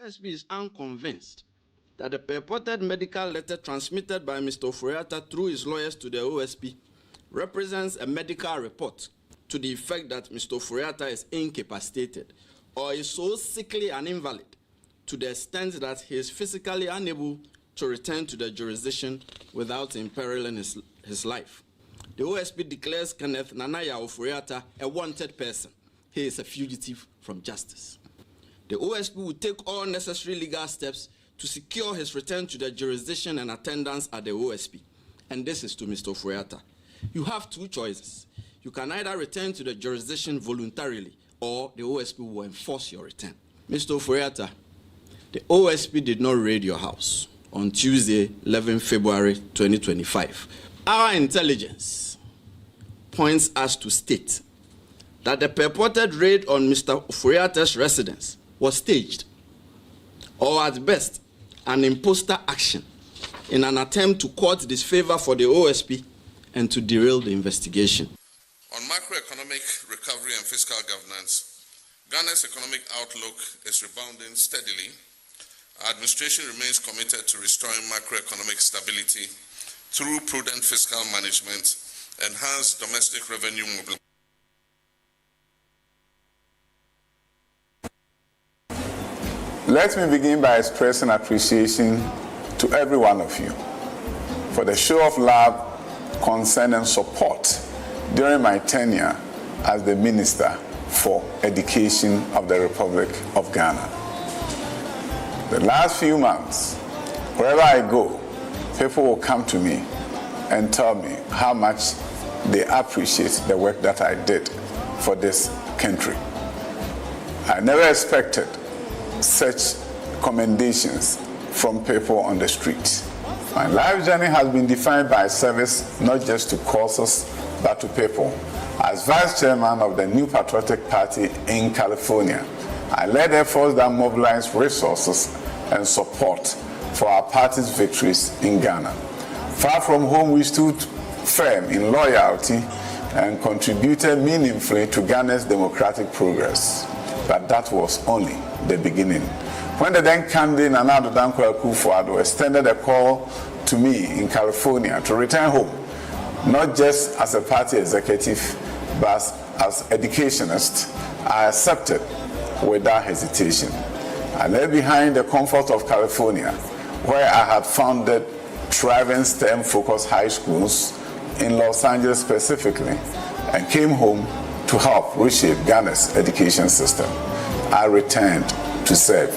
OSP is unconvinced that the purported medical letter transmitted by Mr. Ofori-Atta through his lawyers to the OSP represents a medical report to the effect that Mr. Ofori-Atta is incapacitated or is so sickly and invalid to the extent that he is physically unable to return to the jurisdiction without imperiling his life. The OSP declares Kenneth Nanaya Ofori-Atta a wanted person. He is a fugitive from justice. The OSP will take all necessary legal steps to secure his return to the jurisdiction and attendance at the OSP. And this is to Mr. Ofori-Atta. You have two choices. You can either return to the jurisdiction voluntarily or the OSP will enforce your return. Mr. Ofori-Atta, the OSP did not raid your house on Tuesday, 11 February 2025. Our intelligence points us to state that the purported raid on Mr. Ofori-Atta's residence was staged, or at best, an imposter action in an attempt to court disfavor for the OSP and to derail the investigation. On macroeconomic recovery and fiscal governance, Ghana's economic outlook is rebounding steadily. Our administration remains committed to restoring macroeconomic stability through prudent fiscal management, enhanced domestic revenue mobilization. Let me begin by expressing appreciation to every one of you for the show of love, concern, and support during my tenure as the Minister for Education of the Republic of Ghana. The last few months, wherever I go, people will come to me and tell me how much they appreciate the work that I did for this country. I never expected such commendations from people on the street. My life journey has been defined by service not just to causes but to people. As Vice Chairman of the New Patriotic Party in California, I led efforts that mobilized resources and support for our party's victories in Ghana. Far from home, we stood firm in loyalty and contributed meaningfully to Ghana's democratic progress. But that was only the beginning. When the then candidate Nana Addo Dankwa Akufo-Addo extended a call to me in California to return home, not just as a party executive, but as educationist, I accepted without hesitation. I left behind the comfort of California, where I had founded thriving STEM-focused high schools in Los Angeles specifically, and came home to help reshape Ghana's education system. I returned to serve.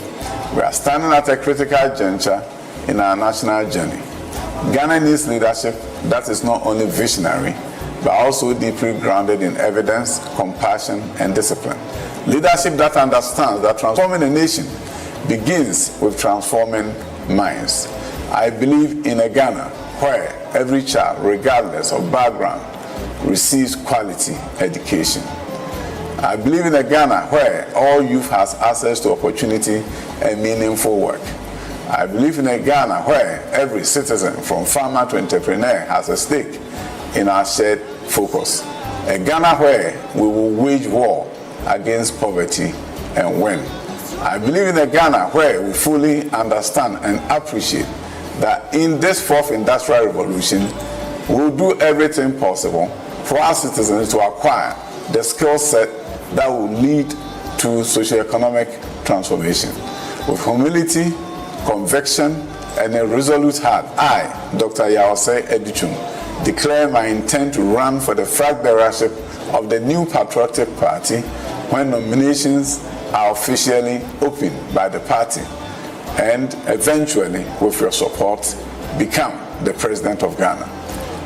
We are standing at a critical juncture in our national journey. Ghana needs leadership that is not only visionary, but also deeply grounded in evidence, compassion, and discipline. Leadership that understands that transforming a nation begins with transforming minds. I believe in a Ghana where every child, regardless of background, receives quality education. I believe in a Ghana where all youth has access to opportunity and meaningful work. I believe in a Ghana where every citizen, from farmer to entrepreneur, has a stake in our shared focus. A Ghana where we will wage war against poverty and win. I believe in a Ghana where we fully understand and appreciate that in this fourth industrial revolution, we'll do everything possible for our citizens to acquire the skill set that will lead to socio-economic transformation. With humility, conviction, and a resolute heart, I, Dr. Yawase Edichum, declare my intent to run for the flag bearership of the New Patriotic Party when nominations are officially opened by the party, and eventually, with your support, become the President of Ghana.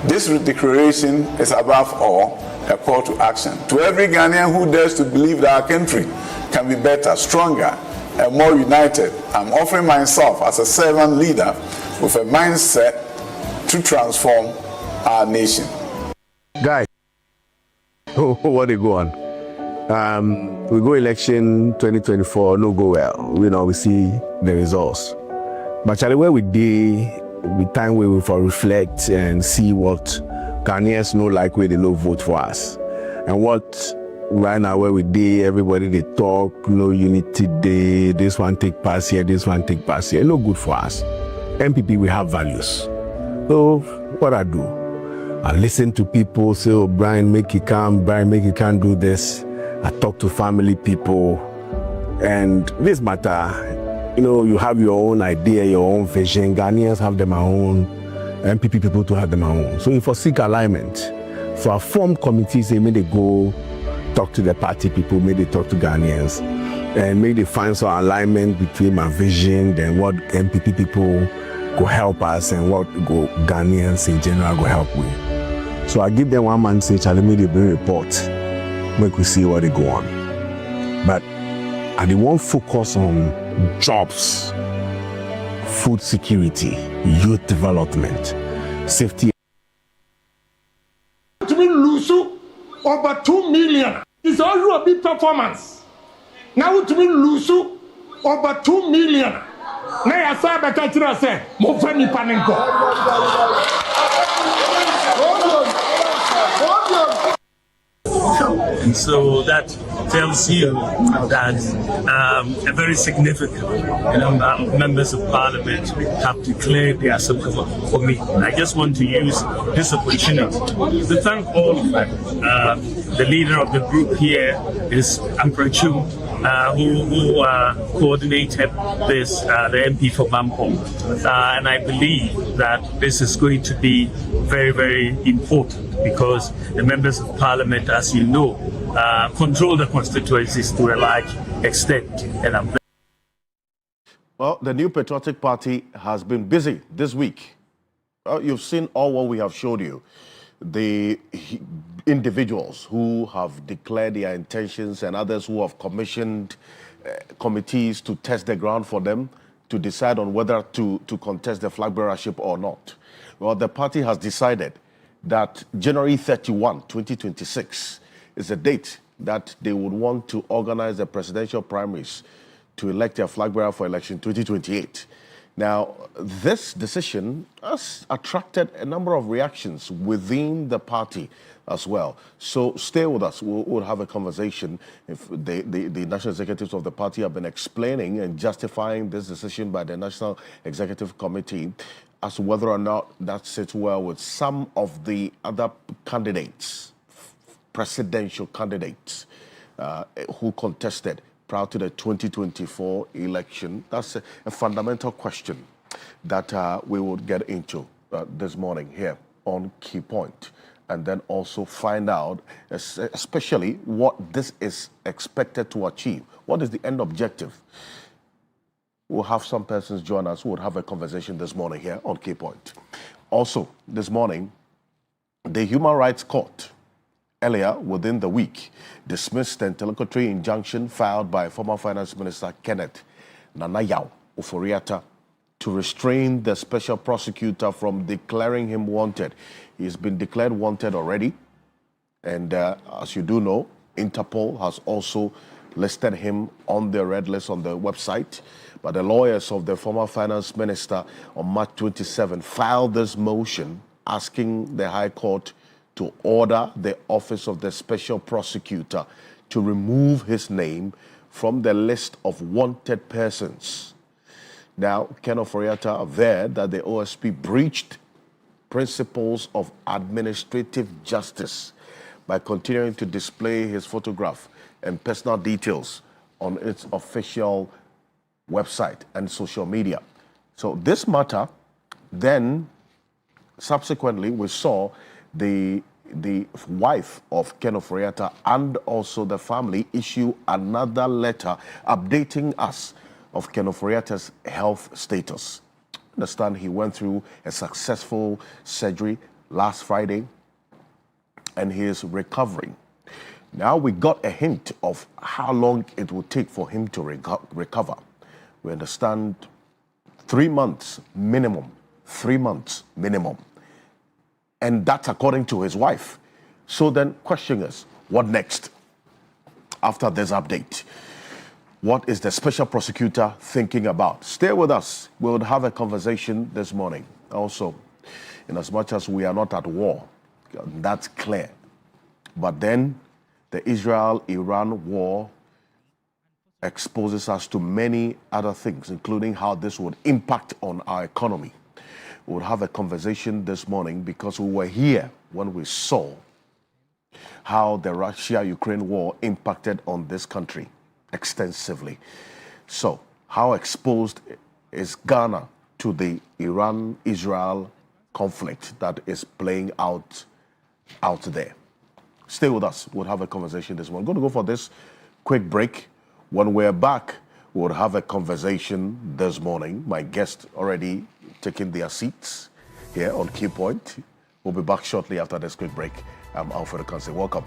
This declaration is above all a call to action to every Ghanaian who dares to believe that our country can be better, stronger, and more united. I'm offering myself as a servant leader with a mindset to transform our nation. Guys, what they go on? We go election 2024, no go well. We see the results. But Charlie, where we did, we time we will for reflect and see what Ghanaians know like where they no vote for us, and what right now where we did, everybody they talk, no unity day, this one take pass here, this one take pass here. No good for us. MPP, we have values. So what I do, I listen to people say, oh, Brian, make it come, Brian, make it can't do this. I talk to family people, and this matter, you have your own idea, your own vision. Ghanaians have their own, MPP people to have their own. So if I seek alignment, so I form committees, they may they go talk to the party people, may they talk to Ghanaians, and may they find some alignment between my vision and what MPP people go help us and what go Ghanaians in general go help with. So I give them one man say, Charlie, me they bring report, make we see what they go on. But I they won't focus on jobs, food security, youth development, safety. To me, lose over 2 million. It's all a big performance. Now to me, lose over 2 million. Now I saw the country say, "Mo fani panenko." And so that tells you that a very significant number of members of parliament have declared their support for me. I just want to use this opportunity to thank all of them. The leader of the group here is Amprachu, who coordinated this, the MP for Bampo. And I believe that this is going to be very, very important because the members of parliament, as you know, control the constituencies to a large extent. And well, the New Patriotic Party has been busy this week. You've seen all what we have showed you. The individuals who have declared their intentions and others who have commissioned committees to test the ground for them to decide on whether to contest the flag bearership or not. Well, the party has decided that January 31, 2026 is a date that they would want to organize the presidential primaries to elect their flag bearer for election 2028. Now, this decision has attracted a number of reactions within the party as well. So stay with us. We'll have a conversation. If the national executives of the party have been explaining and justifying this decision by the National Executive Committee as to whether or not that sits well with some of the other candidates, presidential candidates who contested prior to the 2024 election. That's a fundamental question that we will get into this morning here on Key Point, and then also find out especially what this is expected to achieve. What is the end objective? We'll have some persons join us who will have a conversation this morning here on Key Point. Also, this morning, the Human Rights Court earlier within the week dismissed an interlocutory injunction filed by former Finance Minister Ken Ofori-Atta to restrain the special prosecutor from declaring him wanted. He's been declared wanted already, and as you do know, Interpol has also listed him on their red list on the website. But the lawyers of the former Finance Minister on March 27 filed this motion asking the High Court to order the Office of the Special Prosecutor to remove his name from the list of wanted persons. Now, Ken Ofori-Atta averred that the OSP breached principles of administrative justice by continuing to display his photograph and personal details on its official website and social media. So this matter, then subsequently we saw the wife of Ken Ofori-Atta and also the family issue another letter updating us of Ken Ofori-Atta's health status. Understand he went through a successful surgery last Friday and he is recovering. Now we got a hint of how long it will take for him to recover. We understand 3 months minimum, 3 months minimum. And that's according to his wife. So then question is, what next after this update? What is the special prosecutor thinking about? Stay with us. We'll have a conversation this morning. Also, in as much as we are not at war, that's clear. But then The Israel-Iran war exposes us to many other things, including how this would impact on our economy. We'll have a conversation this morning because we were here when we saw how the Russia-Ukraine war impacted on this country extensively. So, how exposed is Ghana to the Iran-Israel conflict that is playing out there? Stay with us. We'll have a conversation this morning. I'm going to go for this quick break. When we're back, we'll have a conversation this morning. My guests already taking their seats here on Key Point. We'll be back shortly after this quick break. I'm Alfred Ocansey. Welcome.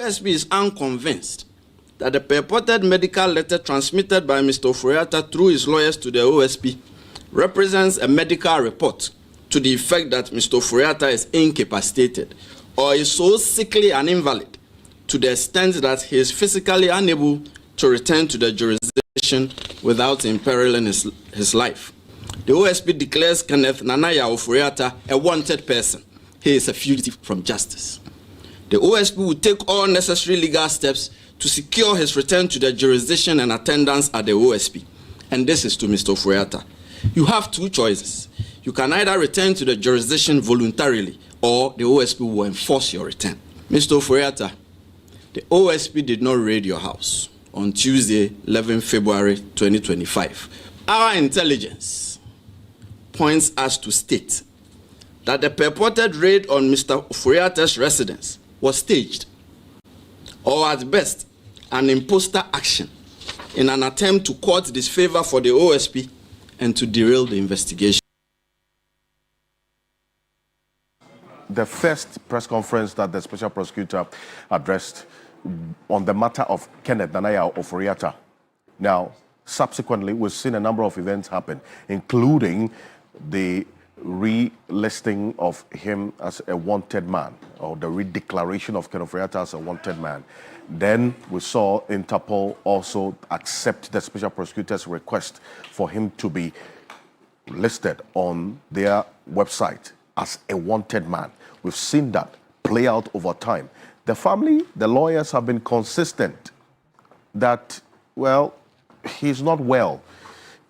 OSP is unconvinced that the purported medical letter transmitted by Mr. Ofori-Atta through his lawyers to the OSP represents a medical report to the effect that Mr. Ofori-Atta is incapacitated or is so sickly and invalid to the extent that he is physically unable to return to the jurisdiction without imperiling his life. The OSP declares Kenneth Nanaya Ofori-Atta a wanted person. He is a fugitive from justice. The OSP will take all necessary legal steps to secure his return to the jurisdiction and attendance at the OSP. And this is to Mr. Ofori-Atta. You have two choices. You can either return to the jurisdiction voluntarily or the OSP will enforce your return. Mr. Ofori-Atta, the OSP did not raid your house on Tuesday, 11 February 2025. Our intelligence points us to state that the purported raid on Mr. Ofori-Atta's residence was staged, or at best, an imposter action in an attempt to court disfavor for the OSP and to derail the investigation. The first press conference that the special prosecutor addressed on the matter of Kenneth Nanaya Ofori-Atta. Now, subsequently, we've seen a number of events happen, including the relisting of him as a wanted man, or the redeclaration of Ken Ofori-Atta as a wanted man. Then we saw Interpol also accept the special prosecutor's request for him to be listed on their website as a wanted man. We've seen that play out over time. The family, the lawyers have been consistent that, well, he's not well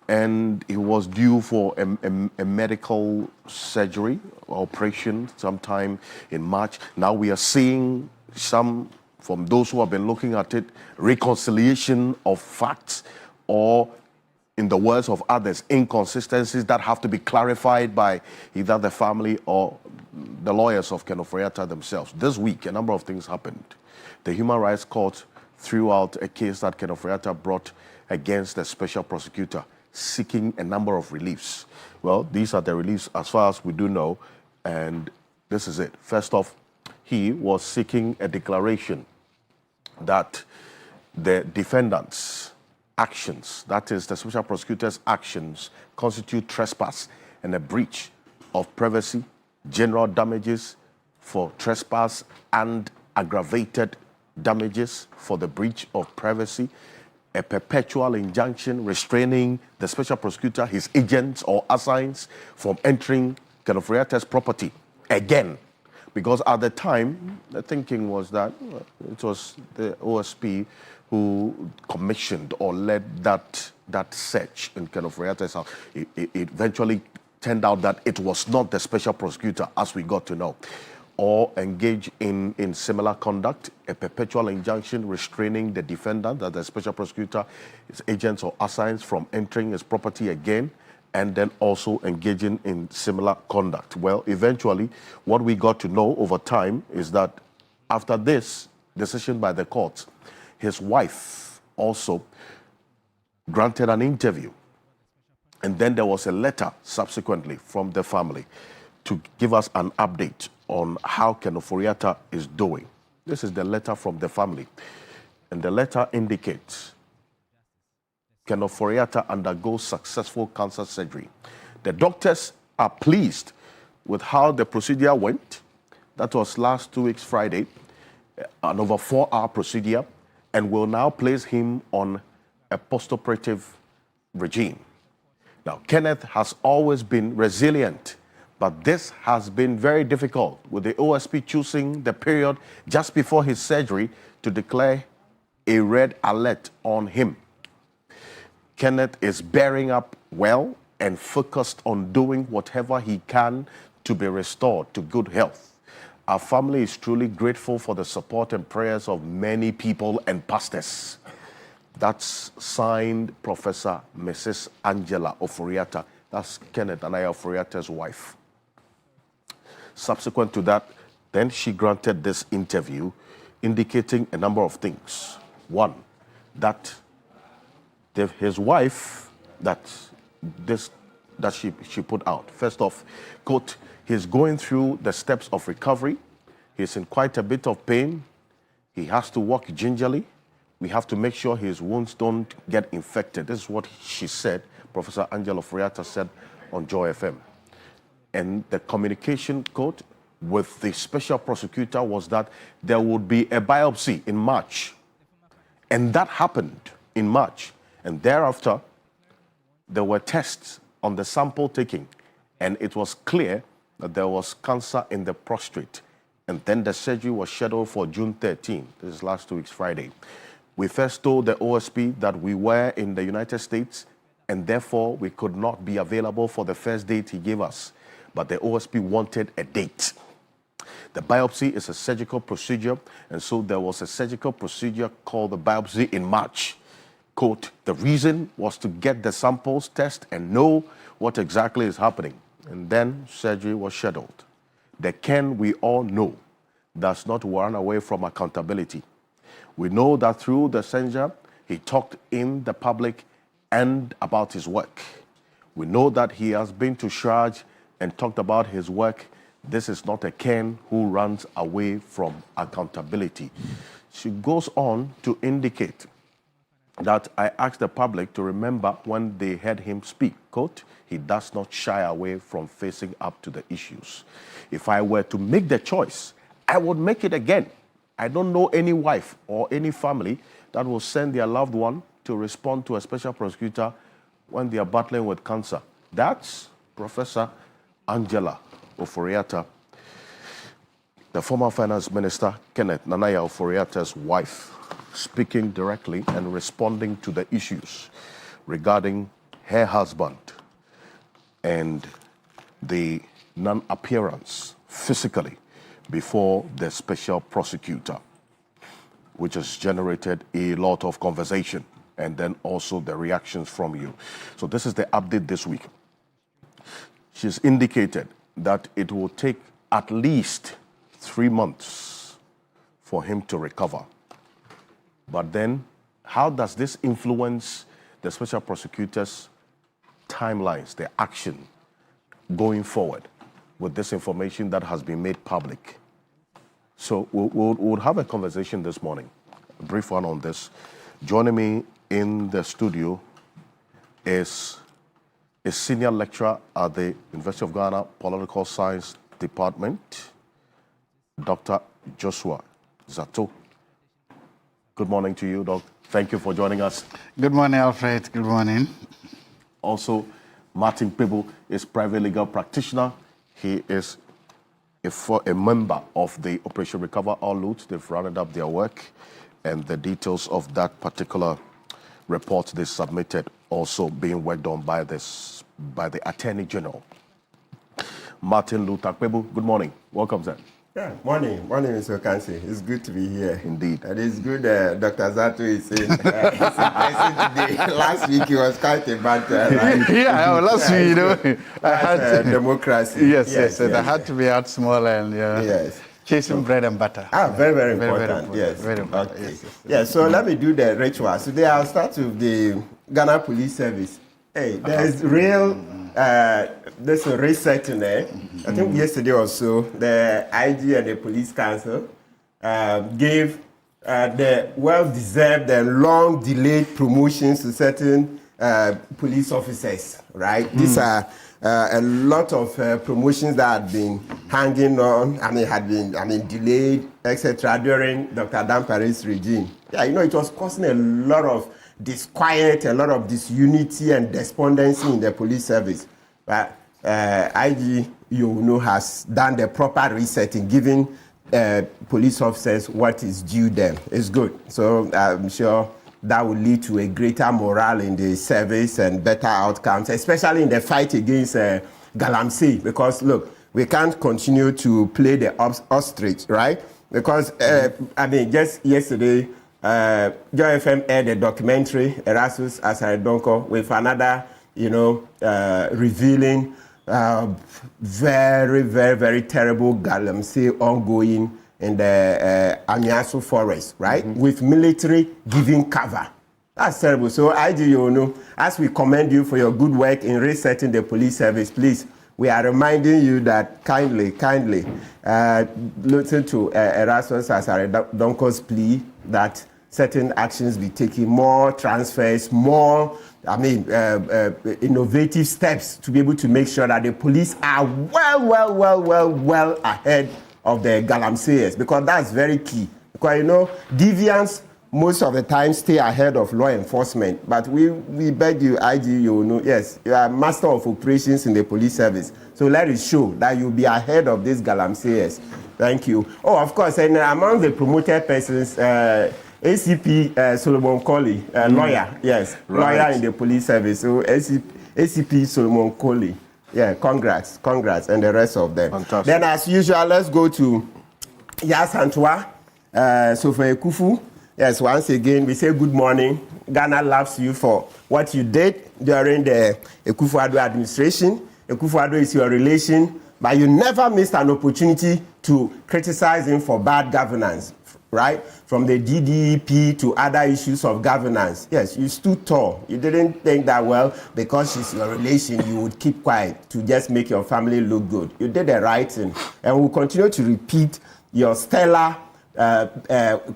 and he was due for a medical surgery, operation sometime in March. Now we are seeing some, from those who have been looking at it, reconciliation of facts, or in the words of others, inconsistencies that have to be clarified by either the family or the lawyers of Ken Ofori-Atta themselves. This week, a number of things happened. The Human Rights Court threw out a case that Ken Ofori-Atta brought against the special prosecutor, seeking a number of reliefs. Well, these are the reliefs as far as we do know, and this is it. First off, he was seeking a declaration that the defendant's actions, that is the special prosecutor's actions, constitute trespass and a breach of privacy, general damages for trespass and aggravated damages for the breach of privacy, a perpetual injunction restraining the special prosecutor, his agents or assigns from entering Ken Ofori-Atta's property again. Because at the time, the thinking was that it was the OSP who commissioned or led that search in Ken Ofori-Atta's house. It eventually turned out that it was not the special prosecutor, as we got to know, or engage in similar conduct, a perpetual injunction restraining the defendant, that the special prosecutor, his agents or assigns from entering his property again, and then also engaging in similar conduct. Well, eventually, what we got to know over time is that after this decision by the court, his wife also granted an interview. And then there was a letter subsequently from the family to give us an update on how Ken Ofori-Atta is doing. This is the letter from the family. And the letter indicates Ken Ofori-Atta undergoes successful cancer surgery. The doctors are pleased with how the procedure went. That was last 2 weeks Friday, an over 4-hour procedure, and will now place him on a postoperative regime. Now, Kenneth has always been resilient, but this has been very difficult, with the OSP choosing the period just before his surgery to declare a red alert on him. Kenneth is bearing up well and focused on doing whatever he can to be restored to good health. Our family is truly grateful for the support and prayers of many people and pastors. That's signed Professor Mrs. Angela Ofori-Atta. That's Kenneth Nanaya Ofori-Atta's wife. Subsequent to that, then she granted this interview indicating a number of things. One, that his wife, that she put out. First off, quote, he's going through the steps of recovery. He's in quite a bit of pain. He has to walk gingerly. We have to make sure his wounds don't get infected. This is what she said, Professor Ken Ofori-Atta said on Joy FM. And the communication code with the special prosecutor was that there would be a biopsy in March. And that happened in March. And thereafter, there were tests on the sample taking, and it was clear that there was cancer in the prostate. And then the surgery was scheduled for June 13. This is last week's Friday. We first told the OSP that we were in the United States, and therefore we could not be available for the first date he gave us. But the OSP wanted a date. The biopsy is a surgical procedure, and so there was a surgical procedure called the biopsy in March. Quote, the reason was to get the samples test and know what exactly is happening. And then surgery was scheduled. The Ken we all know does not run away from accountability. We know that through the censure, he talked in the public and about his work. We know that he has been to charge and talked about his work. This is not a Ken who runs away from accountability. She goes on to indicate that I asked the public to remember when they heard him speak, quote, he does not shy away from facing up to the issues. If I were to make the choice, I would make it again. I don't know any wife or any family that will send their loved one to respond to a special prosecutor when they are battling with cancer. That's Professor Ken Ofori-Atta, the former finance minister, Kenneth Nanaya Ofori-Atta's wife, speaking directly and responding to the issues regarding her husband and the non-appearance physically before the special prosecutor, which has generated a lot of conversation and then also the reactions from you. So this is the update this week. She's indicated that it will take at least 3 months for him to recover. But then, how does this influence the special prosecutor's timelines, their action going forward with this information that has been made public? So we'll have a conversation this morning, a brief one on this. Joining me in the studio is a senior lecturer at the University of Ghana Political Science Department, Dr. Joshua Zato. Good morning to you, Doc. Thank you for joining us. Good morning, Alfred. Good morning. Also, Martin Pebu is private legal practitioner. He is a member of the Operation Recover All Loot. They've rounded up their work, and the details of that particular report they submitted also being worked on by the Attorney General. Martin Luther Pebu, good morning. Welcome, sir. Yeah, morning, Mr. Ocansey. It's good to be here. Indeed. And it's good Dr. Zato is saying he's today. Last week he was quite a bad right? Yeah, last week, you know, I had democracy. Yes, I had to be out small and yes. chasing bread and butter. Very, very important. Yes. Very important. Okay. Yes. Yeah, so let me do the ritual. Today I'll start with the Ghana Police Service. Hey, there's real there's a research in there. I think yesterday or so, the IG and the Police Council gave the well-deserved and long-delayed promotions to certain police officers, right? These are a lot of promotions that had been hanging on, had been delayed, etc. during Dr. Dampare's regime. Yeah, it was causing a lot of disquiet, a lot of disunity and despondency in the police service. But IG, has done the proper research in giving police officers what is due them. It's good. So I'm sure that will lead to a greater morale in the service and better outcomes, especially in the fight against Galamsey. Because, look, we can't continue to play the ostrich, right? Because, just yesterday, Joy FM aired a documentary, Erasmus Asaredonko, with another, revealing very, very, very terrible Galamsey ongoing in the Amiaso forest, right? With military giving cover. That's terrible. So, IG, as we commend you for your good work in resetting the police service, please we are reminding you that kindly, listen to Erasmus Asare-Donko's plea that certain actions be taken, more transfers, more, innovative steps to be able to make sure that the police are well ahead of the Galamseyers, because that's very key. Because, deviants most of the time stay ahead of law enforcement. But we beg you, IG, yes, you are master of operations in the police service. So let it show that you'll be ahead of these Galamseyers. Thank you. Oh, of course, and among the promoted persons, ACP Solomon Colley, lawyer, yes, right. Lawyer in the police service. So ACP Solomon Colley, yeah, congrats, and the rest of them. Fantastic. Then, as usual, let's go to Yas Antwa, Sofa Ekufu. Yes, once again, we say good morning. Ghana loves you for what you did during the Ekufu-Addo administration. Ekufu-Addo is your relation, but you never missed an opportunity to criticize him for bad governance, right? From the DDEP to other issues of governance. Yes, you stood tall. You didn't think that, well, because she's your relation, you would keep quiet to just make your family look good. You did the right thing. And we'll continue to repeat your stellar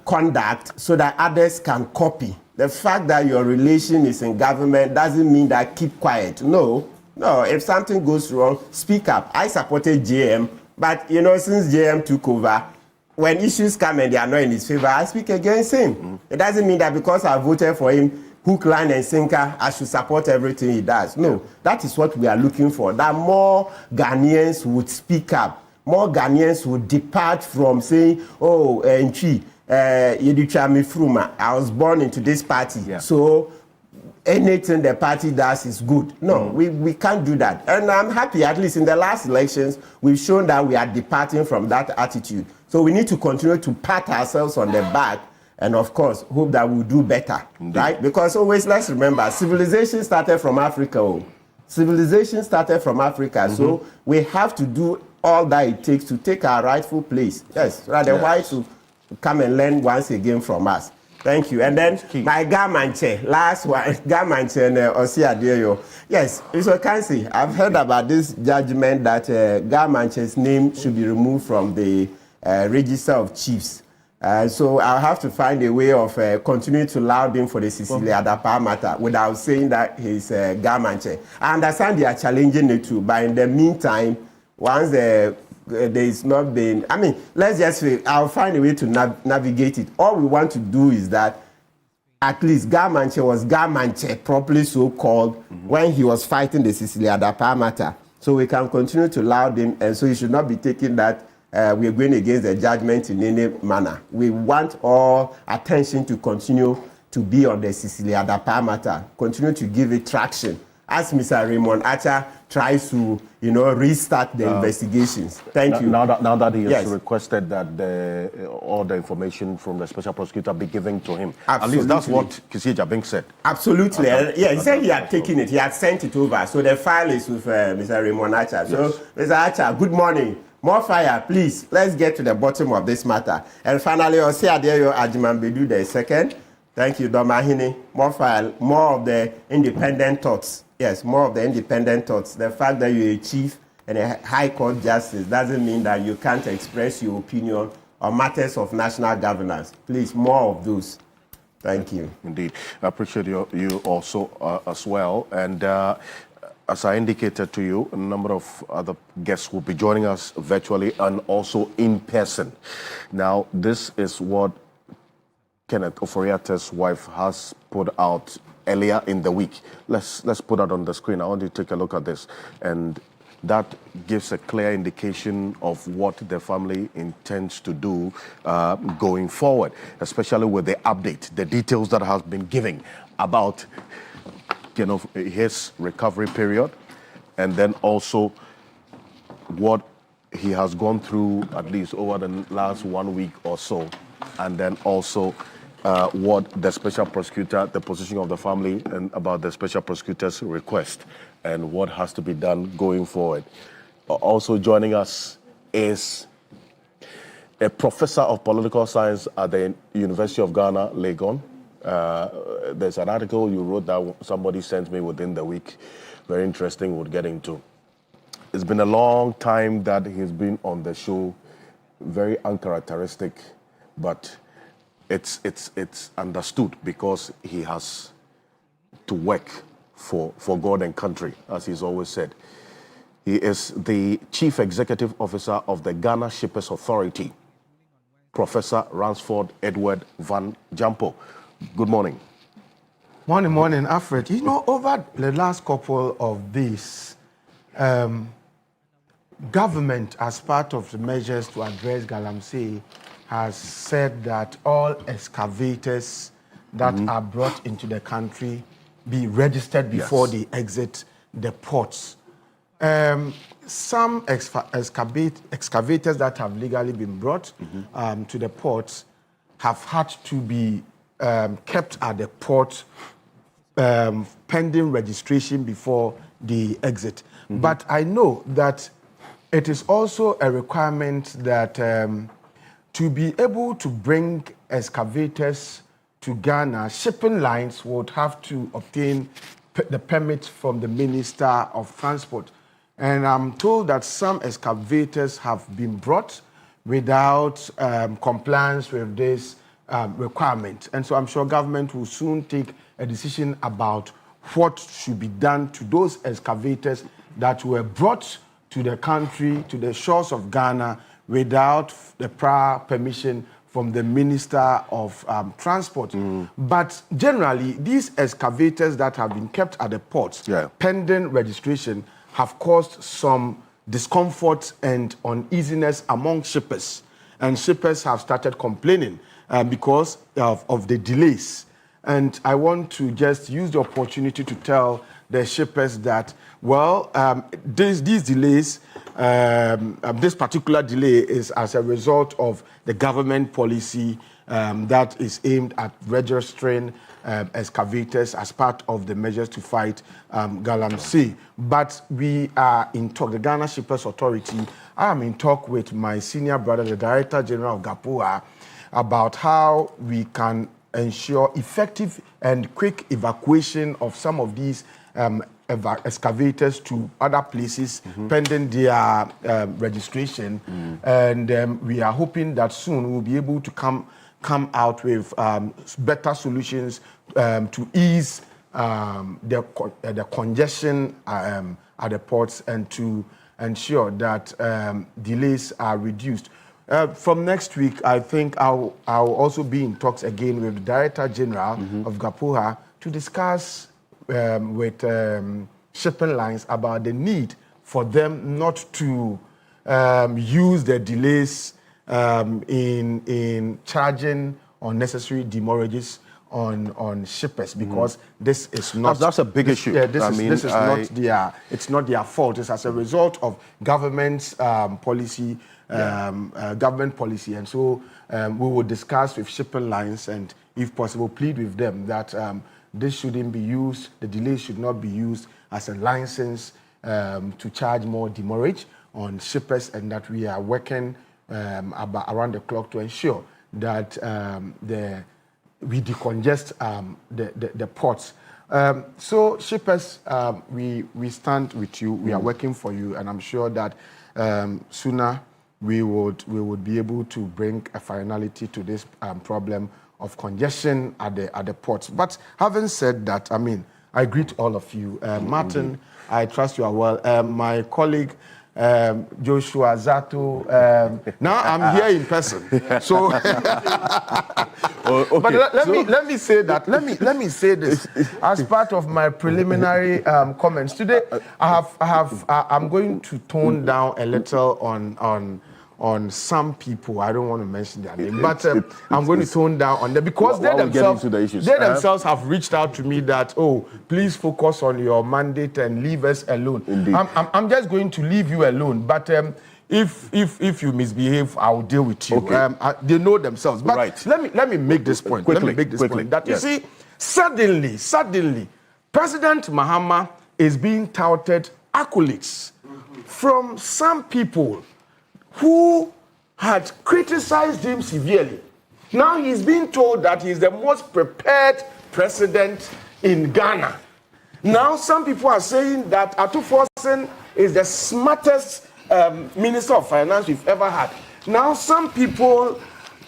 conduct so that others can copy. The fact that your relation is in government doesn't mean that keep quiet. No, if something goes wrong, speak up. I supported JM, but since JM took over, when issues come and they are not in his favor, I speak against him. It doesn't mean that because I voted for him, hook, line, and sinker, I should support everything he does. No, that is what we are looking for, that more Ghanaians would speak up. More Ghanaians would depart from saying, oh, I was born into this party, so anything the party does is good. No, we can't do that. And I'm happy, at least in the last elections, we've shown that we are departing from that attitude. So we need to continue to pat ourselves on the back and, of course, hope that we'll do better, right? Because always, let's remember, civilization started from Africa. Civilization started from Africa, so we have to do all that it takes to take our rightful place. Yes, rather why to come and learn once again from us. Thank you. And then my Gamanche, last one, Gamanche and Osi-Adeyo. Yes, Mr. Ocansey, I've heard about this judgment that Gamanche's name should be removed from the register of chiefs. So I'll have to find a way of continuing to laud him for the Sicily-Adapa matter without saying that he's Gamanche. I understand they are challenging it too, but in the meantime, once there is not been, let's just say, I'll find a way to navigate it. All we want to do is that at least Gamanche was Gamanche, properly so-called, when he was fighting the Sicily-Adapa matter. So we can continue to laud him, and so he should not be taking that we are going against the judgment in any manner. We want all attention to continue to be on the Sicily-Adapa matter, continue to give it traction, as Mr. Raymond Atta tries to, restart the investigations. Thank you. Now that he has requested that all the information from the special prosecutor be given to him. Absolutely. At least that's what Kissi Jabing said. Absolutely. He said he had taken it. He had sent it over. So the file is with Mr. Raymond Atta. So, Mr. Atta, good morning. More fire, please. Let's get to the bottom of this matter. And finally, Osi-Adeyo Ajimambedu the second. Thank you, Domahini. More fire, more of the independent thoughts. Yes, more of the independent thoughts. The fact that you're a chief and a high court justice doesn't mean that you can't express your opinion on matters of national governance. Please, more of those. Thank you. Indeed. I appreciate you also as well. And as I indicated to you, a number of other guests will be joining us virtually and also in person. Now, this is what Ken Ofori-Atta's wife has put out earlier in the week. Let's put that on the screen. I want you to take a look at this. And that gives a clear indication of what the family intends to do going forward, especially with the update, the details that has been given about his recovery period, and then also what he has gone through at least over the last 1 week or so, and then also what the special prosecutor, the position of the family, and about the special prosecutor's request and what has to be done going forward. Also joining us is a professor of political science at the University of Ghana, Legon. There's an article you wrote that somebody sent me within the week. Very interesting, we'll get into. It's been a long time that he's been on the show, very uncharacteristic, but it's understood because he has to work for God and country, as he's always said. He is the Chief Executive Officer of the Ghana Shippers Authority, Professor Ransford Edward Van Jampo. Good morning. Morning, Alfred. You know, over the last couple of days, government, as part of the measures to address Galamsey, has said that all excavators that are brought into the country be registered before they exit the ports. Some excavators that have legally been brought to the ports have had to be kept at the port pending registration before the exit. But I know that it is also a requirement that to be able to bring excavators to Ghana, shipping lines would have to obtain the permit from the Minister of Transport. And I'm told that some excavators have been brought without compliance with this requirement. And so I'm sure government will soon take a decision about what should be done to those excavators that were brought to the country, to the shores of Ghana, without the prior permission from the Minister of Transport. But generally, these excavators that have been kept at the ports, pending registration, have caused some discomfort and uneasiness among shippers. And shippers have started complaining because of the delays. And I want to just use the opportunity to tell the shippers that, well, these delays, this particular delay is as a result of the government policy that is aimed at registering excavators as part of the measures to fight Galamsey. But we are in talk, the Ghana Shippers Authority, I am in talk with my senior brother, the Director General of GAPUA, about how we can ensure effective and quick evacuation of some of these excavators to other places pending their registration. And we are hoping that soon we'll be able to come out with better solutions to ease the congestion at the ports and to ensure that delays are reduced. From next week, I think I'll also be in talks again with the Director General of GAPUA to discuss with shipping lines about the need for them not to use the delays in charging unnecessary demurrages on shippers, because this is not... That's a big issue. Yeah, it's not their fault. It's as a result of government's policy, government policy. And so we will discuss with shipping lines and, if possible, plead with them that this shouldn't be used, the delay should not be used as a license to charge more demurrage on shippers, and that we are working around the clock to ensure that we decongest the ports. So shippers, we stand with you, we are working for you, and I'm sure that sooner we would be able to bring a finality to this problem of congestion at the ports. But having said that, I mean, I greet all of you. Martin, I trust you are well. My colleague, Joshua Zato. Now I'm here in person. So, but let me say that. Let me say this as part of my preliminary comments today. I'm going to tone down a little on some people. I don't want to mention their name, but I'm going to tone down on them because they themselves have reached out to me that, oh, please focus on your mandate and leave us alone. I'm just going to leave you alone, but if you misbehave, I'll deal with you. Okay. They know themselves. But let me make this point. Quickly. That you see, suddenly, President Mahama is being touted accolades from some people who had criticized him severely. Now he's being told that he's the most prepared president in Ghana. Now, some people are saying that Atuforsen is the smartest Minister of Finance we've ever had. Now, some people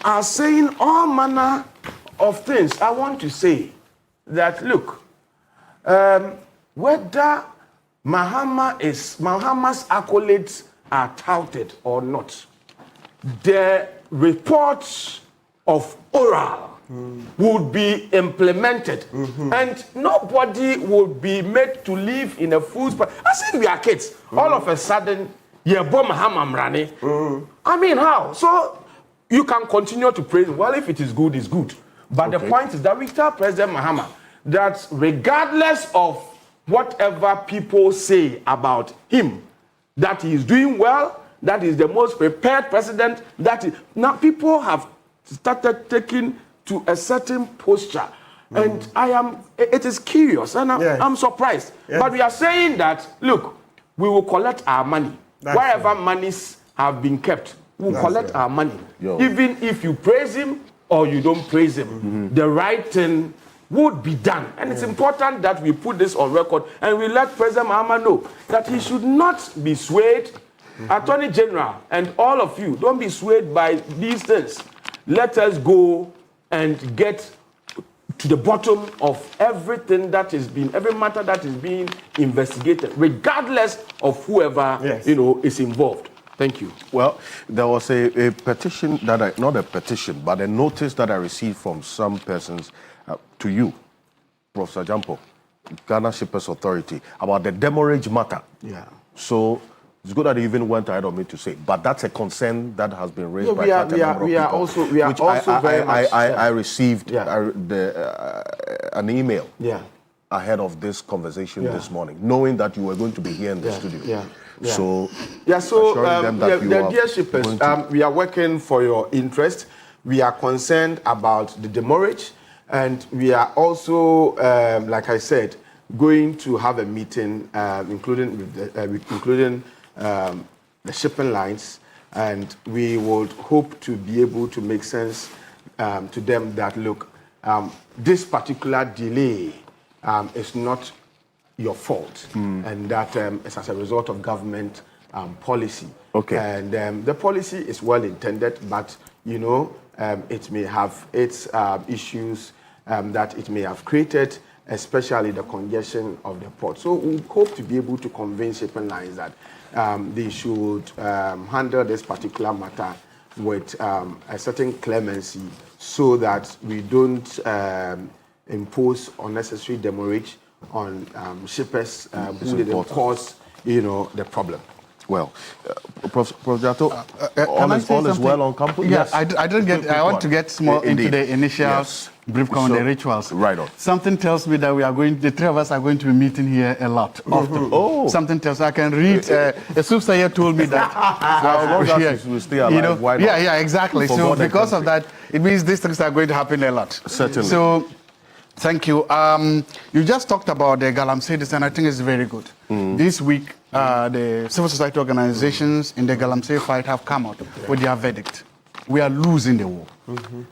are saying all manner of things. I want to say that, look, whether Mahama's accolades are touted or not, the reports of oral would be implemented, and nobody would be made to live in a fool's paradise. I said we are kids. All of a sudden, you're Mahama Mrani. I mean, how? So you can continue to praise him. Well, if it is good, it's good. But the point is that we tell President Mahama that regardless of whatever people say about him, that he is doing well, that is the most prepared president, now people have started taking to a certain posture. And it is curious, and I'm surprised. But we are saying that, look, we will collect our money. Wherever monies have been kept, we will collect our money. Even if you praise him or you don't praise him, the right thing would be done. And it's important that we put this on record and we let President Mahama know that he should not be swayed. Attorney General and all of you, don't be swayed by these things. Let us go and get to the bottom of everything that is being, every matter that is being investigated, regardless of whoever is involved. Thank you. Well, there was a petition that not a petition, but a notice that I received from some persons to you, Professor Jampo, Ghana Shippers Authority, about the demurrage matter. Yeah. So it's good that you even went ahead of me to say, but that's a concern that has been raised by quite a number of people. I received an email ahead of this conversation this morning, knowing that you were going to be here in the studio. So the dear shippers, we are working for your interest. We are concerned about the demurrage, and we are also, like I said, going to have a meeting, including the shipping lines, and we would hope to be able to make sense to them that, look, this particular delay is not your fault, and that it's as a result of government policy. Okay. And the policy is well intended, but it may have its issues that it may have created, especially the congestion of the port. So we hope to be able to convince shipping lines that they should handle this particular matter with a certain clemency, so that we don't impose unnecessary demurrage on shippers who didn't cause, the problem. Well, Professor Jato, all is well on campus? Yes, I didn't get. I want to get more into the initial brief comment, the rituals. Right on. Something tells me that the three of us are going to be meeting here a lot, often. Oh. Something tells I can read. A subscriber told me that. We stay alive, why not? Yeah, exactly. So because of that, it means these things are going to happen a lot. Certainly. So, thank you. You just talked about the Galamsey, and I think it's very good. This week, the civil society organizations in the Galamsey fight have come out with their verdict. We are losing the war.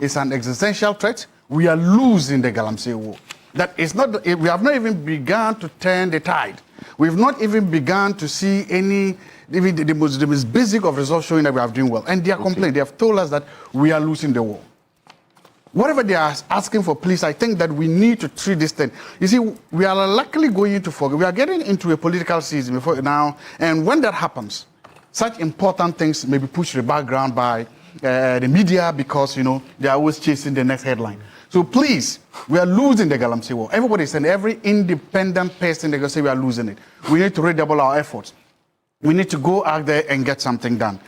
It's an existential threat. We are losing the Galamsey war. That is not. We have not even begun to turn the tide. We've not even begun to see even the most basic of results showing that we are doing well. And they are complaining. They have told us that we are losing the war. Whatever they are asking for, please, I think that we need to treat this thing. You see, we are likely going to forget. We are getting into a political season before now, and when that happens, such important things may be pushed to the background by the media, because, they are always chasing the next headline. So please, we are losing the Galamsey war. Everybody is saying, every independent person, they're going to say we are losing it. We need to redouble our efforts. We need to go out there and get something done.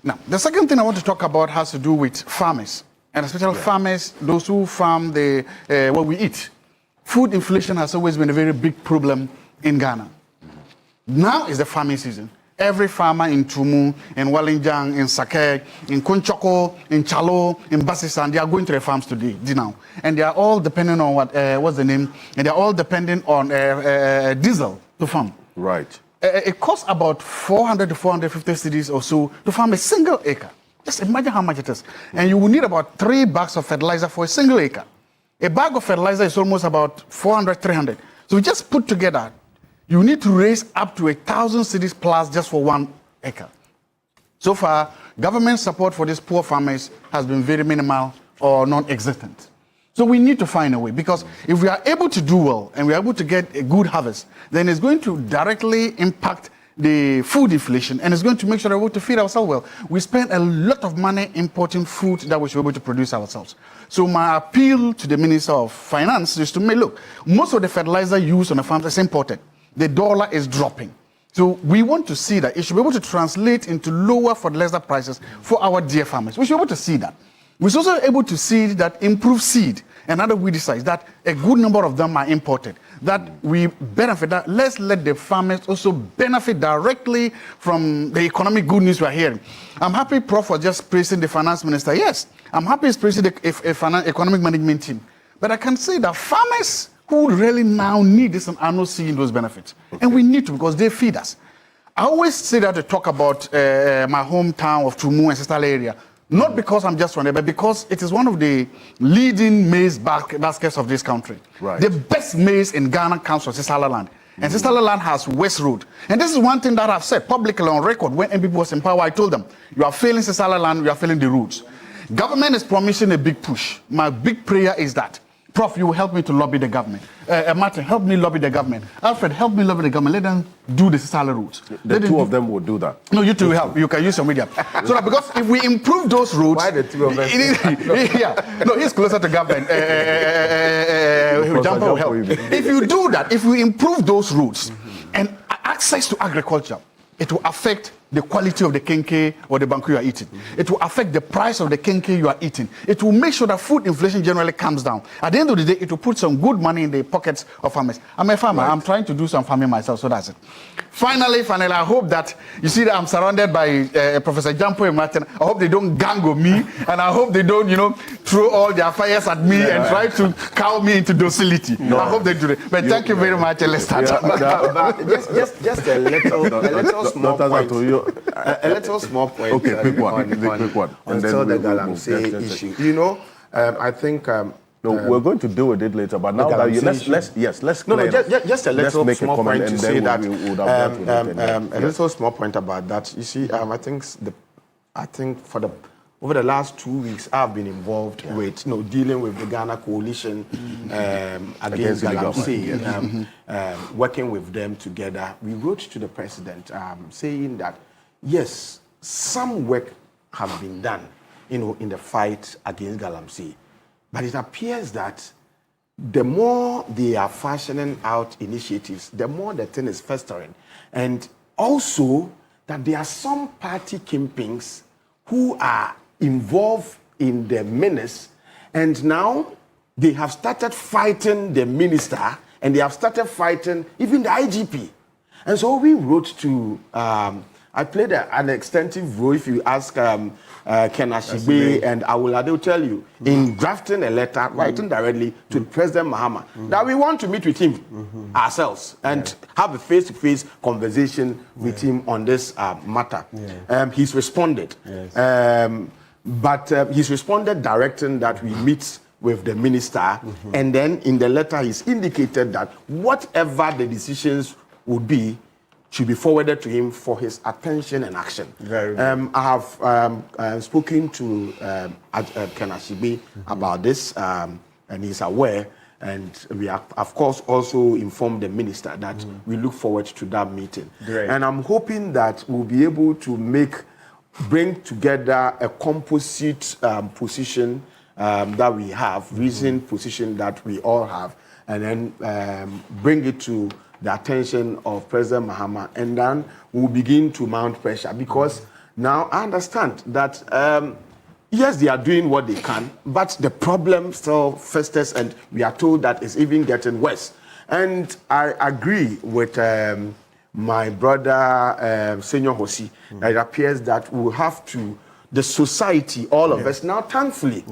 Now, the second thing I want to talk about has to do with farmers. And especially farmers, those who farm what we eat. Food inflation has always been a very big problem in Ghana. Now is the farming season. Every farmer in Tumu, in Wallinjang, in Sake, in Kunchoko, in Chalo, in Basisan, they are going to the farms today now. And they are all depending on what's the name? And they are all depending on diesel to farm. Right. It costs about 400 to 450 cedis or so to farm a single acre. Just imagine how much it is. And you will need about 3 bags of fertilizer for a single acre. A bag of fertilizer is almost about 400, 300. So just put together, you need to raise up to 1,000 cities plus just for 1 acre. So far, government support for these poor farmers has been very minimal or non-existent. So we need to find a way, because if we are able to do well and we are able to get a good harvest, then it's going to directly impact the food inflation, and it's going to make sure that we're able to feed ourselves well. We spend a lot of money importing food that we should be able to produce ourselves. So my appeal to the Minister of Finance is to make, look, most of the fertilizer used on the farms is imported. The dollar is dropping. So we want to see that it should be able to translate into lower fertilizer prices for our dear farmers. We should be able to see that. We're also able to see that improved seed and other weedicides, that a good number of them are imported, that we benefit, that let's let the farmers also benefit directly from the economic good news we're hearing. I'm happy Prof was just praising the finance minister. Yes, I'm happy he's praising the economic management team. But I can say that farmers who really now need this and are not seeing those benefits. Okay. And we need to, because they feed us. I always say that to talk about my hometown of Tumu and Sister area. Not because I'm just from there, but because it is one of the leading maize baskets of this country. Right. The best maize in Ghana comes from Sisala land. And Sisala land has West Road. And this is one thing that I've said publicly on record when MPP was in power. I told them, you are failing Sisala land, you are failing the roads. Government is promising a big push. My big prayer is that, Prof, you will help me to lobby the government. Martin, help me lobby the government. Alfred, help me lobby the government. Let them do the Sisala roads. The two of them will do that. No, you two will help. You can use your media. So that, because if we improve those roads... Why the two of them? Yeah. No, he's closer to government. Jampa will help. If you do that, if we improve those roads and access to agriculture, it will affect the quality of the kenke or the banku you are eating. It will affect the price of the kenke you are eating. It will make sure that food inflation generally comes down. At the end of the day, it will put some good money in the pockets of farmers. I'm a farmer. Right. I'm trying to do some farming myself, so that's it. Finally, I hope that you see that I'm surrounded by Professor Jampo and Martin. I hope they don't gang on me, and I hope they don't, throw all their fires at me and try to cow me into docility. No. I hope they do it. But thank you very much, and let's start. Just a little small point. A little small point. Okay, quick one. Until the Galamsey issue. I think. No, we're going to deal with it later. But now that let's just a little small point to say that. A little small point about that. You see, I think over the last 2 weeks, I've been involved with dealing with the Ghana coalition against Galamsey, working with them together. We wrote to the president saying that yes, some work has been done, in the fight against Galamsey, but it appears that the more they are fashioning out initiatives, the more the thing is festering, and also that there are some party kingpins who are involved in the menace, and now they have started fighting the minister, and they have started fighting even the IGP. And so we wrote to, I played an extensive role. If you ask Ken Ofori-Atta and Awula, they'll tell you, in drafting a letter, writing directly to President Mahama, that we want to meet with him ourselves and have a face-to-face conversation with him on this matter. He's responded. But he's responded directing that we meet with the minister, and then in the letter he's indicated that whatever the decisions would be should be forwarded to him for his attention and action. Very good. I have spoken to Ken Ofori-Atta about this, and he's aware, and we have, of course, also informed the minister that we look forward to that meeting. Great. And I'm hoping that we'll be able to bring together a composite position that we have, reasoned position that we all have, and then bring it to the attention of President Mahama, and then we'll begin to mount pressure, because now I understand that yes, they are doing what they can, but the problem still festers, and we are told that it's even getting worse. And I agree with my brother, Senior Hosi, that it appears that we'll have to, the society, all of us, now thankfully,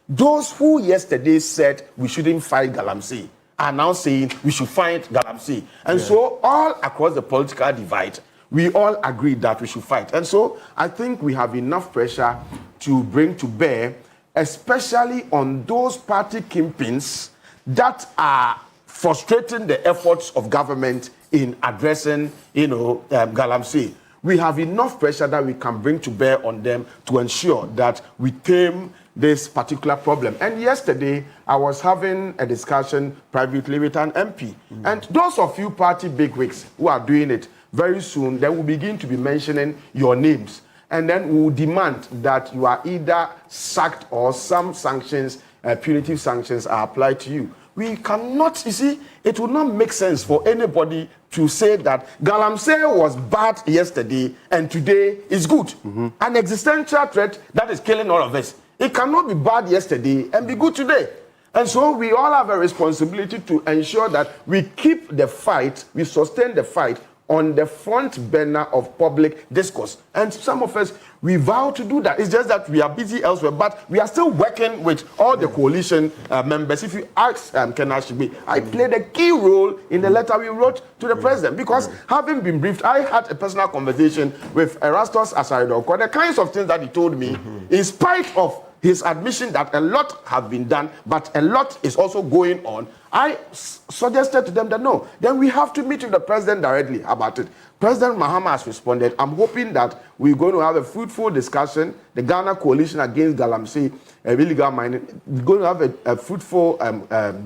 those who yesterday said we shouldn't fight Galamsey are now saying we should fight Galamsey. And so all across the political divide, we all agree that we should fight. And so I think we have enough pressure to bring to bear, especially on those party kingpins that are frustrating the efforts of government in addressing, Galamsey. We have enough pressure that we can bring to bear on them to ensure that we tame this particular problem. And yesterday, I was having a discussion privately with an MP. And those of you party bigwigs who are doing it, very soon, they will begin to be mentioning your names. And then we will demand that you are either sacked or some sanctions, punitive sanctions are applied to you. We cannot, you see, it would not make sense for anybody to say that Galamsey was bad yesterday and today is good. An existential threat that is killing all of us. It cannot be bad yesterday and be good today. And so we all have a responsibility to ensure that we keep the fight, we sustain the fight on the front burner of public discourse. And some of us, we vow to do that. It's just that we are busy elsewhere, but we are still working with all the coalition members. If you ask Ken Ofori-Atta, I played a key role in the letter we wrote to the president, because having been briefed, I had a personal conversation with Erastus Asare-Dawko. The kinds of things that he told me, in spite of his admission that a lot have been done, but a lot is also going on, I suggested to them that no, then we have to meet with the president directly about it. President Mahama has responded. I'm hoping that we're going to have a fruitful discussion. The Ghana Coalition Against Galamsey, illegal mining, we're going to have a fruitful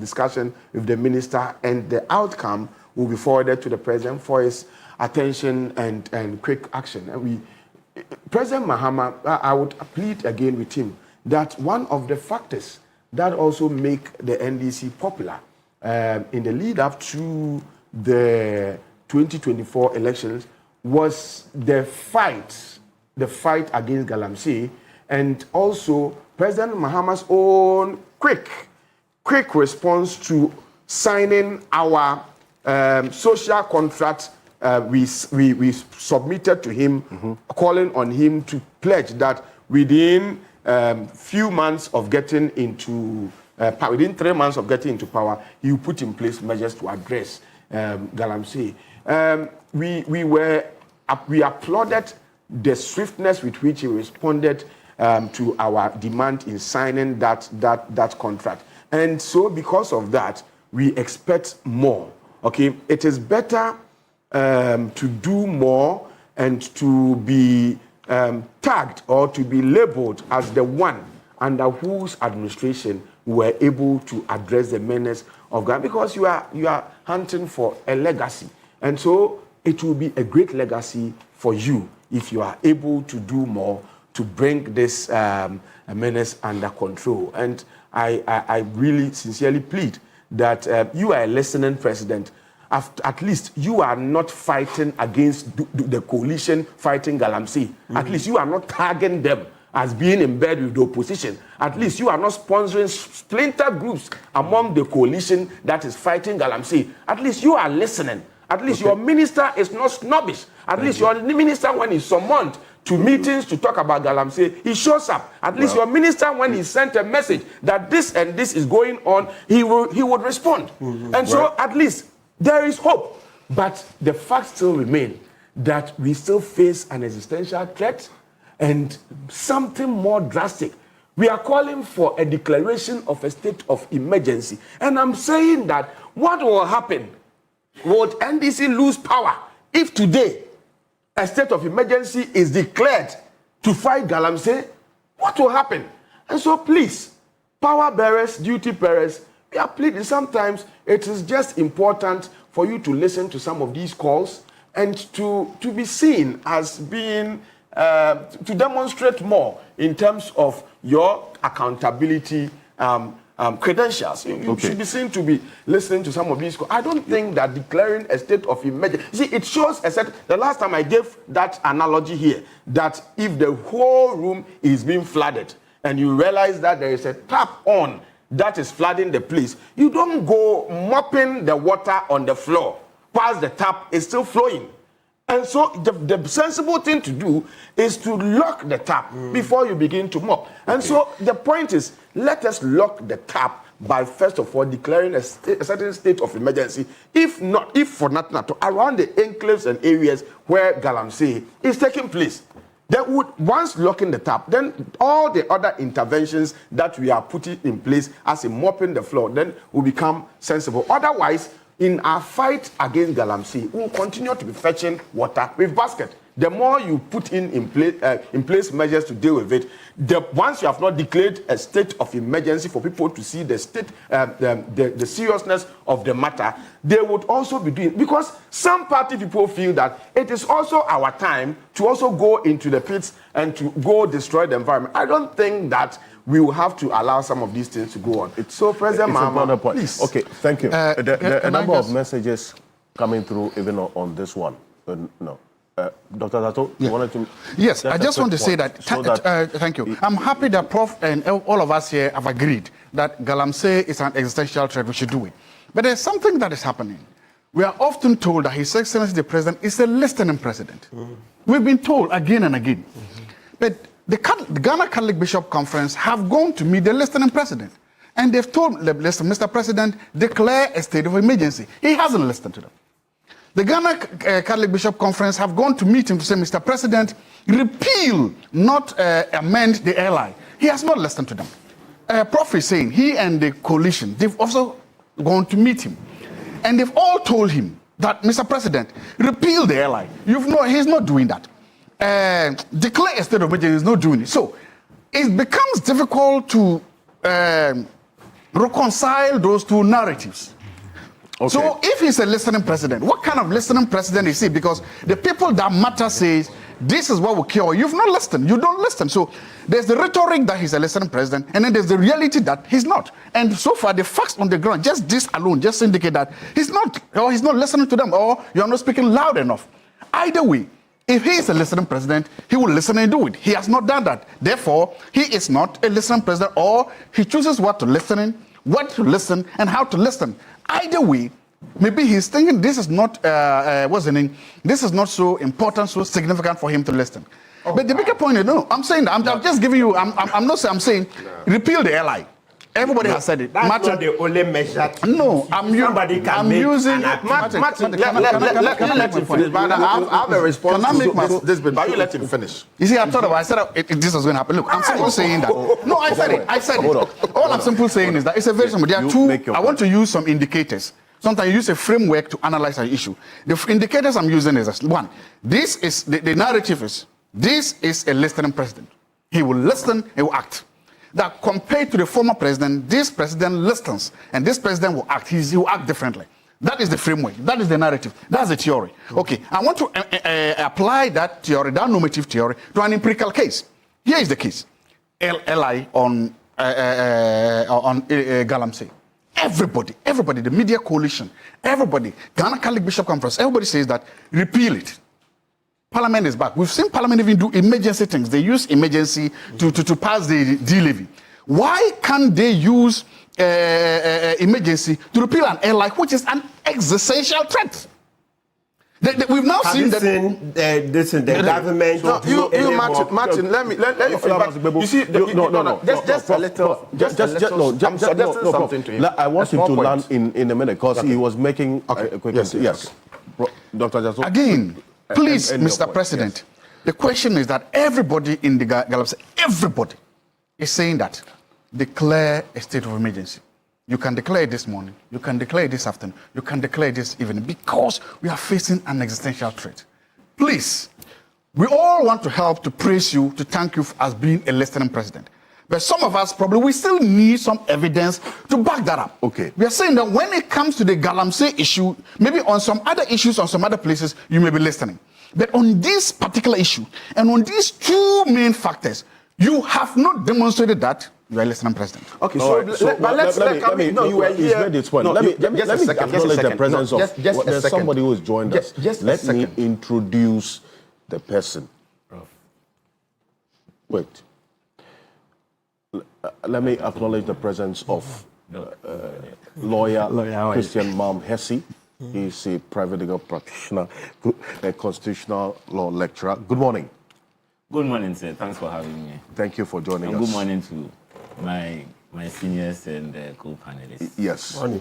discussion with the minister, and the outcome will be forwarded to the president for his attention and quick action. And President Mahama, I would plead again with him that one of the factors that also make the NDC popular in the lead up to the 2024 elections was the fight against Galamsey, and also President Mahama's own quick response to signing our social contract we submitted to him, calling on him to pledge that within few months of getting into within 3 months of getting into power, he will put in place measures to address Galamsey. We applauded the swiftness with which he responded to our demand in signing that contract, and so because of that, we expect more. Okay, it is better to do more and to be tagged or to be labeled as the one under whose administration we were able to address the menace of Ghana, because you are hunting for a legacy, and so it will be a great legacy for you if you are able to do more to bring this menace under control. And I really sincerely plead that you are a listening president. At least you are not fighting against the coalition fighting Galamsey. At least you are not tagging them as being in bed with the opposition. At least you are not sponsoring splinter groups among the coalition that is fighting Galamsey. At least you are listening. At least your minister is not snobbish. At least your minister, when he's summoned to meetings to talk about Galamsey, he shows up. At least your minister, when he sent a message that this and this is going on, he would respond. And so at least there is hope, but the facts still remain that we still face an existential threat and something more drastic. We are calling for a declaration of a state of emergency. And I'm saying that what will happen? Would NDC lose power if today a state of emergency is declared to fight Galamsey? What will happen? And so please, power bearers, duty bearers, we are pleading. Sometimes it is just important for you to listen to some of these calls and to be seen as being, to demonstrate more in terms of your accountability credentials. You should be seen to be listening to some of these calls. I don't think that declaring a state of emergency, see, it shows the last time I gave that analogy here, that if the whole room is being flooded and you realize that there is a tap on that is flooding the place, you don't go mopping the water on the floor whilst the tap is still flowing. And so the sensible thing to do is to lock the tap before you begin to mop. And so the point is, let us lock the tap by first of all declaring a certain state of emergency. If for nothing at all, around the enclaves and areas where Galamsey is taking place. Then once locking the tap, then all the other interventions that we are putting in place as a mopping the floor, then will become sensible. Otherwise, in our fight against Galamsey, we will continue to be fetching water with basket. The more you put in place measures to deal with it, once you have not declared a state of emergency for people to see the state, the seriousness of the matter, they would also be doing, because some party people feel that it is also our time to also go into the pits and to go destroy the environment. I don't think that we will have to allow some of these things to go on. So, President Mahama, please. Okay, thank you. A number of messages coming through even on this one. No. Dr. Zato, you wanted to... Yes, I just want to say that, thank you. I'm happy that Prof and all of us here have agreed that Galamsey is an existential threat, we should do it. But there's something that is happening. We are often told that His Excellency the President is a listening president. We've been told again and again. But the Ghana Catholic Bishop Conference have gone to meet the listening president. And they've told the Mr. President, declare a state of emergency. He hasn't listened to them. The Ghana Catholic Bishop Conference have gone to meet him to say, Mr. President, repeal, not amend the LI. He has not listened to them. Prof is saying, he and the coalition, they've also gone to meet him. And they've all told him that, Mr. President, repeal the LI. He's not doing that. Declare a state of emergency, he's not doing it. So it becomes difficult to reconcile those two narratives. Okay. So if he's a listening president, what kind of listening president is he? Because the people that matter says, this is what will cure. You've not listened. You don't listen. So there's the rhetoric that he's a listening president, and then there's the reality that he's not. And so far, the facts on the ground, just this alone, just indicate that he's not listening to them, or you're not speaking loud enough. Either way, if he is a listening president, he will listen and do it. He has not done that. Therefore, he is not a listening president, or he chooses what to listen, and how to listen. Either way, maybe he's thinking this is not this is not so important, so significant for him to listen. Oh, but the bigger point is, no, I'm saying that I'm just giving you. I'm not saying. I'm saying repeal the LI. Everybody has said it. That's not the only measure. No, somebody can make using. Martin, let him finish. I have a response. Can I make this bit? But you let him finish. You see, I said this was going to happen. Look, I'm simply saying that. No, I said it. All I'm simply saying is that it's a very simple. There are two. I want to use some indicators. Sometimes you use a framework to analyze an issue. The indicators I'm using is this. One, this is the narrative is this is a listening president. He will listen, he will act. That compared to the former president, this president listens, and this president will act. He will act differently. That is the framework. That is the narrative. That's the theory. Okay, I want to apply that theory, that normative theory, to an empirical case. Here is the case. LI on Galamsey. Everybody, the media coalition, everybody, Ghana Catholic Bishop Conference, everybody says that repeal it. Parliament is back. We've seen Parliament even do emergency things. They use emergency to pass the D-levy. Why can't they use emergency to repeal an LI, which is an existential threat? We've now seen that. The government. No, Martin. Let me finish. You see, no. Just a little. Just something to him. I want him to land in a minute because he was making a quick. Yes. Dr. Jasso. Again, please, Mr. President. The question is that everybody in the Galamsey, everybody is saying that declare a state of emergency. You can declare it this morning, you can declare it this afternoon, you can declare it this evening, because we are facing an existential threat. Please, we all want to help to praise you, to thank you as being a listening president. But some of us probably, we still need some evidence to back that up. Okay. We are saying that when it comes to the Galamsey issue, maybe on some other issues, on some other places, you may be listening. But on this particular issue, and on these two main factors, you have not demonstrated that you are a listening president. Okay, let me. No, you were here. Let me acknowledge the presence of there's somebody who has joined us. Let me introduce the person. Wait. Let me acknowledge the presence of lawyer Christian Mam Hesse. He's a private legal practitioner, a constitutional law lecturer. Good morning. Good morning, sir. Thanks for having me. Thank you for joining us. Good morning to my seniors and co-panelists. Yes. Morning.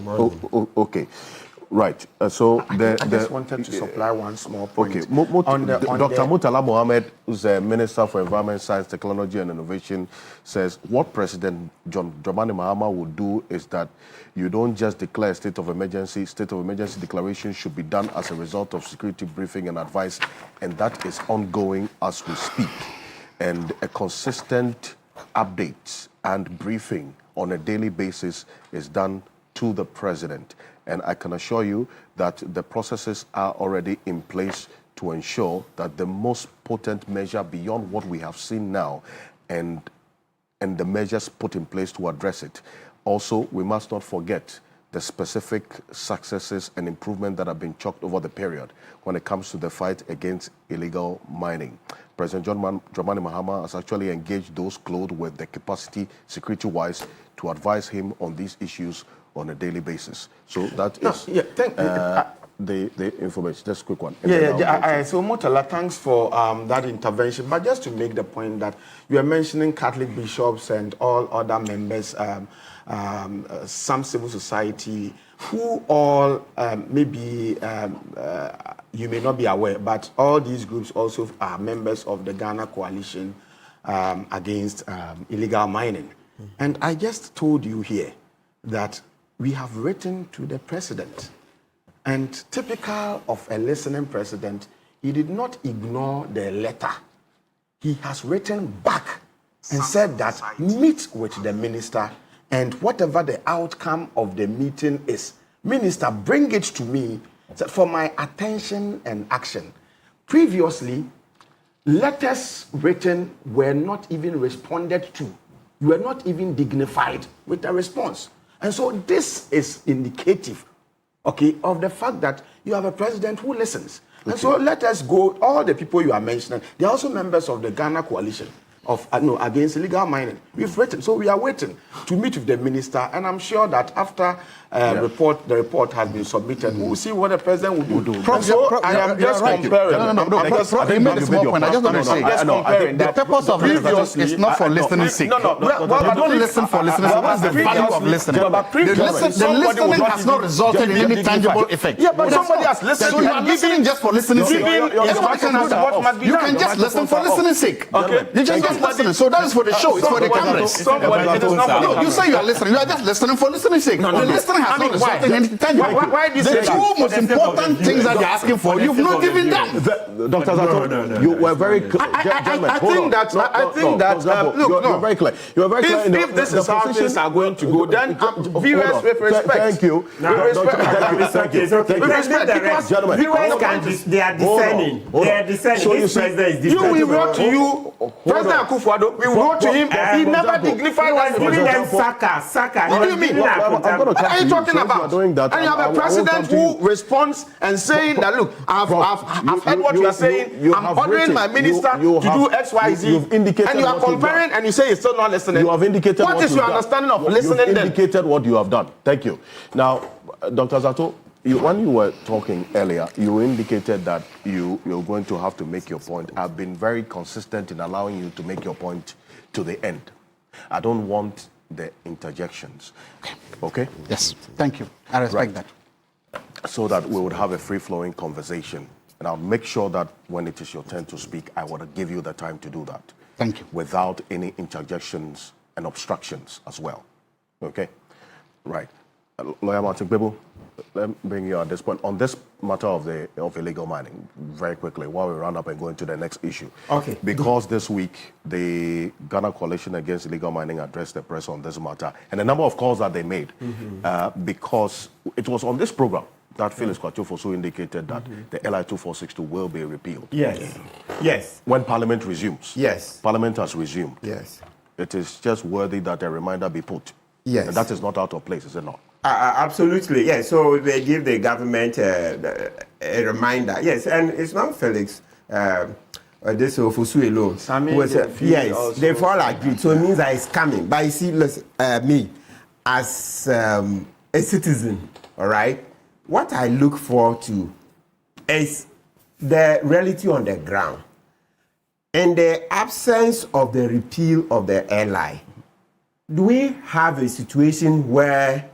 Okay. Right. So I just wanted to supply one small point. Okay. Dr. Murtala Mohammed, who's the Minister for Environment, Science, Technology and Innovation, says what President John Dramani Mahama would do is that you don't just declare a state of emergency. State of emergency declaration should be done as a result of security briefing and advice, and that is ongoing as we speak. And a consistent update and briefing on a daily basis is done to the President. And I can assure you that the processes are already in place to ensure that the most potent measure beyond what we have seen now and the measures put in place to address it. Also, we must not forget the specific successes and improvement that have been chalked over the period when it comes to the fight against illegal mining. President Dramani Mahama has actually engaged those clothed with the capacity, security-wise, to advise him on these issues on a daily basis. So that is the information. Just a quick one. So Murtala, thanks for that intervention. But just to make the point that you are mentioning Catholic bishops and all other members, some civil society, who all maybe you may not be aware, but all these groups also are members of the Ghana Coalition against illegal mining. And I just told you here that we have written to the president, and typical of a listening president, he did not ignore the letter. He has written back and said that meet with the minister, and whatever the outcome of the meeting is, minister, bring it to me for my attention and action. Previously, letters written were not even responded to. You were not even dignified with a response. And so this is indicative, okay, of the fact that you have a president who listens. Okay. And so let us go, all the people you are mentioning, they are also members of the Ghana Coalition against illegal mining. We've written, so we are waiting to meet with the minister, and I'm sure that after the report has been submitted, we'll see what the president will do. So I am just comparing. You made a small point. I just want to say, the purpose of listening is not for listening sake. You don't listen for listening sake. What is the value of listening? The listening has not resulted in any tangible effect. Yeah, but somebody has listened. So you are listening just for listening sake. You can just listen for listening sake. Okay. You just listening. So that is for the show. It's for the cameras. No, you say you are listening. You are just listening for listening sake. The listening has not resulted in anything tangible. The two most important things that you're asking for, you've not given them. Dr. Zato, you were very clear. I think that you're very clear. You're very clear. If this is how things are going to go, then viewers with respect. Thank you. Viewers are discerning. They are discerning. So this president is different. We wrote to you, President Akufo-Addo, we wrote to him, he never dignified us. Giving them Saka. What do you mean? What are you talking about? And you have a president who responds and saying that, look, I've heard what you are saying. I'm ordering my minister to do X, Y, Z. And you are comparing and you say you're still not listening. You have indicated what is your understanding of listening then? You have indicated what you have done. Thank you. Now, Dr. Zato, when you were talking earlier, you indicated that you're going to have to make your point. I've been very consistent in allowing you to make your point to the end. I don't want the interjections. Okay? Yes. Thank you. I respect that. So that we would have a free-flowing conversation. And I'll make sure that when it is your turn to speak, I will give you the time to do that. Thank you. Without any interjections and obstructions as well. Okay? Right. Lawyer Martin Bebo, let me bring you at this point. On this matter of illegal mining, very quickly, while we round up and go into the next issue. Okay. Because this week, the Ghana Coalition Against Illegal Mining addressed the press on this matter, and a number of calls that they made, because it was on this program that Phyllis Kwatiofosu indicated that the LI 2462 will be repealed. Yes. Yes. When Parliament resumes. Yes. Parliament has resumed. Yes. It is just worthy that a reminder be put. Yes. And that is not out of place, is it not? Absolutely, yes. So they give the government a reminder. Yes, and it's not Felix. This Ofosu alone. Yes, they've all agreed. So it means that it's coming. But you see, me as a citizen, all right, what I look forward to is the reality on the ground. In the absence of the repeal of the LI, do we have a situation where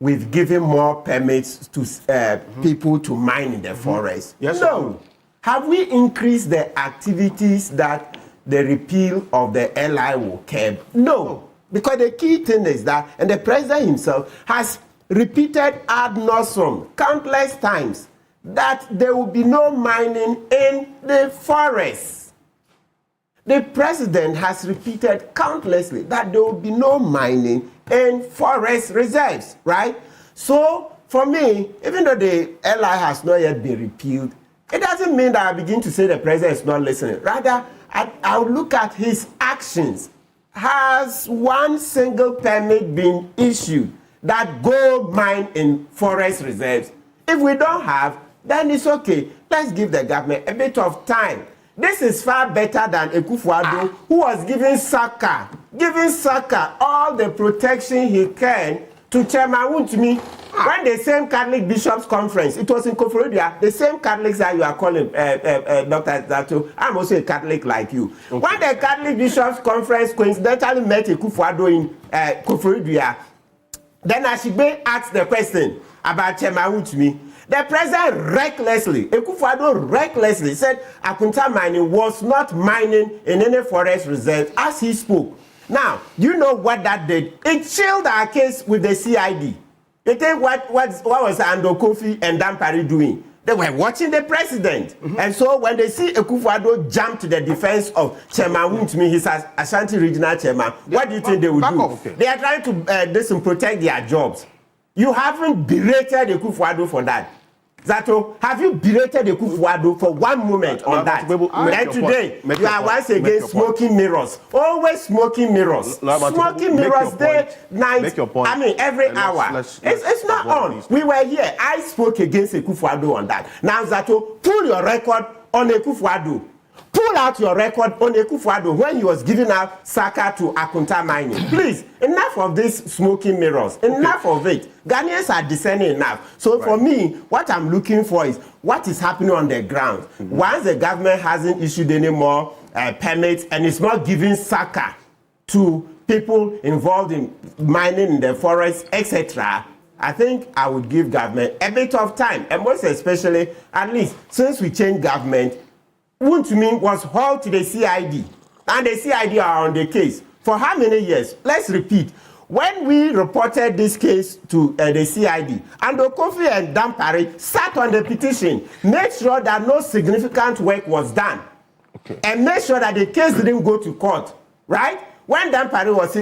we've given more permits to people to mine in the forest. Yes, no. Have we increased the activities that the repeal of the LI will curb? No. Because the key thing is that, and the president himself has repeated ad nauseum countless times, that there will be no mining in the forest. The president has repeated countlessly that there will be no mining in forest reserves, right? So, for me, even though the LI has not yet been repealed, it doesn't mean that I begin to say the president is not listening. Rather, I'll look at his actions. Has one single permit been issued that gold mine in forest reserves? If we don't have, then it's okay. Let's give the government a bit of time. This is far better than Akufo-Addo, who was giving Saka all the protection he can to Chairman Wontumi. When the same Catholic Bishops Conference, it was in Ofori-Atta, the same Catholics that you are calling, Dr. Zato, I'm also a Catholic like you. Okay. When the Catholic Bishops Conference coincidentally met Akufo-Addo in Ofori-Atta, then Ashigbe asked the question about Chairman Wontumi. The president recklessly, Akufo-Addo recklessly said Akunta mining was not mining in any forest reserve as he spoke. Now, you know what that did? It chilled our case with the CID. You think what was Ando Kofi and Dampari doing? They were watching the president. And so when they see Akufo-Addo jump to the defense of Chairman Wontumi, his Ashanti Regional Chairman, what do you think they would do? Okay. They are trying to protect their jobs. You haven't berated Akufo-Addo for that. Zato, have you berated Akufo-Addo for one moment on that? Then today, you are once again smoking mirrors. Always smoking mirrors. Smoking mirrors day, night, I mean every hour. It's not on. We were here. I spoke against Akufo-Addo on that. Now, Zato, pull your record on Akufo-Addo. Pull out your record on Akufo-Addo when he was giving out Saka to Akunta mining. Please, enough of these smoking mirrors. Enough of it. Ghanaians are discerning enough. So for me, what I'm looking for is what is happening on the ground. Once the government hasn't issued any more permits and it's not giving Saka to people involved in mining in the forest, etc., I think I would give government a bit of time. And most especially, at least, since we changed government, Wontumi was hauled to the CID, and the CID are on the case. For how many years? Let's repeat. When we reported this case to the CID, Ando Kofi and Dampari sat on the petition, made sure that no significant work was done, and made sure that the case didn't go to court, right? When Dampari was,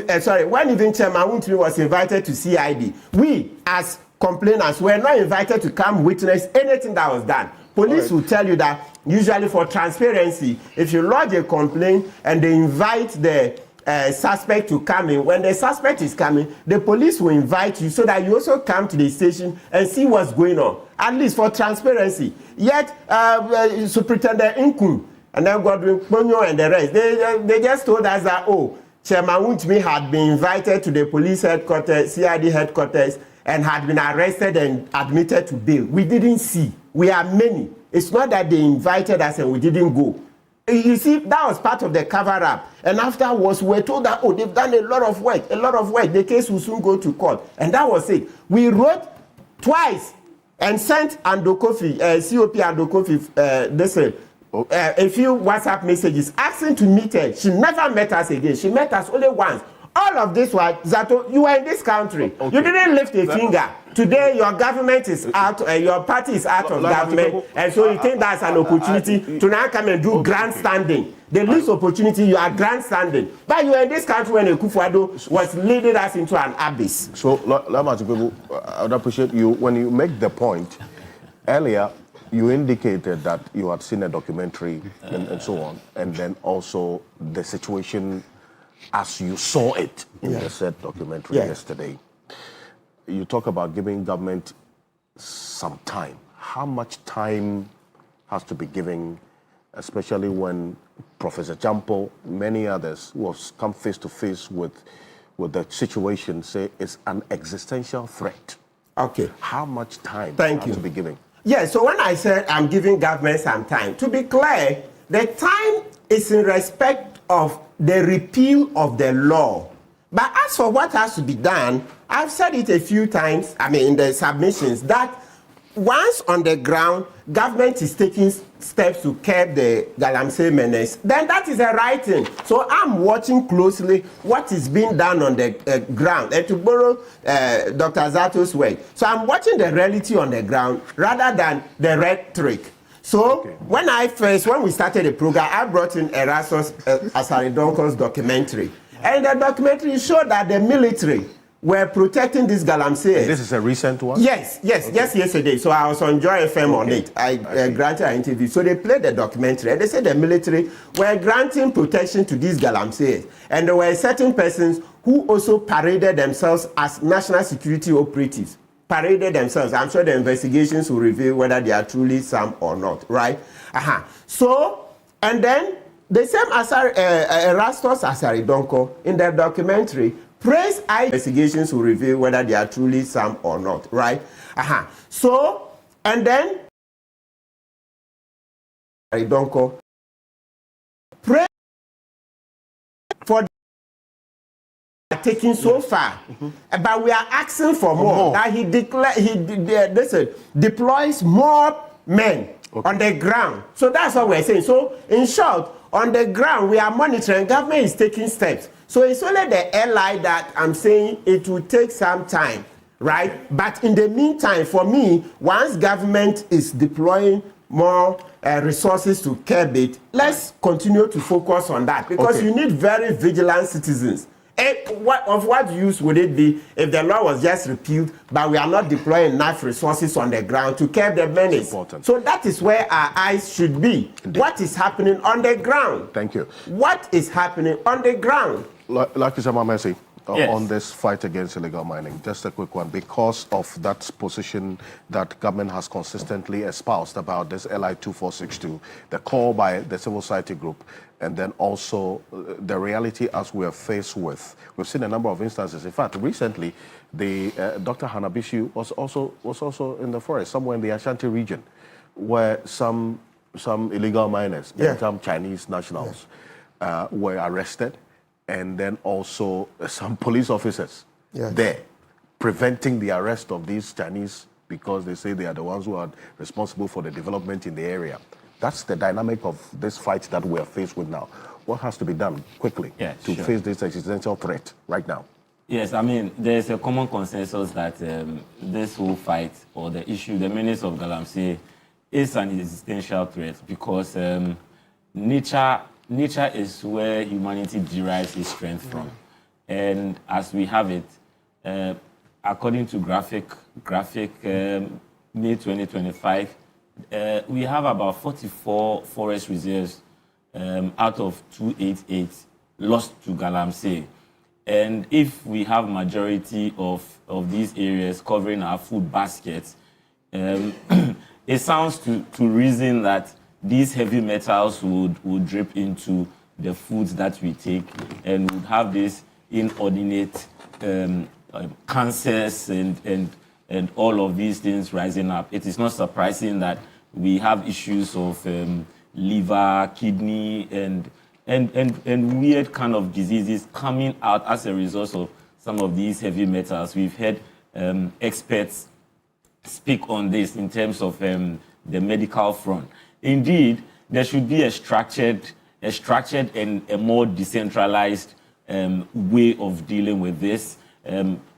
when even Chairman Wontumi was invited to CID, we as complainants were not invited to come witness anything that was done. Police will tell you that usually for transparency, if you lodge a complaint and they invite the suspect to come in, when the suspect is coming, the police will invite you so that you also come to the station and see what's going on, at least for transparency. Yet, Superintendent Inkum and then Godwin Ponyo and the rest, they just told us that, oh, Chairman Wontumi had been invited to the police headquarters, CID headquarters, and had been arrested and admitted to bail. We didn't see. We are many. It's not that they invited us and we didn't go. You see, that was part of the cover-up. And afterwards, we were told that, oh, they've done a lot of work. The case will soon go to court. And that was it. We wrote twice and sent Ando Kofi, COP Ando Kofi, a few WhatsApp messages asking to meet her. She never met us again. She met us only once. All of this was, Zato, you were in this country. Okay. You didn't lift a finger. Today, your government is out, your party is out of government, and so you think that's an opportunity to now come and do grandstanding. The least opportunity, you are grandstanding. But you were in this country when Akufo-Addo was leading us into an abyss. So, I would appreciate you, when you make the point, earlier, you indicated that you had seen a documentary and so on, and then also the situation as you saw it in the said documentary yesterday. You talk about giving government some time. How much time has to be given, especially when Professor Jampo, many others who have come face to face with the situation say it's an existential threat? Okay. How much time has to be given? Yeah, so when I said I'm giving government some time, to be clear, the time is in respect of the repeal of the law. But as for what has to be done, I've said it a few times, in the submissions, that once on the ground, government is taking steps to curb the Galamsey menace, then that is a right thing. So I'm watching closely what is being done on the ground. And to borrow Dr. Zato's word, so I'm watching the reality on the ground rather than the rhetoric. So when we started the program, I brought in Erasmus Asaridonko's documentary. And the documentary showed that the military were protecting these Galamsey. This is a recent one? Yes, yesterday. So I was on Joy FM on it. I granted an interview. So they played the documentary and they said the military were granting protection to these Galamsey. And there were certain persons who also paraded themselves as national security operatives. Paraded themselves. I'm sure the investigations will reveal whether they are truly some or not, right? So, and then the same Erastus Asaridonko in the documentary praise investigations will reveal whether they are truly some or not, right? So, and then Asaridonko praise for taking so far, but we are asking for more. That he deploys more men on the ground. So that's what we're saying. So in short, on the ground we are monitoring. Government is taking steps. So it's only the ally that I'm saying it will take some time, right? But in the meantime, for me, once government is deploying more resources to curb it, let's continue to focus on that, because you need very vigilant citizens. Of what use would it be if the law was just repealed, but we are not deploying enough resources on the ground to curb the menace? So that is where our eyes should be. Indeed. What is happening on the ground? Thank you. What is happening on the ground? Like you said, Mamesi, on this fight against illegal mining, just a quick one. Because of that position that government has consistently espoused about this LI 2462, the call by the civil society group, and then also the reality as we are faced with. We've seen a number of instances. In fact, recently, the Dr. Hanabishi was also in the forest, somewhere in the Ashanti region, where some illegal miners, some Chinese nationals, were arrested, and then also some police officers there preventing the arrest of these Chinese because they say they are the ones who are responsible for the development in the area. That's the dynamic of this fight that we are faced with now. What has to be done quickly to face this existential threat right now? Yes, there's a common consensus that this whole fight or the issue, the menace of Galamsey, is an existential threat because nature is where humanity derives its strength from. And as we have it, according to graphic May 2025, we have about 44 forest reserves out of 288 lost to Galamsey. And if we have majority of these areas covering our food baskets, it sounds to reason that these heavy metals would drip into the foods that we take and would have this inordinate cancers and all of these things rising up. It is not surprising that we have issues of liver, kidney, and weird kind of diseases coming out as a result of some of these heavy metals. We've had experts speak on this in terms of the medical front. Indeed, there should be a structured and a more decentralized way of dealing with this,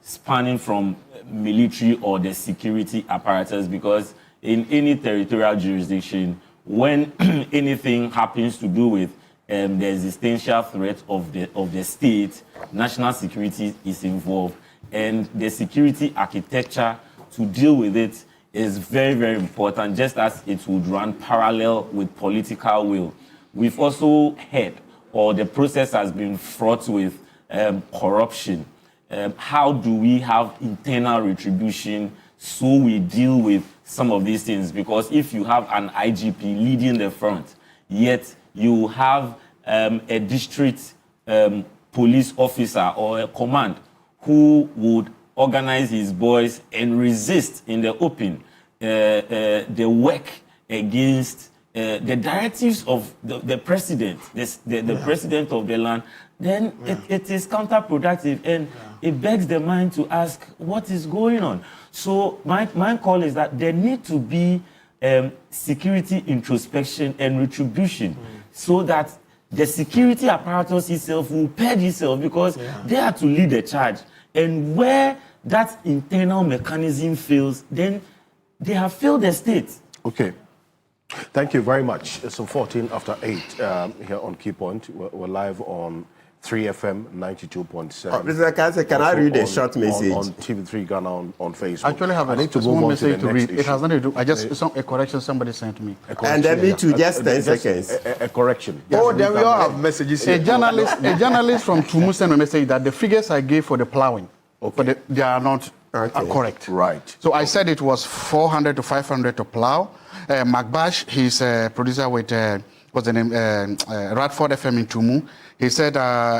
spanning from military or the security apparatus, because in any territorial jurisdiction, when anything happens to do with the existential threat of the state, national security is involved, and the security architecture to deal with it is very, very important, just as it would run parallel with political will. We've also heard, or the process has been fraught with corruption. How do we have internal retribution so we deal with some of these things? Because if you have an IGP leading the front, yet you have a district police officer or a command who would organize his boys and resist in the open the work against the directives of the president, the president of the land, then it is counterproductive, and it begs the mind to ask what is going on. So my call is that there need to be security introspection and retribution, so that the security apparatus itself will purge itself, because they are to lead the charge. And where that internal mechanism fails, then they have failed the state. Okay. Thank you very much. So 14 after 8 here on Key Point. We're live on 3FM 92.7. Mr. Ocansey, can I read a short message? On TV3 Ghana on Facebook. Actually, I need to move on message to read. It has nothing to do. I just a correction somebody sent me. And then me too, just 10 seconds. A correction. Oh, then we all have messages here. A journalist from Tumu sent a message that the figures I gave for the plowing, but they are not correct. Right. So I said it was 400 to 500 to plow. Macbash, he's a producer with what's the name? Radford FM in Tumu. He said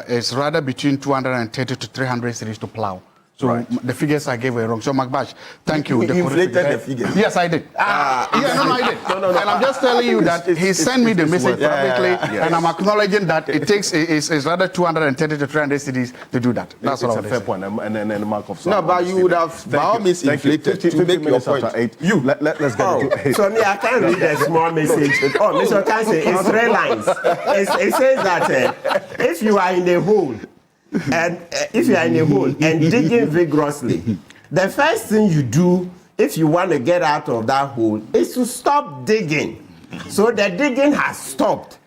it's rather between 230 to 300 cities to plow. So the figures I gave were wrong. So Macbash, thank you. You inflated the figures. Yes, I did. I did. No. And I'm just telling you that he sent me the message publicly, and I'm acknowledging that it takes is rather 230 to 300 cities to do that. That's all. It's a fair point, and a mark of no, but you would have by all means inflated to make your point. You let's get into it. So me, I can't read a small message. Oh, Mr. Ocansey, it's 3 lines. It says that if you are in a hole. And if you are in a hole and digging vigorously, the first thing you do if you want to get out of that hole is to stop digging. So the digging has stopped.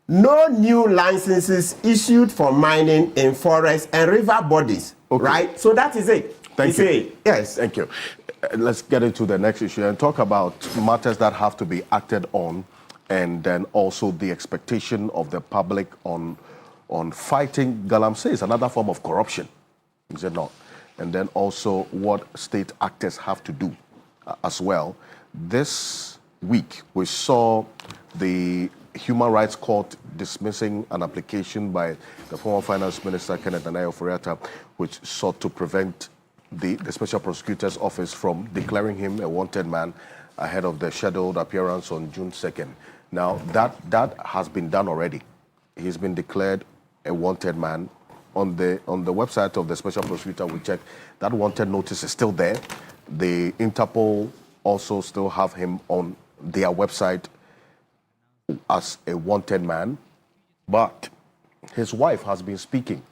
No new licenses issued for mining in forests and river bodies. Okay. Right? So that is it. Thank you. Yes. Thank you. Let's get into the next issue and talk about matters that have to be acted on, and then also the expectation of the public on fighting Galamsey is another form of corruption, is it not? And then also what state actors have to do as well. This week, we saw the Human Rights Court dismissing an application by the former Finance Minister, Ken Ofori-Atta, which sought to prevent the Special Prosecutor's Office from declaring him a wanted man ahead of the scheduled appearance on June 2nd. Now, that has been done already. He's been declared a wanted man. On the website of the Special Prosecutor, we checked, that wanted notice is still there. The Interpol also still have him on their website as a wanted man, but his wife has been speaking.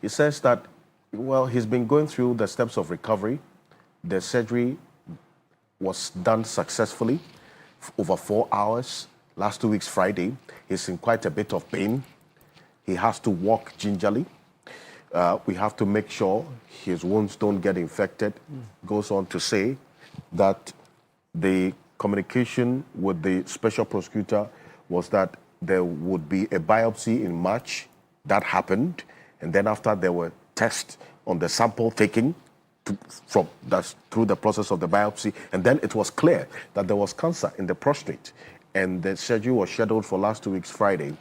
He says that, well, he's been going through the steps of recovery. The surgery was done successfully over 4 hours. Last 2 weeks, Friday, he's in quite a bit of pain. He has to walk gingerly. We have to make sure his wounds don't get infected. Goes on to say that the communication with the Special Prosecutor was that there would be a biopsy in March. That happened. And then after there were tests on the sample taken through the process of the biopsy. And then it was clear that there was cancer in the prostate. And the surgery was scheduled for last 2 weeks, Friday.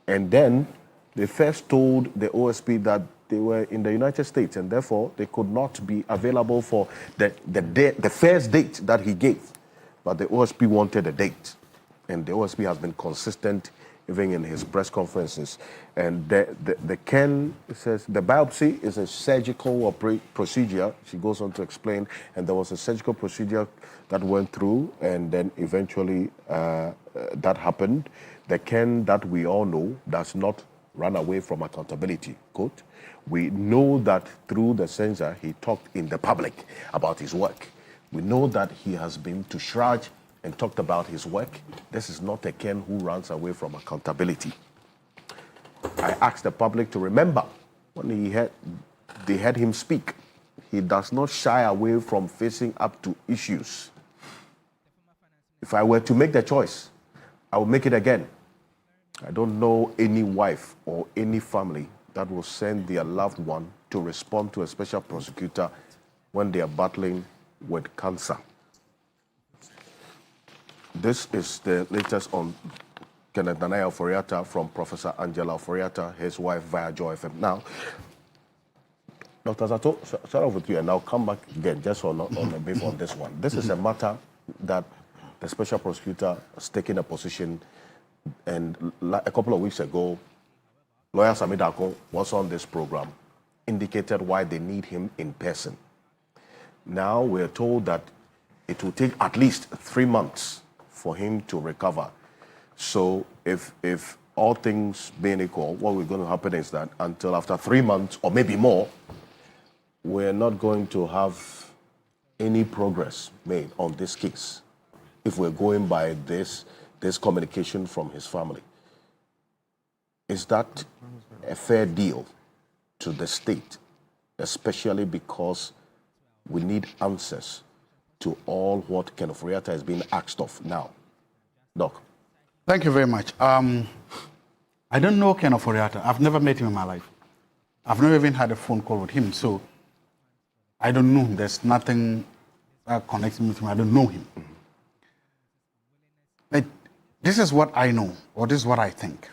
And then they first told the OSP that they were in the United States and therefore they could not be available for the first date that he gave. But the OSP wanted a date. And the OSP has been consistent even in his press conferences. And the Ken says the biopsy is a surgical procedure. She goes on to explain, and there was a surgical procedure that went through, and then eventually that happened. The Ken that we all know does not run away from accountability, quote. We know that through the censor, he talked in the public about his work. We know that he has been to Shraj and talked about his work. This is not a Ken who runs away from accountability. I asked the public to remember when they heard him speak. He does not shy away from facing up to issues. If I were to make the choice, I will make it again. I don't know any wife or any family that will send their loved one to respond to a special prosecutor when they are battling with cancer. This is the latest on Ken Ofori-Atta from Professor Angela Ofori-Atta, his wife, via Joy FM. Now, Dr. Zato, start off with you and I'll come back again just on a brief on this one. This is a matter that the special prosecutor has taken a position, and a couple of weeks ago, lawyer Samidako was on this program, indicated why they need him in person. Now we're told that it will take at least 3 months for him to recover. So if all things being equal, what we're going to happen is that until after 3 months or maybe more, we're not going to have any progress made on this case if we're going by this communication from his family. Is that a fair deal to the state, especially because we need answers to all what Ken Ofori-Atta is being asked of now? Doc. Thank you very much. I don't know Ken Ofori-Atta. I've never met him in my life. I've never even had a phone call with him, so I don't know. There's nothing that connects me with him. I don't know him. But this is what I know, or this is what I think.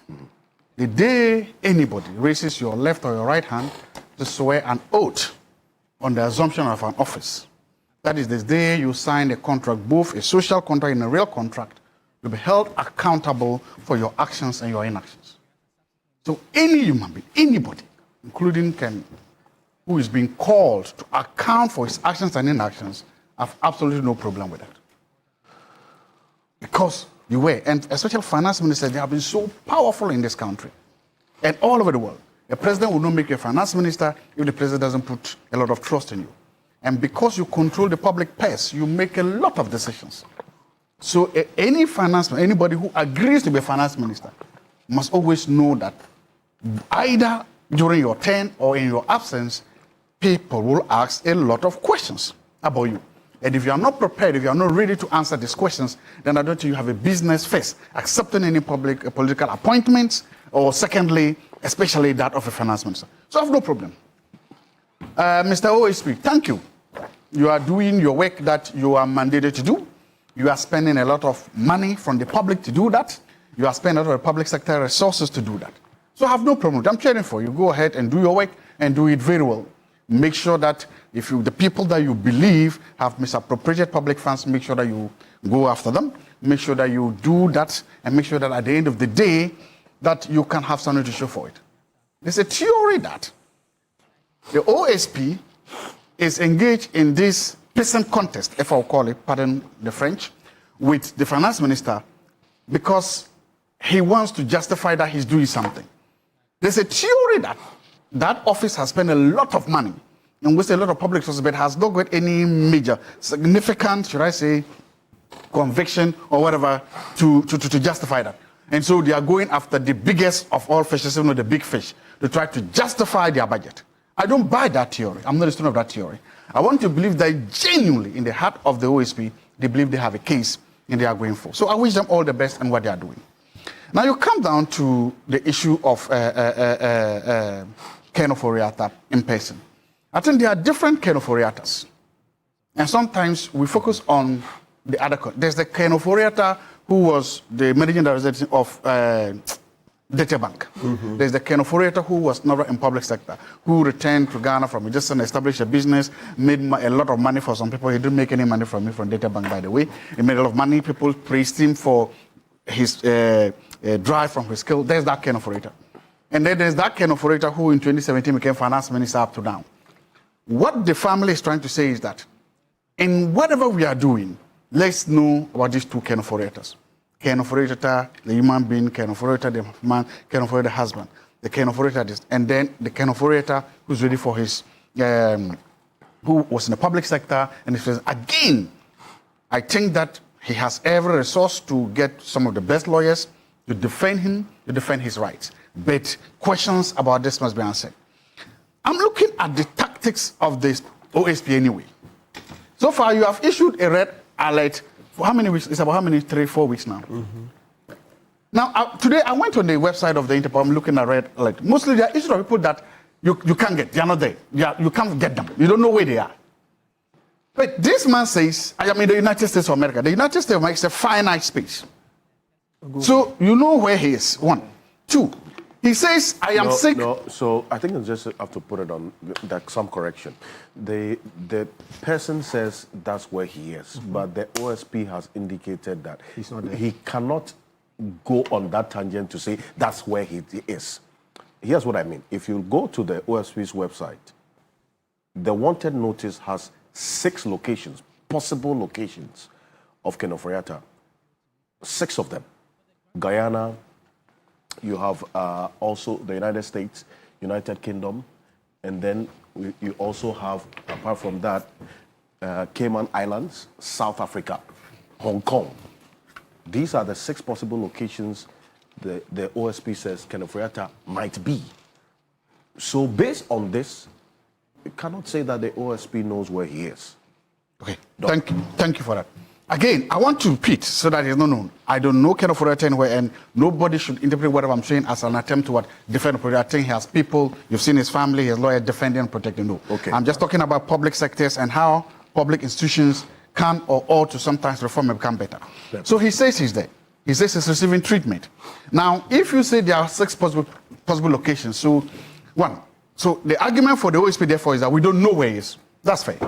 The day anybody raises your left or your right hand to swear an oath on the assumption of an office, that is the day you sign a contract, both a social contract and a real contract, you'll be held accountable for your actions and your inactions. So any human being, anybody, including Ken, who is being called to account for his actions and inactions, have absolutely no problem with that. Because you were, and especially finance ministers, they have been so powerful in this country and all over the world. A president will not make you a finance minister if the president doesn't put a lot of trust in you. And because you control the public purse, you make a lot of decisions. So any finance, anybody who agrees to be a finance minister must always know that either during your term or in your absence, people will ask a lot of questions about you. And if you are not prepared, if you are not ready to answer these questions, then I don't think you have a business first, accepting any political appointments, or secondly, especially that of a finance minister. So I have no problem. Mr. OSP, thank you. You are doing your work that you are mandated to do. You are spending a lot of money from the public to do that. You are spending a lot of public sector resources to do that. So I have no problem. I'm cheering for you. Go ahead and do your work and do it very well. Make sure that if the people that you believe have misappropriated public funds, make sure that you go after them. Make sure that you do that, and make sure that at the end of the day, that you can have something to show for it. There's a theory that the OSP is engaged in this peasant contest, if I'll call it, pardon the French, with the finance minister because he wants to justify that he's doing something. There's a theory that that office has spent a lot of money and wasted a lot of public resources, but has not got any major, significant, should I say, conviction or whatever to justify that. And so they are going after the biggest of all fishes, even the big fish, to try to justify their budget. I don't buy that theory. I'm not a student of that theory. I want to believe that genuinely, in the heart of the OSP, they believe they have a case and they are going for. So I wish them all the best in what they are doing. Now you come down to the issue of Ken Ofori-Atta in person. I think there are different Ken Ofori-Attas. And sometimes we focus on the other. There's the Ken Ofori-Atta who was the managing director of Data Bank. Mm-hmm. There's the Ken Ofori-Atta who was never in public sector, who returned to Ghana from just an established a business, made a lot of money for some people. He didn't make any money from me from Data Bank, by the way. He made a lot of money. People praised him for his drive from his skill. There's that Ken Ofori-Atta. And then there's that Ken Ofori-Atta who in 2017 became finance minister up to now. What the family is trying to say is that in whatever we are doing, let's know about these two Ken Ofori-Attas. Ken Ofori-Atta, the human being, Ken Ofori-Atta, the man, Ken Ofori-Atta, the husband, the Ken Ofori-Atta, and then the Ken Ofori-Atta who's ready for his, who was in the public sector, and he says, again, I think that he has every resource to get some of the best lawyers to defend him, to defend his rights. But questions about this must be answered. I'm looking at the tactics of this OSP anyway. So far, you have issued a red alert for how many weeks? It's about how many? 3-4 weeks now. Mm-hmm. Now, today I went on the website of the Interpol. I'm looking at red alert. Mostly, there are issues of people that you can't get. They are not there. You can't get them. You don't know where they are. But this man says, I am in the United States of America. The United States of America is a finite space. So you know where he is. 1. 2. He says, I am sick. No, so I think I just have to put it on that some correction. The person says that's where he is, but the OSP has indicated that he's not there. He cannot go on that tangent to say that's where he is. Here's what I mean. If you go to the OSP's website, the wanted notice has 6 locations, possible locations of Ken Ofori-Atta. 6 of them. Guyana, you have also the United States, United Kingdom, and then you also have, apart from that, Cayman Islands, South Africa, Hong Kong. These are the 6 possible locations the OSP says Ken Ofori-Atta might be. So based on this, you cannot say that the OSP knows where he is. Okay, thank you for that. Again, I want to repeat so that it's not known. I don't know Ken Ofori-Atta anywhere, and nobody should interpret whatever I'm saying as an attempt to defend Ofori-Atta. I think he has people, you've seen his family, his lawyer defending and protecting. No. Okay. I'm just talking about public sectors and how public institutions can or ought to sometimes reform and become better. Yeah. So he says he's there. He says he's receiving treatment. Now, if you say there are 6 possible locations, so the argument for the OSP therefore is that we don't know where he is. That's fair.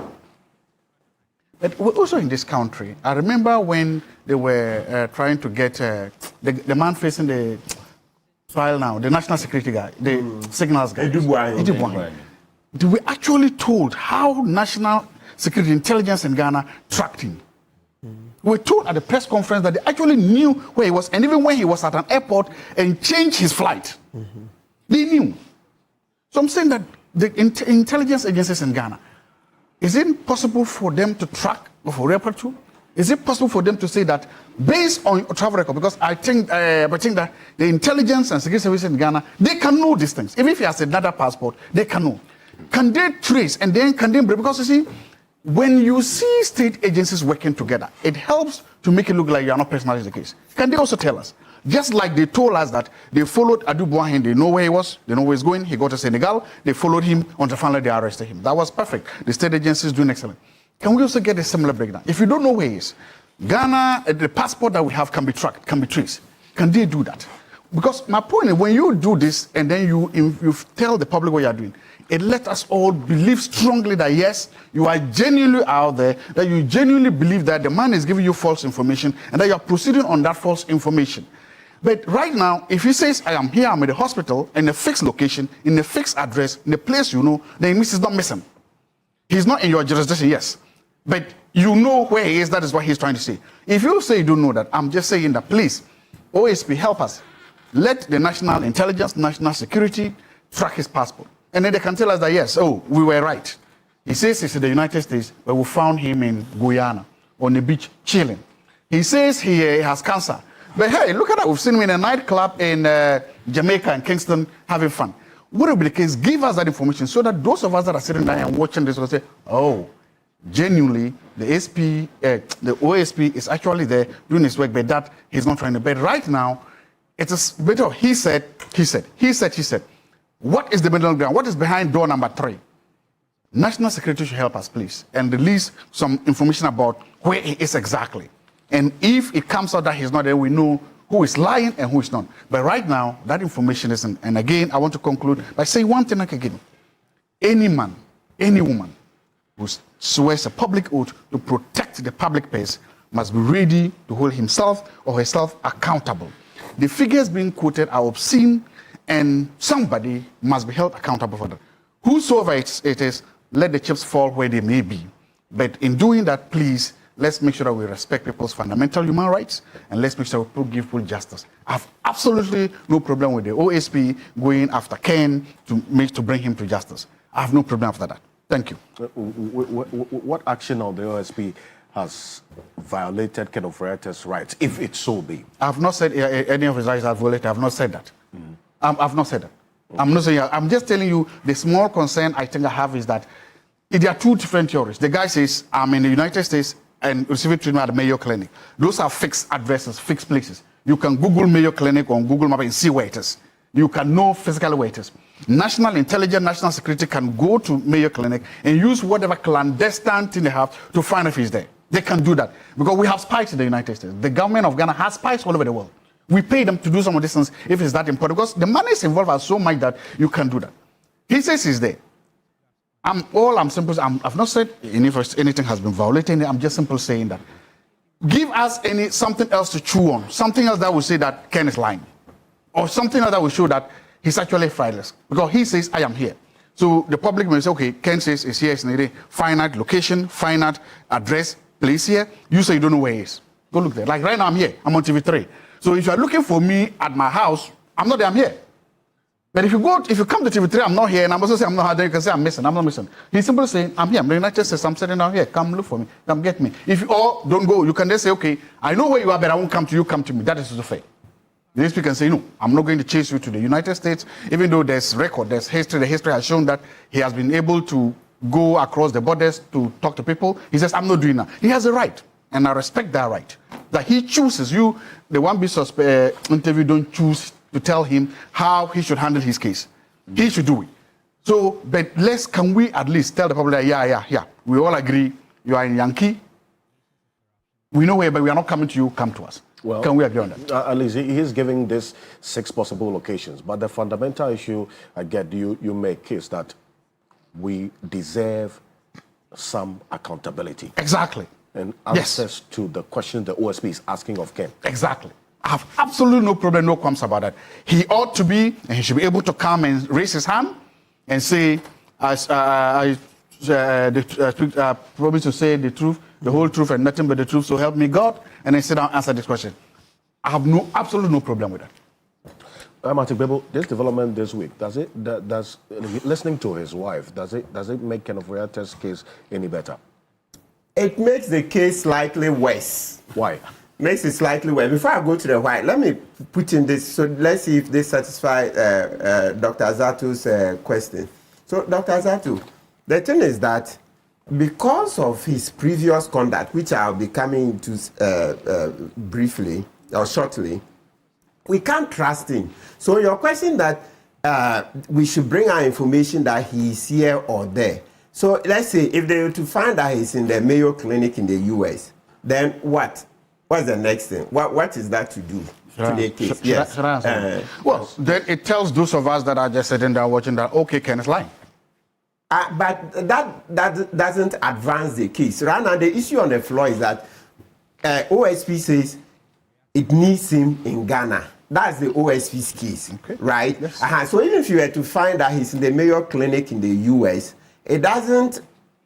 But we're also in this country. I remember when they were trying to get the man facing the trial now, the national security guy, the signals guy. We actually told how national security intelligence in Ghana tracked him. We were told at the press conference that they actually knew where he was, and even when he was at an airport and changed his flight, they knew. So I'm saying that the intelligence agencies in Ghana, is it possible for them to track Ofori-Atta too? Is it possible for them to say that based on travel record? Because I think that the intelligence and security services in Ghana, they can know these things. Even if he has another passport, they can know. Can they trace and then can they break? Because you see, when you see state agencies working together, it helps to make it look like you are not personalizing the case. Can they also tell us? Just like they told us that they followed Adu Boahen, they know where he was, they know where he's going, he got to Senegal, they followed him until finally they arrested him. That was perfect. The state agencies doing excellent. Can we also get a similar breakdown? If you don't know where he is, Ghana, the passport that we have can be tracked, can be traced. Can they do that? Because my point is, when you do this and then you tell the public what you are doing, it lets us all believe strongly that yes, you are genuinely out there, that you genuinely believe that the man is giving you false information and that you are proceeding on that false information. But right now, if he says, I am here, I'm at the hospital, in a fixed location, in a fixed address, in a place you know, then he's not missing. He's not in your jurisdiction, yes. But you know where he is, that is what he's trying to say. If you say you don't know that, I'm just saying that, please, OSP, help us. Let the national intelligence, national security track his passport. And then they can tell us that, yes, we were right. He says he's in the United States, but we found him in Guyana, on the beach, chilling. He says he has cancer. But hey, look at that. We've seen him in a nightclub in Jamaica and Kingston having fun. Whatever be the case, give us that information so that those of us that are sitting there and watching this will say, oh, genuinely, the OSP is actually there doing his work, but that he's not trying to. But right now, it is better. He said. What is the middle ground? What is behind door number 3? National security should help us, please, and release some information about where he is exactly. And if it comes out that he's not there, we know who is lying and who is not. But right now, that information isn't. And again, I want to conclude by saying one thing again. Any man, any woman who swears a public oath to protect the public peace must be ready to hold himself or herself accountable. The figures being quoted are obscene, and somebody must be held accountable for that. Whosoever it is, let the chips fall where they may be. But in doing that, please, let's make sure that we respect people's fundamental human rights, and let's make sure we give full justice. I have absolutely no problem with the OSP going after Ken to bring him to justice. I have no problem after that. Thank you. What action on the OSP has violated Ken Ofori-Atta's rights, if it so be? I have not said any of his rights are violated. I have not said that. I've not said that. Okay. I'm not saying. I'm just telling you the small concern I think I have is that there are 2 different theories. The guy says, I'm in the United States and receiving treatment at the Mayo Clinic. Those are fixed addresses, fixed places. You can Google Mayo Clinic on Google Map and see where it is. You can know physically where it is. National intelligence, national security can go to Mayo Clinic and use whatever clandestine thing they have to find if he's there. They can do that because we have spies in the United States. The government of Ghana has spies all over the world. We pay them to do some of these things if it's that important, because the money is involved are so much that you can do that. He says he's there. I've not said anything has been violated. I'm just simply saying that. Give us something else to chew on, something else that will say that Ken is lying, or something else that will show that he's actually fileless, because he says I am here. So the public may say, okay, Ken says he's here, it's in a finite location, finite address, place here. You say you don't know where he is. Go look there. Like right now I'm here, I'm on TV3. So if you are looking for me at my house, I'm not there, I'm here. But if you come to TV3, I'm not here, and I'm also saying I'm not here, you can say I'm missing. I'm not missing. He's simply saying, I'm here. I'm the United States. I'm sitting down here. Come look for me. Come get me. If you all don't go, you can just say, okay, I know where you are, but I won't come to you. Come to me. That is also fair. The speaker can say, no, I'm not going to chase you to the United States, even though there's record, there's history. The history has shown that he has been able to go across the borders to talk to people. He says, I'm not doing that. He has a right, and I respect that right. That he chooses. You, the one be interview, don't choose to tell him how he should handle his case. He should do it. So, but can we at least tell the public that, yeah, we all agree, you are in Yankee. We know where, but we are not coming to you, come to us. Well, can we agree on that? At least he is giving this 6 possible locations. But the fundamental issue, I get, you make is that we deserve some accountability. Exactly. And answers to the question the OSP is asking of Ken. Exactly. I have absolutely no problem, no qualms about that. He ought to be, and he should be able to come and raise his hand and say, I promise to say the truth, the whole truth, and nothing but the truth, so help me God, and then sit down and answer this question. I have absolutely no problem with that. Martin Bebo, this development this week, does listening to his wife, does it make Ken Ofori-Atta's case any better? It makes the case slightly worse. Why? Makes it slightly worse. Before I go to the why, let me put in this. So let's see if this satisfies Dr. Azatu's question. So, Dr. Azatu, the thing is that because of his previous conduct, which I'll be coming to briefly or shortly, we can't trust him. So your question that we should bring our information that he's here or there. So let's say if they were to find that he's in the Mayo Clinic in the US, then what? What's the next thing? What is that to do to the case? Yes. Well, then it tells those of us that are just sitting there watching that, okay, Ken is lying. But that doesn't advance the case. Right now, the issue on the floor is that OSP says it needs him in Ghana. That's the OSP's case, okay. Right? Yes. So even if you were to find that he's in the Mayo Clinic in the US, it doesn't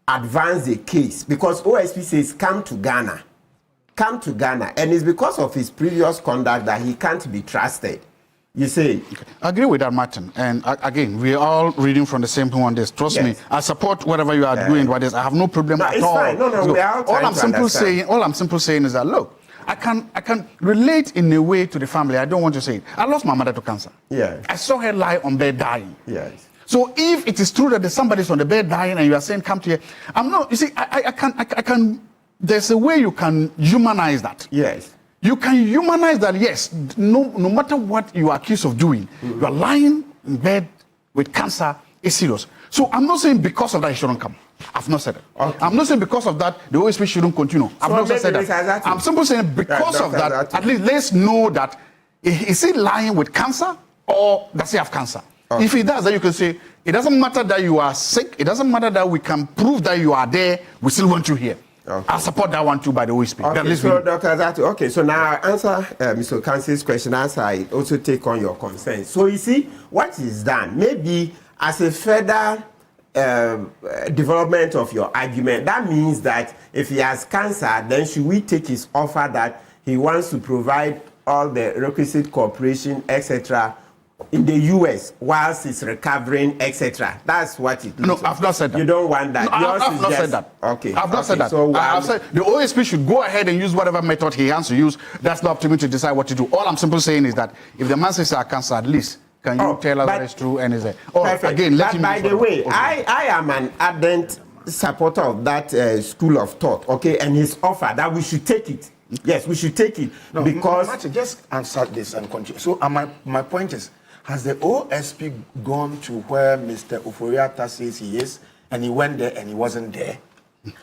advance the case because OSP says come to Ghana. Come to Ghana. And it's because of his previous conduct that he can't be trusted. You say? I agree with that, Martin. And again, we're all reading from the same thing on this. Trust me, I support whatever you are doing with this. I have no problem at all. Fine. No, we are all I'm simply saying is that, look, I can relate in a way to the family. I don't want to say it. I lost my mother to cancer. Yeah. I saw her lie on bed dying. Yes. So if it is true that somebody's on the bed dying and you are saying, come to here, I'm not, you see, I can, there's a way you can humanize that. Yes. You can humanize that, yes, no matter what you are accused of doing, you are lying in bed with cancer, it's serious. So I'm not saying because of that he shouldn't come. I've not said it. Okay. I'm not saying because of that the OSP shouldn't continue. I've not said that. I'm simply saying because of that, at least let's know that is he lying with cancer or does he have cancer? Okay. If he does, then you can say, it doesn't matter that you are sick, it doesn't matter that we can prove that you are there, we still want you here. Okay. I support that one too by the OSP. Okay, so Dr. Azatu, okay, so now I answer Mr. Ocansey's question as I also take on your concerns. So you see, what is done, maybe as a further development of your argument, that means that if he has cancer, then should we take his offer that he wants to provide all the requisite cooperation, etc., in the US whilst he's recovering, etc. That's what it looks No, I've not said that. You don't want that. No, I've not said that. Okay. I've not said that. So, I've said the OSP should go ahead and use whatever method he wants to use. That's not up to me to decide what to do. All I'm simply saying is that if the man says I cancer, at least can you tell us that it's true and is it? Again, let him. By the way, I am an ardent supporter of that school of thought. Okay, and his offer that we should take it. Yes, we should take it because. Martin, just answer this and continue. So my point is. Has the OSP gone to where Mr. Ofori-Atta says he is, and he went there and he wasn't there?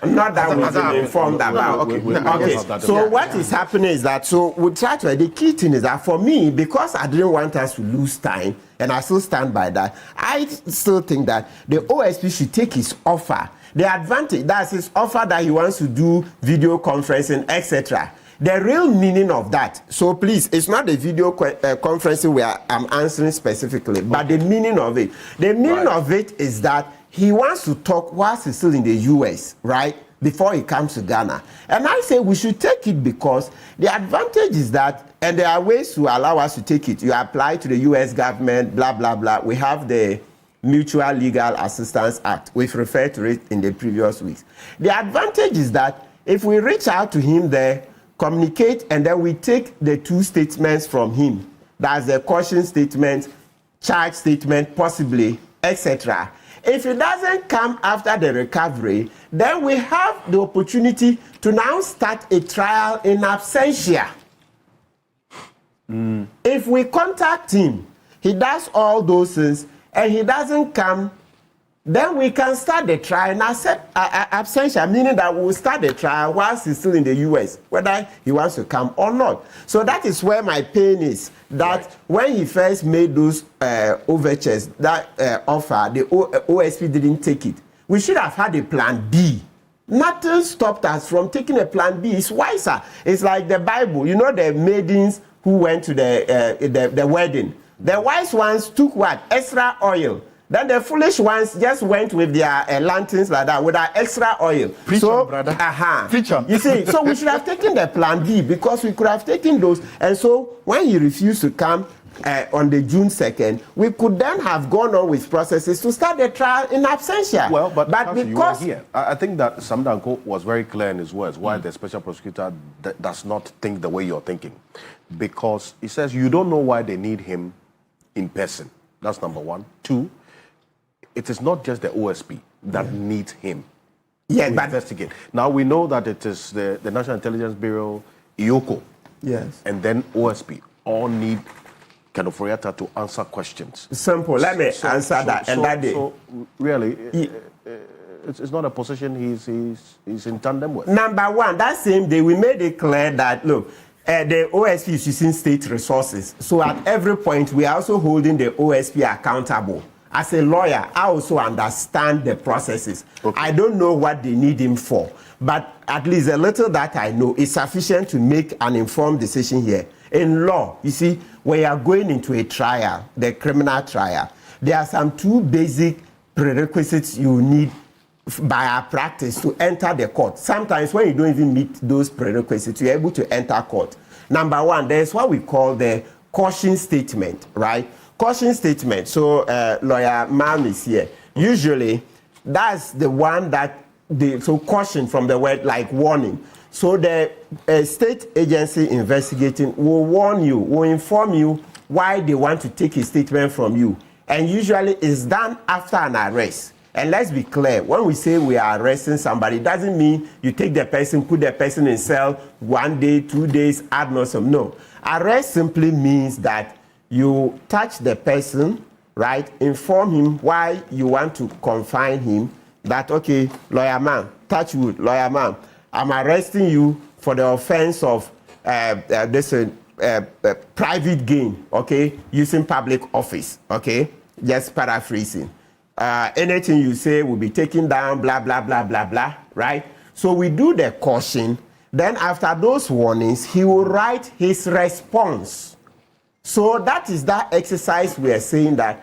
Not that we've been informed about. Okay. So what is happening is that, so we try to, the key thing is that for me, because I didn't want us to lose time, and I still stand by that, I still think that the OSP should take his offer. The advantage, that's his offer that he wants to do video conferencing, etc. The real meaning of that, so please, it's not the video conferencing where I'm answering specifically, but the meaning of it. The meaning of it is that he wants to talk whilst he's still in the US, right? Before he comes to Ghana. And I say we should take it because the advantage is that, and there are ways to allow us to take it. You apply to the US government, blah, blah, blah. We have the Mutual Legal Assistance Act. We've referred to it in the previous weeks. The advantage is that if we reach out to him there, communicate, and then we take the two statements from him, that's the caution statement, charge statement, possibly, etc. If it doesn't come after the recovery, then we have the opportunity to now start a trial in absentia. If we contact him, he does all those things, and he doesn't come, then we can start the trial in absentia, meaning that we'll start the trial whilst he's still in the US, whether he wants to come or not. So that is where my pain is, that when he first made those overtures, that offer, the OSP didn't take it. We should have had a plan B. Nothing stopped us from taking a plan B. It's wiser. It's like the Bible. You know the maidens who went to the wedding. The wise ones took what? Extra oil. Then the foolish ones just went with their lanterns like that, with our extra oil. Preach on, brother. Preach on. You see, so we should have taken the plan B because we could have taken those. And so when he refused to come on the June 2nd, we could then have gone on with processes to start the trial in absentia. Well, but because you are here, I think that Samdanko was very clear in his words why the special prosecutor does not think the way you're thinking. Because he says you don't know why they need him in person. That's number one. Two, it is not just the OSP that needs him to investigate. Now we know that it is the National Intelligence Bureau, IOCO, and then OSP all need Ken Ofori-Atta to answer questions. Simple. Let me answer that. So really, it's not a position he's in tandem with. Number one, that same day we made it clear that, look, the OSP is using state resources. So at every point, we are also holding the OSP accountable. As a lawyer, I also understand the processes. I don't know what they need him for, but at least a little that I know is sufficient to make an informed decision here. In law, you see, when you are going into a trial, the criminal trial, there are some two basic prerequisites you need by our practice to enter the court. Sometimes when you don't even meet those prerequisites, you're able to enter court. Number one, there's what we call the caution statement, right? Caution statement. So lawyer Mam is here. Usually, that's the one that so caution from the word like warning. So the state agency investigating will warn you, will inform you why they want to take a statement from you. And usually it's done after an arrest. And let's be clear, when we say we are arresting somebody, it doesn't mean you take the person, put the person in cell 1 day, 2 days, ad nauseam. No. Arrest simply means that you touch the person, right? Inform him why you want to confine him. That, okay, lawyer man, touch wood, lawyer man, I'm arresting you for the offense of private gain, okay? Using public office, okay? Just paraphrasing. Anything you say will be taken down, blah, blah, blah, blah, blah, right? So we do the caution. Then after those warnings, he will write his response. So that is that exercise we are saying that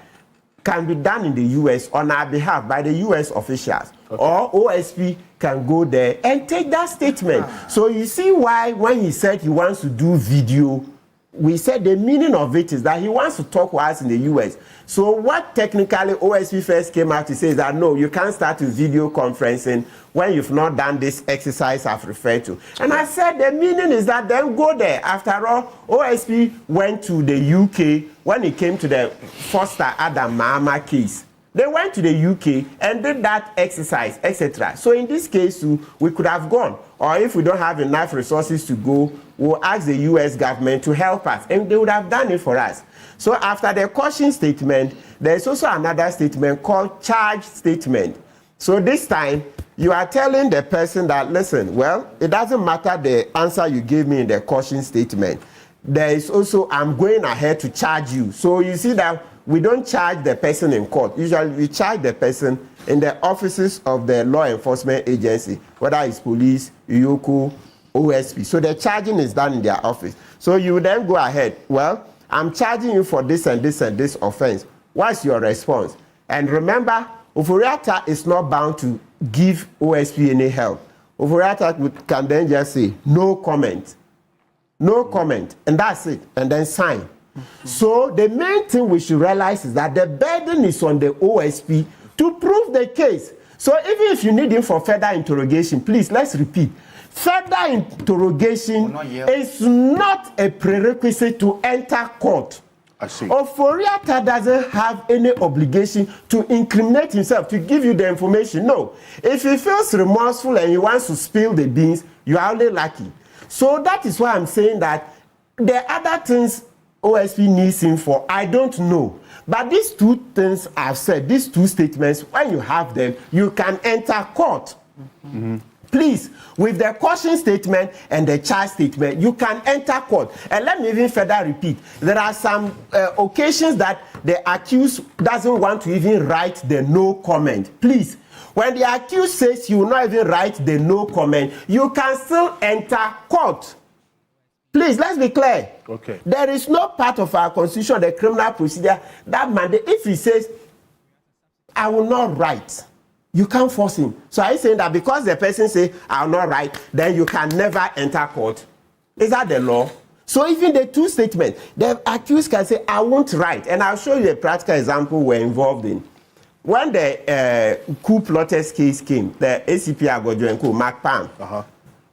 can be done in the U.S. on our behalf by the U.S. officials. Okay. Or OSP can go there and take that statement. So you see why when he said he wants to do video, we said the meaning of it is that he wants to talk with us in the U.S. So what technically OSP first came out to say is that no, you can't start with video conferencing when you've not done this exercise I've referred to. And I said the meaning is that then go there. After all, OSP went to the UK when it came to the Foster Adam Mahama case. They went to the UK and did that exercise, etc. So in this case, we could have gone. Or if we don't have enough resources to go, we'll ask the US government to help us. And they would have done it for us. So after the caution statement, there's also another statement called charge statement. So this time, you are telling the person that, listen, well, it doesn't matter the answer you gave me in the caution statement. There is also, I'm going ahead to charge you. So you see that we don't charge the person in court. Usually we charge the person in the offices of the law enforcement agency, whether it's police, UYOKO, OSP. So the charging is done in their office. So you then go ahead, well, I'm charging you for this and this and this offense. What's your response? And remember, Ofori-Atta is not bound to give OSP any help. Ofori-Atta can then just say, no comment. No comment, and that's it, and then sign. So the main thing we should realize is that the burden is on the OSP to prove the case. So even if you need him for further interrogation, please, let's repeat. Further interrogation is not a prerequisite to enter court. I see. Ofori-Atta doesn't have any obligation to incriminate himself, to give you the information. No. If he feels remorseful and he wants to spill the beans, you are only lucky. So that is why I'm saying that the other things OSP needs him for, I don't know. But these two things I've said, these two statements, when you have them, you can enter court. Please, with the caution statement and the charge statement, you can enter court. And let me even further repeat, there are some occasions that the accused doesn't want to even write the no comment. Please, when the accused says you will not even write the no comment, you can still enter court. Please, let's be clear. Okay. There is no part of our constitution, the criminal procedure, that mandate. If he says, I will not write, you can't force him. So are you saying that because the person says, I will not write, then you can never enter court? Is that the law? So even the two statements, the accused can say, I won't write. And I'll show you a practical example we're involved in. When the coup plotters case came, the ACP Agojo Mark Palm,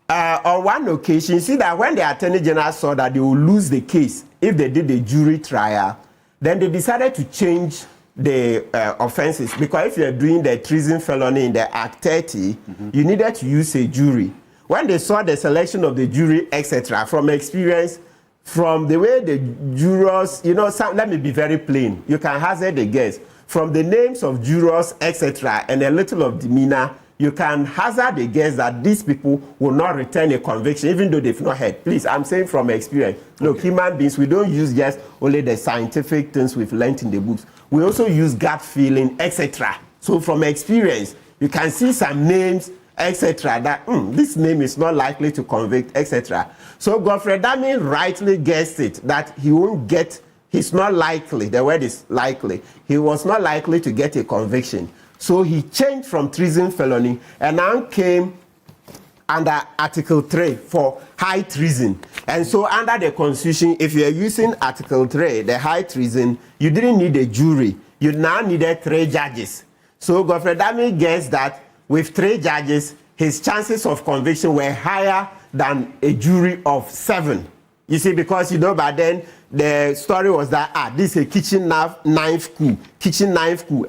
on one occasion, you see that when the Attorney General saw that they would lose the case if they did the jury trial, then they decided to change the offenses. Because if you're doing the treason felony in the Act 30, you needed to use a jury. When they saw the selection of the jury, etc., from experience, from the way the jurors, you know, let me be very plain. You can hazard a guess. From the names of jurors, etc., and a little of demeanor, you can hazard a guess that these people will not return a conviction, even though they've not heard. Please, I'm saying from experience. Look, human beings, we don't use just only the scientific things we've learned in the books. We also use gut feeling, etc. So from experience, you can see some names, etc., that this name is not likely to convict, etc. So Godfrey Dami rightly guessed it, that he won't get, he's not likely, the word is likely, he was not likely to get a conviction. So he changed from treason felony and now came under Article 3 for high treason. And so under the Constitution, if you're using Article 3, the high treason, you didn't need a jury. You now needed 3 judges. So Godfrey Dami guessed that with 3 judges, his chances of conviction were higher than a jury of 7. You see, because, you know, by then, the story was that, this is a kitchen knife coup,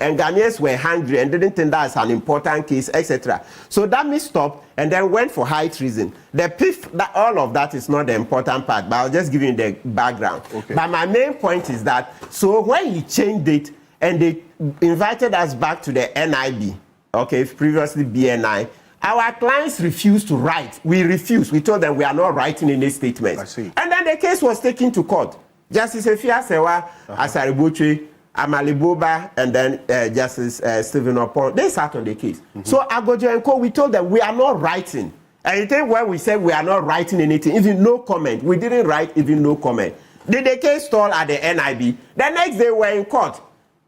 and Ghanaians were hungry and didn't think that's an important case, etc. So that stopped and then went for high treason. The PIF, all of that is not the important part, but I'll just give you the background. Okay. But my main point is that, so when he changed it and they invited us back to the NIB, okay, previously BNI, our clients refused to write. We refused. We told them we are not writing any statements. I see. And then the case was taken to court. Justice Efia Sewa, Asariboche, Amali Boba, and then Justice Stephen Opon, they sat on the case. So Agojo and Co, we told them we are not writing. And you think when we said we are not writing anything, even no comment, we didn't write even no comment. Did the case stall at the NIB? The next day we were in court.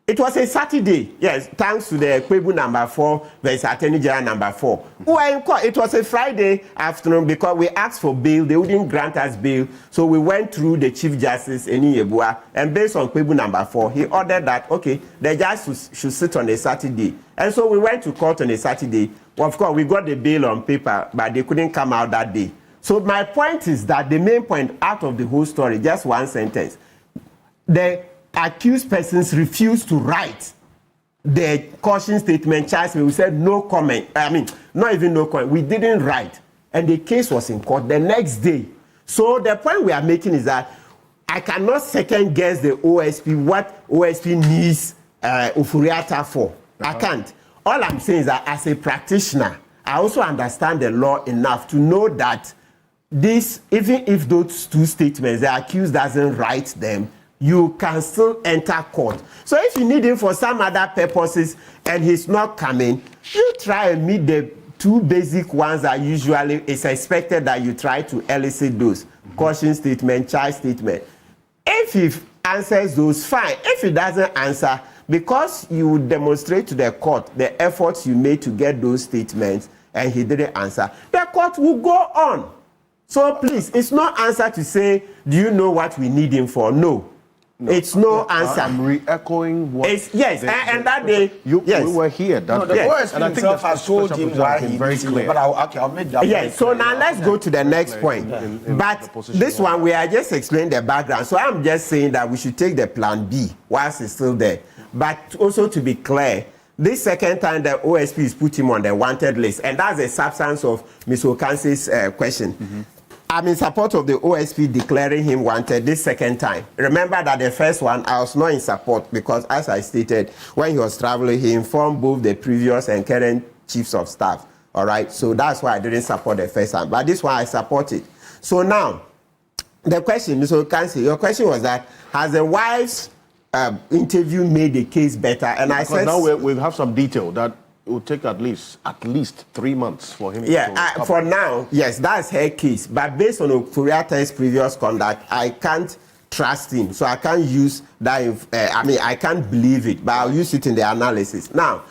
It was a Saturday, yes, thanks to the Kwebu number 4 versus Attorney General number 4. We were in court. It was a Friday afternoon because we asked for bail. They wouldn't grant us bail. So we went through the Chief Justice, Eni Yebua, and based on Kwebu number 4, he ordered that, okay, the judge should sit on a Saturday. And so we went to court on a Saturday. Well, of course, we got the bail on paper, but they couldn't come out that day. So my point is that the main point out of the whole story, just one sentence, the accused persons refused to write the caution statement. Charles, we said no comment. I mean, not even no comment. We didn't write. And the case was in court the next day. So the point we are making is that I cannot second guess the OSP, what OSP needs Ofori-Atta for. I can't. All I'm saying is that as a practitioner, I also understand the law enough to know that this, even if those two statements, the accused doesn't write them, you can still enter court. So if you need him for some other purposes and he's not coming, you try and meet the two basic ones that usually it's expected that you try to elicit those. Caution statement, charge statement. If he answers those, fine. If he doesn't answer, because you demonstrate to the court the efforts you made to get those statements and he didn't answer, the court will go on. So please, it's not answer to say, do you know what we need him for? No. It's no answer. I'm re-echoing what... Yes, and that day... We were here. The OSP himself has told him why he very clear. But I'll make that... Yes, so now let's go to the next point. But this one, we are just explaining the background. So I'm just saying that we should take the plan B whilst it's still there. But also to be clear, this second time the OSP is put him on the wanted list, and that's the substance of Ms. Ocansey's question. I'm in support of the OSP declaring him wanted this second time. Remember that the first one, I was not in support because, as I stated, when he was traveling, he informed both the previous and current chiefs of staff. All right, so that's why I didn't support the first time. But this one, I support it. So now, the question, Ms. Ocansey, your question was that, has the wife's interview made the case better? And because I said... now we have some detail that it will take at least 3 months for him to... for now, yes, that's her case. But based on Ofori-Atta's previous conduct, I can't trust him. So I can't use that... I can't believe it, but I'll use it in the analysis. Now,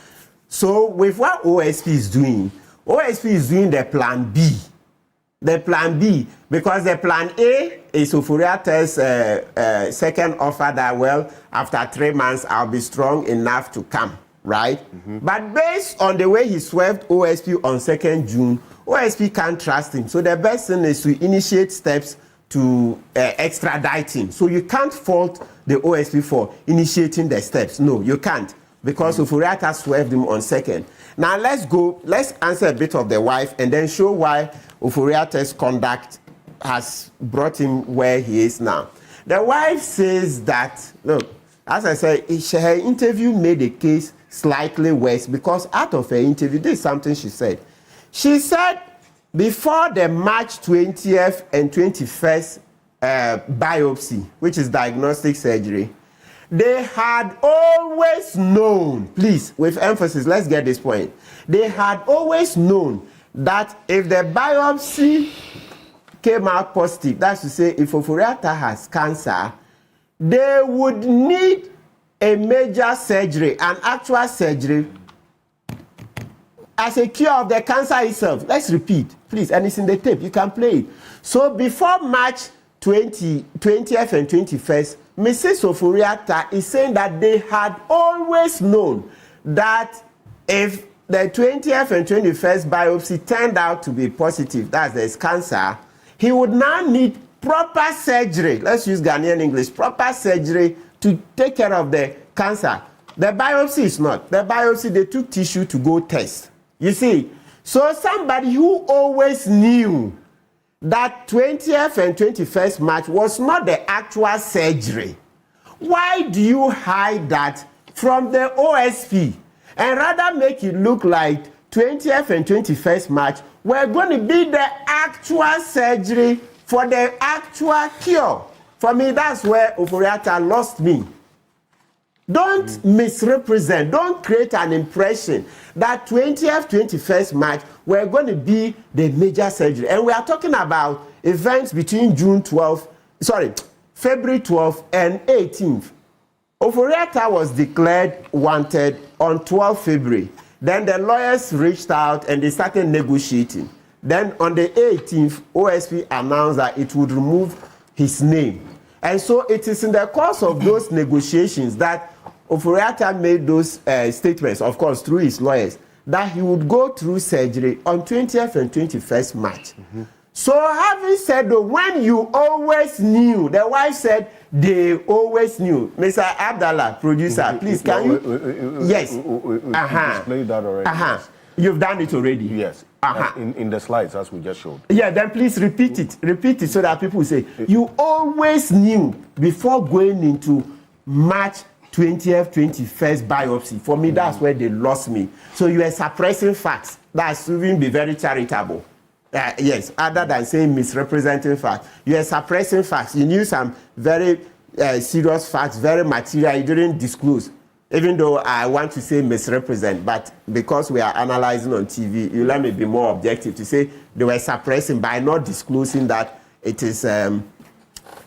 so with what OSP is doing the plan B. The plan B, because the plan A is Ofori-Atta's second offer that, well, after 3 months, I'll be strong enough to come. Right? But based on the way he swerved OSP on 2nd June, OSP can't trust him. So the best thing is to initiate steps to extradite him. So you can't fault the OSP for initiating the steps. No, you can't. Because Ofori-Atta swerved him on 2nd. Now let's answer a bit of the wife and then show why Ofori-Atta's conduct has brought him where he is now. The wife says that, look, as I said, her interview made the case slightly worse because out of her interview, this is something she said. She said before the March 20th and 21st biopsy, which is diagnostic surgery, they had always known, please, with emphasis, let's get this point. They had always known that if the biopsy came out positive, that's to say, if Ofori-Atta has cancer, they would need a major surgery, an actual surgery, as a cure of the cancer itself. Let's repeat, please, and it's in the tape. You can play it. So before March 20th and 21st, Mrs. Ofori-Atta is saying that they had always known that if the 20th and 21st biopsy turned out to be positive, that's there's cancer, he would now need proper surgery. Let's use Ghanaian English. Proper surgery to take care of the cancer. The biopsy is not. The biopsy, they took tissue to go test. You see? So somebody who always knew that 20th and 21st March was not the actual surgery. Why do you hide that from the OSP and rather make it look like 20th and 21st March were going to be the actual surgery for the actual cure? For me, that's where Ofori-Atta lost me. Don't misrepresent, don't create an impression that 20th, 21st March were going to be the major surgery. And we are talking about events between February 12th and 18th. Ofori-Atta was declared wanted on 12th February. Then the lawyers reached out and they started negotiating. Then on the 18th, OSP announced that it would remove his name. And so it is in the course of those negotiations that Ofori-Atta made those statements, of course, through his lawyers, that he would go through surgery on 20th and 21st March. So having said that, when you always knew, the wife said they always knew. Mr. Abdallah, producer, please, can you? Yes. Displayed that already. You've done it already? Yes. In the slides, as we just showed. Yeah, then please repeat it. Repeat it so that people say, you always knew before going into March 20th, 21st biopsy. For me, that's where they lost me. So you are suppressing facts. That's even be very charitable. Yes, other than saying misrepresenting facts. You are suppressing facts. You knew some very serious facts, very material, you didn't disclose. Even though I want to say misrepresent, but because we are analyzing on TV, you let me be more objective to say they were suppressing by not disclosing that it is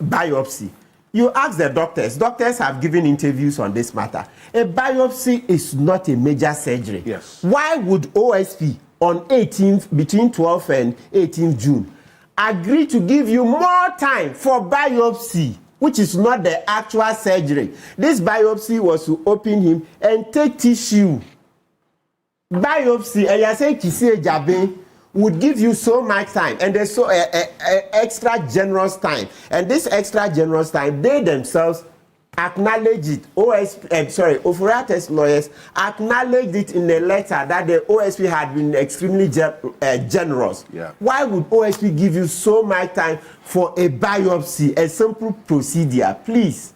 biopsy. You ask the doctors. Doctors have given interviews on this matter. A biopsy is not a major surgery. Yes. Why would OSP on 18th, between 12th and 18th June, agree to give you more time for biopsy, which is not the actual surgery? This biopsy was to open him and take tissue. Biopsy, and you say Kisi Ejabin, would give you so much time, and there's so extra generous time, and this extra generous time, they themselves acknowledge it. Ofori-Atta's lawyers acknowledged it in a letter that the OSP had been extremely generous. Yeah. Why would OSP give you so much time for a biopsy, a simple procedure? Please.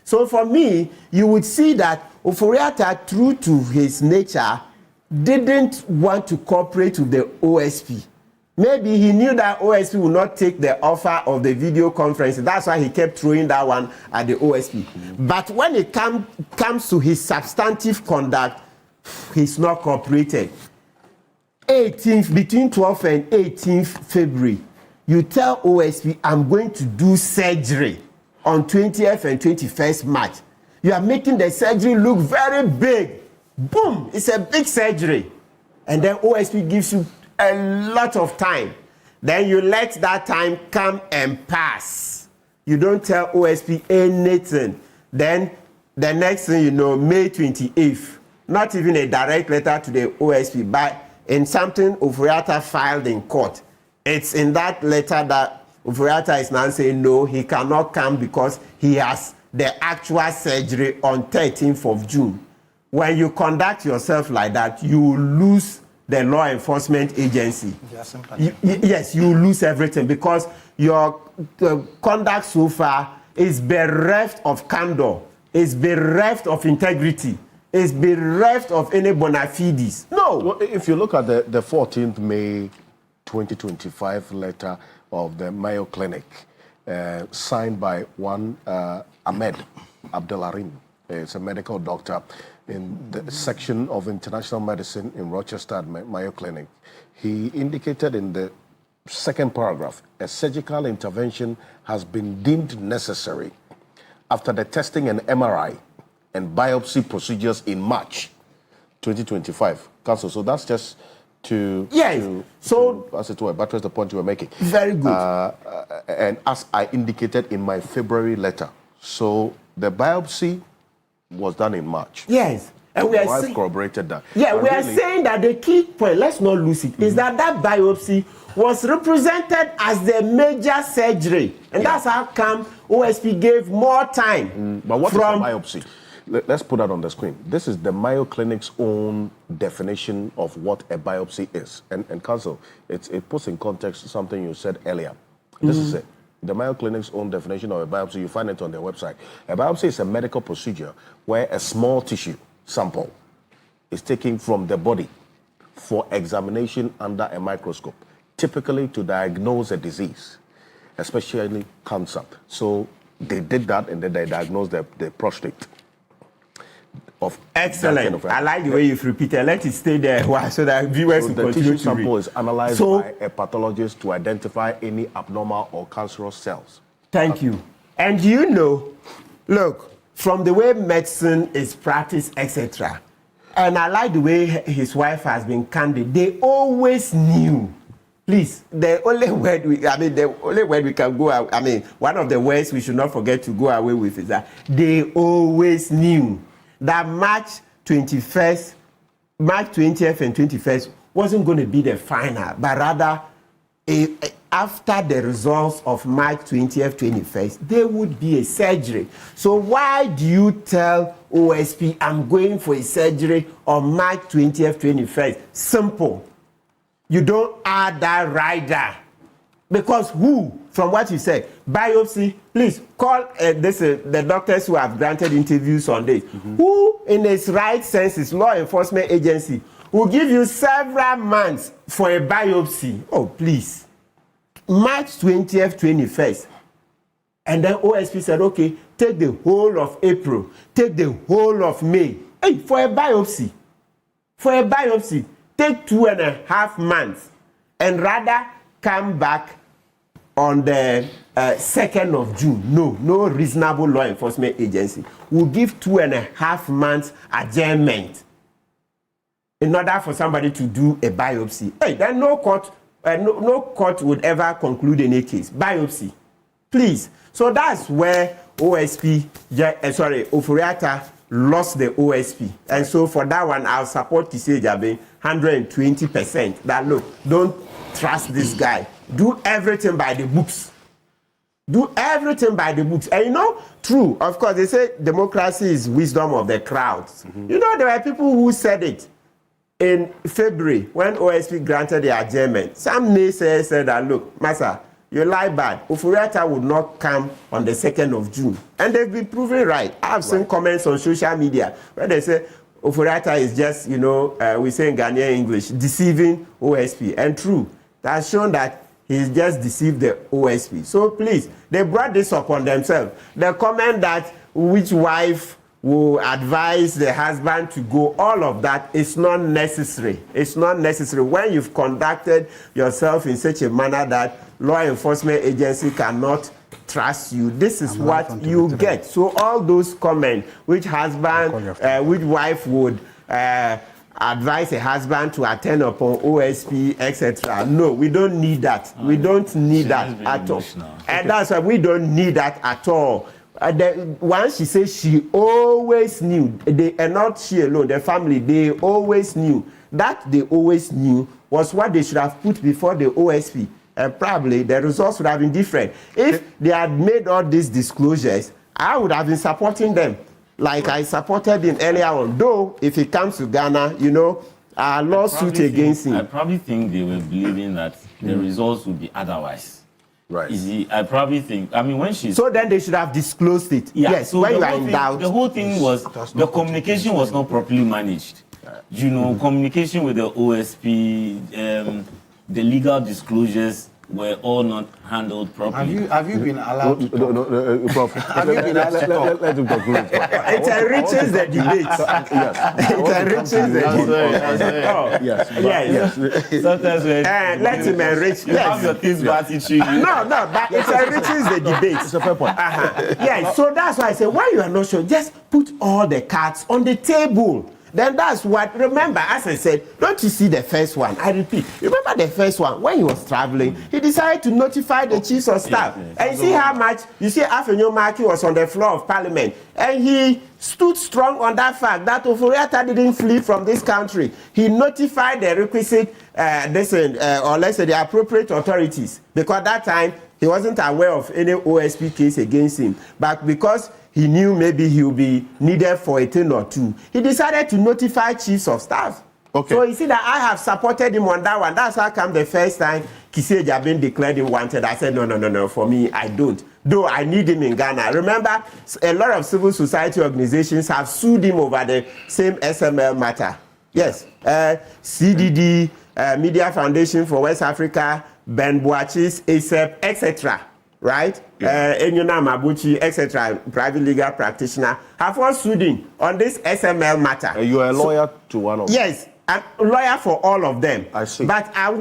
So for me, you would see that Ofori-Atta, true to his nature, didn't want to cooperate with the OSP. Maybe he knew that OSP would not take the offer of the video conference. That's why he kept throwing that one at the OSP. But when it comes to his substantive conduct, he's not cooperated. 18th, between 12th and 18th February, you tell OSP, I'm going to do surgery on 20th and 21st March. You are making the surgery look very big. Boom, it's a big surgery. And then OSP gives you a lot of time. Then you let that time come and pass. You don't tell OSP anything. Then the next thing you know, May 28th, not even a direct letter to the OSP, but in something Ofori-Atta filed in court. It's in that letter that Ofori-Atta is now saying no, he cannot come because he has the actual surgery on 13th of June. When you conduct yourself like that, you will lose the law enforcement agency. Yes, you lose everything because your conduct so far is bereft of candor, is bereft of integrity, is bereft of any bona fides. No. Well, if you look at the 14th May 2025 letter of the Mayo Clinic, signed by one Ahmed Abdelarim, it's a medical doctor in the section of international medicine in Rochester at Mayo Clinic. He indicated in the second paragraph, a surgical intervention has been deemed necessary after the testing and MRI and biopsy procedures in March 2025. Council, so that's just to as it were, buttress the point you were making. Very good. And as I indicated in my February letter, so the biopsy was done in March. Yes. And we are corroborated that. Yeah, we are saying that the key point, let's not lose it, is that biopsy was represented as the major surgery. And that's how come OSP gave more time. But what is a biopsy? Let's put that on the screen. This is the Mayo Clinic's own definition of what a biopsy is. And Council, it puts in context something you said earlier. This is it. The Mayo Clinic's own definition of a biopsy, you find it on their website. A biopsy is a medical procedure where a small tissue sample is taken from the body for examination under a microscope, typically to diagnose a disease, especially cancer. So they did that and then they diagnosed the prostate. Excellent. I like the way you've repeated. Let it stay there so that viewers will continue to read. The tissue sample is analyzed by a pathologist to identify any abnormal or cancerous cells. Thank you. And you know, look, from the way medicine is practiced, etc., and I like the way his wife has been candid, they always knew. Please, the only word we can go, one of the words we should not forget to go away with is that they always knew that March 20th and 21st wasn't going to be the final, but rather after the results of March 20th, 21st, there would be a surgery. So why do you tell OSP, I'm going for a surgery on March 20th, 21st? Simple. You don't add that rider. Because who, from what you said, biopsy, please call the doctors who have granted interviews on this. Who, in its right senses, law enforcement agency, We'll give you several months for a biopsy. Oh, please. March 20th, 21st. And then OSP said, okay, take the whole of April, take the whole of May. Hey, for a biopsy. For a biopsy, take 2.5 months and rather come back on the 2nd of June. No reasonable law enforcement agency will give 2.5 months adjournment in order for somebody to do a biopsy. Hey, then no court would ever conclude any case. Biopsy, please. So that's where Ofori-Atta lost the OSP. And so for that one, I'll support Kisei Jabe 120%. That look, don't trust this guy. Do everything by the books. Do everything by the books. And you know, true, of course, they say democracy is wisdom of the crowds. You know, there were people who said it in February when OSP granted the adjournment. Some naysayers said that, look, Massa, you lie bad. Ofori-Atta would not come on the 2nd of June. And they've been proven right. I've seen comments on social media where they say Ofori-Atta is just, you know, we say in Ghanaian English, deceiving OSP. And true, that's shown that he's just deceived the OSP. So please, they brought this upon themselves. The comment that which wife will advise the husband to go, all of that is not necessary. It's not necessary. When you've conducted yourself in such a manner that law enforcement agency cannot trust you, this is what you get. So all those comments, which husband, which wife would advise a husband to attend upon OSP, etc. No, we don't need that. We don't need that at all. And that's why we don't need that at all. Once she says she always knew, and not she alone, the family, they always knew. That they always knew was what they should have put before the OSP. And probably the results would have been different. If they had made all these disclosures, I would have been supporting them. Like I supported him earlier on. Though, if he comes to Ghana, you know, a lawsuit against him. I probably think they were believing that the results would be otherwise. Right. I probably think, I mean, when she's... So then they should have disclosed it. Yeah, yes, so when you are in doubt. The whole thing was, the communication was not properly managed. You know, communication with the OSP, the legal disclosures were all not handled properly. Have you been allowed to talk? Prof. Have you been asked to talk? Let him conclude. It enriches the debate. Yes. It enriches the debate. Yes. Sometimes when let him enrich. you have your things bad issue. No, but it enriches the debate. It's a fair point. Yeah, so that's why I say, when you are not sure, just put all the cards on the table. Then that's what, remember, as I said, don't you see the first one? I repeat, remember the first one, when he was traveling, he decided to notify the chiefs of staff. And you see how much, you see Afenyo Maki was on the floor of parliament, and he stood strong on that fact that Ofori-Atta didn't flee from this country. He notified the requisite, or let's say the appropriate authorities, because at that time, he wasn't aware of any OSP case against him. But because he knew maybe he would be needed for a thing or two, he decided to notify chiefs of staff. Okay. So you see that I have supported him on that one. That's how come the first time Kisei Jabe declared him wanted. I said, no, for me, I don't. Though I need him in Ghana. Remember, a lot of civil society organizations have sued him over the same SML matter. Yes. CDD, Media Foundation for West Africa, Ben Boachis, ASEP, etc. Right? Enyona Mabuchi, etc., private legal practitioner, have all sued him on this SML matter. And you are a lawyer to one of them? Yes, I'm a lawyer for all of them. I see. But I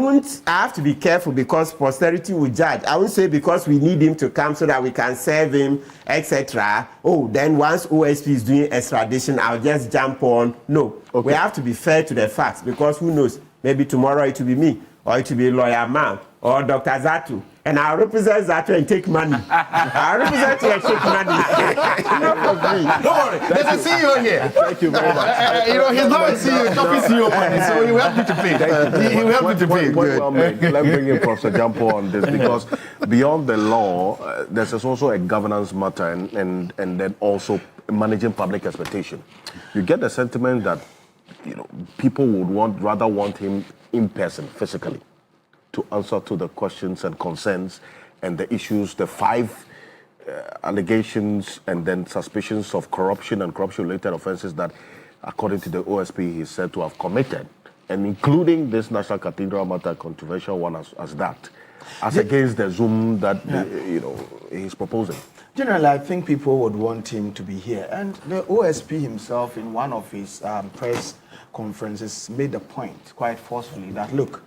have to be careful because posterity will judge. I won't say because we need him to come so that we can serve him, etc. Oh, then once OSP is doing extradition, I'll just jump on. No, we have to be fair to the facts because who knows? Maybe tomorrow it will be me, or it will be lawyer man, or Dr. Zatu. And I'll represent Zatu and take money. I'll represent you and take money. Not for me. Don't worry, there's a CEO here. Thank you very much. He's not a CEO, chopping CEO money, so he will help you to pay. He will help you to pay. Well made. Let's bring in Professor Jampo on this because beyond the law, there's also a governance matter and then also managing public expectation. You get the sentiment that people would rather want him in person, physically, to answer to the questions and concerns and the issues, the 5 allegations and then suspicions of corruption and corruption-related offenses that, according to the OSP, he's said to have committed and including this National Cathedral matter, controversial one as that, as against the Zoom that he's proposing? Generally, I think people would want him to be here. And the OSP himself, in one of his press conferences, made the point quite forcefully that, look,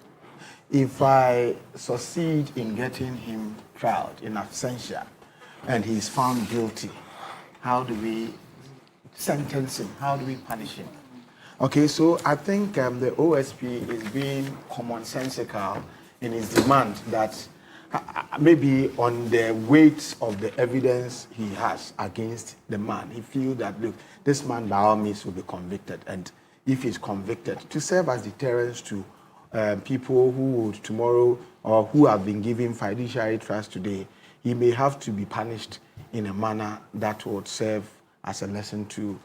if I succeed in getting him tried in absentia and he's found guilty, how do we sentence him? How do we punish him? Okay, so I think the OSP is being commonsensical in his demand that maybe on the weight of the evidence he has against the man, he feels that, look, this man by all means will be convicted. And if he's convicted, to serve as deterrence to people who would tomorrow or who have been given fiduciary trust today, he may have to be punished in a manner that would serve as a lesson to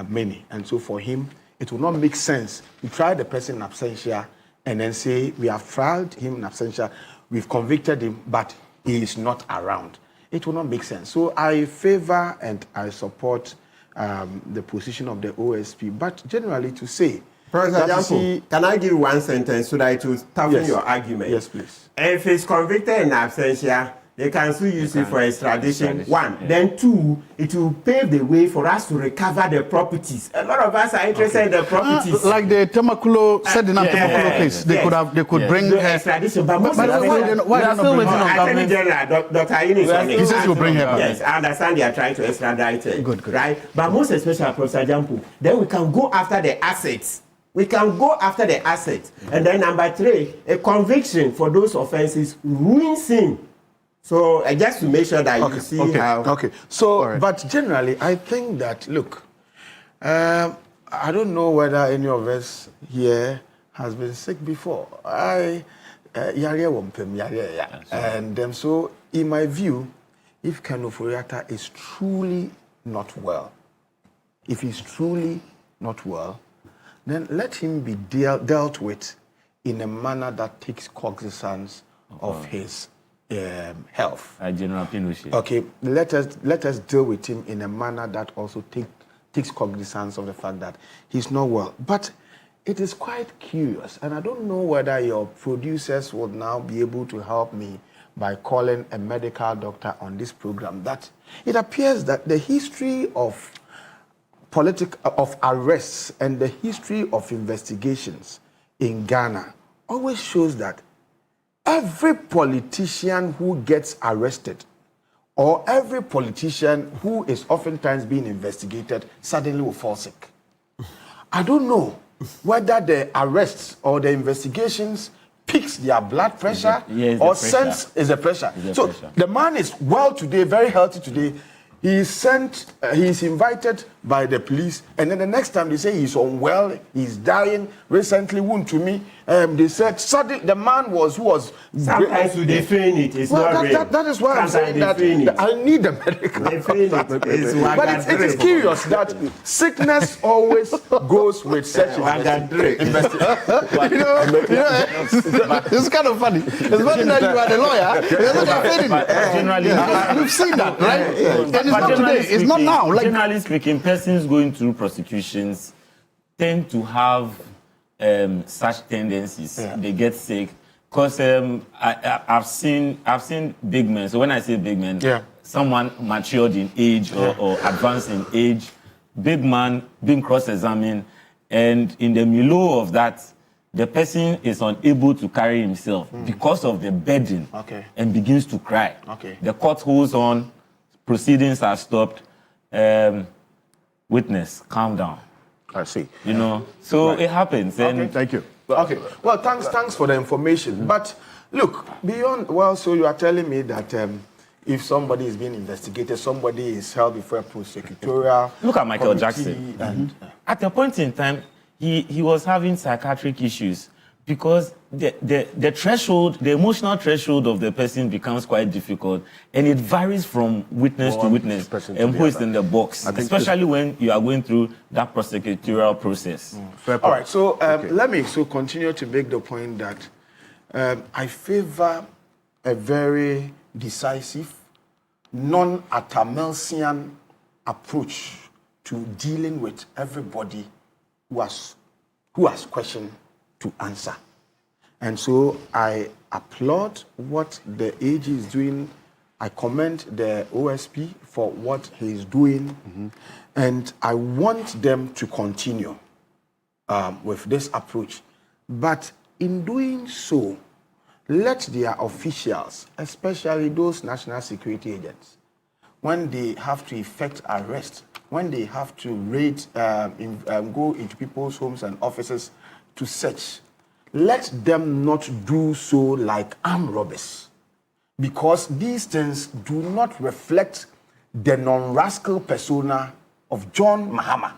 many. And so for him, it will not make sense to try the person in absentia and then say, we have tried him in absentia, we've convicted him, but he is not around. It will not make sense. So I favor and I support the position of the OSP, but generally to say, Professor Jampo, can I give one sentence so that it will toughen your argument? Yes, please. If he's convicted in absentia, they can still use it for extradition. One. Yeah. Then two, it will pave the way for us to recover the properties. A lot of us are interested in the properties. Like the Temakulo said in the Temakulo case, they could bring the extradition. But why don't they bring her? Attorney General, Dr. Ayini, he says he will bring her back. Yes, I understand they are trying to extradite her. Good. Right? But most especially, Professor Jampo, then we can go after the assets. We can go after the assets. And then number three, a conviction for those offenses ruins him. So just to make sure that you see how... Okay, so, but generally, I think that, look, I don't know whether any of us here has been sick before. And so, in my view, if Ken Ofori-Atta is truly not well, if he's truly not well, then let him be dealt with in a manner that takes cognizance of his health. General Pinochet. Okay, let us deal with him in a manner that also takes cognizance of the fact that he's not well. But it is quite curious, and I don't know whether your producers would now be able to help me by calling a medical doctor on this program, that it appears that the history of arrests and the history of investigations in Ghana always shows that every politician who gets arrested or every politician who is oftentimes being investigated suddenly will fall sick. I don't know whether the arrests or the investigations peaks their blood pressure or sense is the pressure. So the man is well today, very healthy today. He is invited by the police, and then the next time they say he's unwell, he's dying. Recently, to me, they said suddenly the man who was. Sometimes you define it. It's not real. That is why I'm saying that I need a medical doctor. But it is curious that sickness always goes with such investigation. It's kind of funny. It's funny that you are the lawyer. You've seen that, right? It's not today. It's not now. Like, generally speaking, persons going through prosecutions tend to have such tendencies. Yeah. They get sick because I've seen big men. So when I say big men, someone matured in age or advanced in age, big man being cross-examined, and in the milieu of that, the person is unable to carry himself because of the burden and begins to cry. The court holds on. Proceedings are stopped. Witness, calm down. I see. So it happens. And thank you. Okay. Well, thanks for the information. But look, so you are telling me that if somebody is being investigated, somebody is held before a prosecutorial. Look at Michael Jackson. And at a point in time, he was having psychiatric issues because the threshold, the emotional threshold of the person becomes quite difficult, and it varies from witness to witness and who is in the box, especially when you are going through that prosecutorial process. All right, so let me continue to make the point that I favor a very decisive, non-Atamelsian approach to dealing with everybody who has questioned to answer. And so I applaud what the AG is doing. I commend the OSP for what he is doing. And I want them to continue with this approach. But in doing so, let their officials, especially those national security agents, when they have to effect arrest, when they have to raid, go into people's homes and offices to search, let them not do so like armed robbers, because these things do not reflect the non-rascal persona of John Mahama.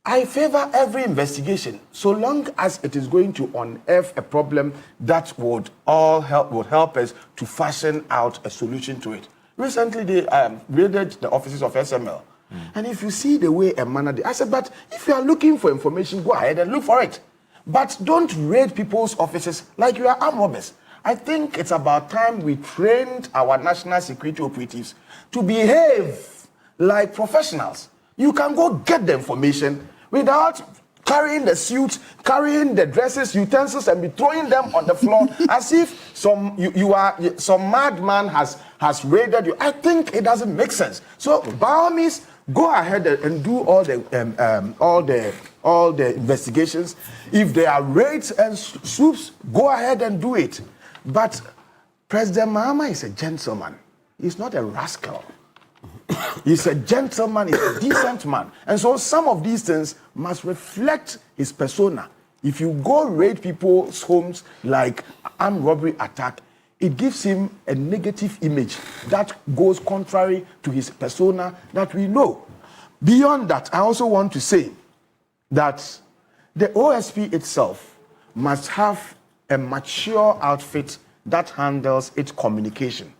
I favor every investigation so long as it is going to unearth a problem that would help us to fashion out a solution to it. Recently, they raided the offices of SML. And if you see the way a manner, I said, but if you are looking for information, go ahead and look for it. But don't raid people's offices like you are armed robbers. I think it's about time we trained our national security operatives to behave like professionals. You can go get the information without carrying the suits, carrying the dresses, utensils, and be throwing them on the floor as if some madman has raided you. I think it doesn't make sense. So by all means, go ahead and do all the investigations. If there are raids and swoops, go ahead and do it. But President Mahama is a gentleman. He's not a rascal. He's a gentleman, he's a decent man. And so some of these things must reflect his persona. If you go raid people's homes like armed robbery attack, it gives him a negative image that goes contrary to his persona that we know. Beyond that, I also want to say that the OSP itself must have a mature outfit that handles its communication.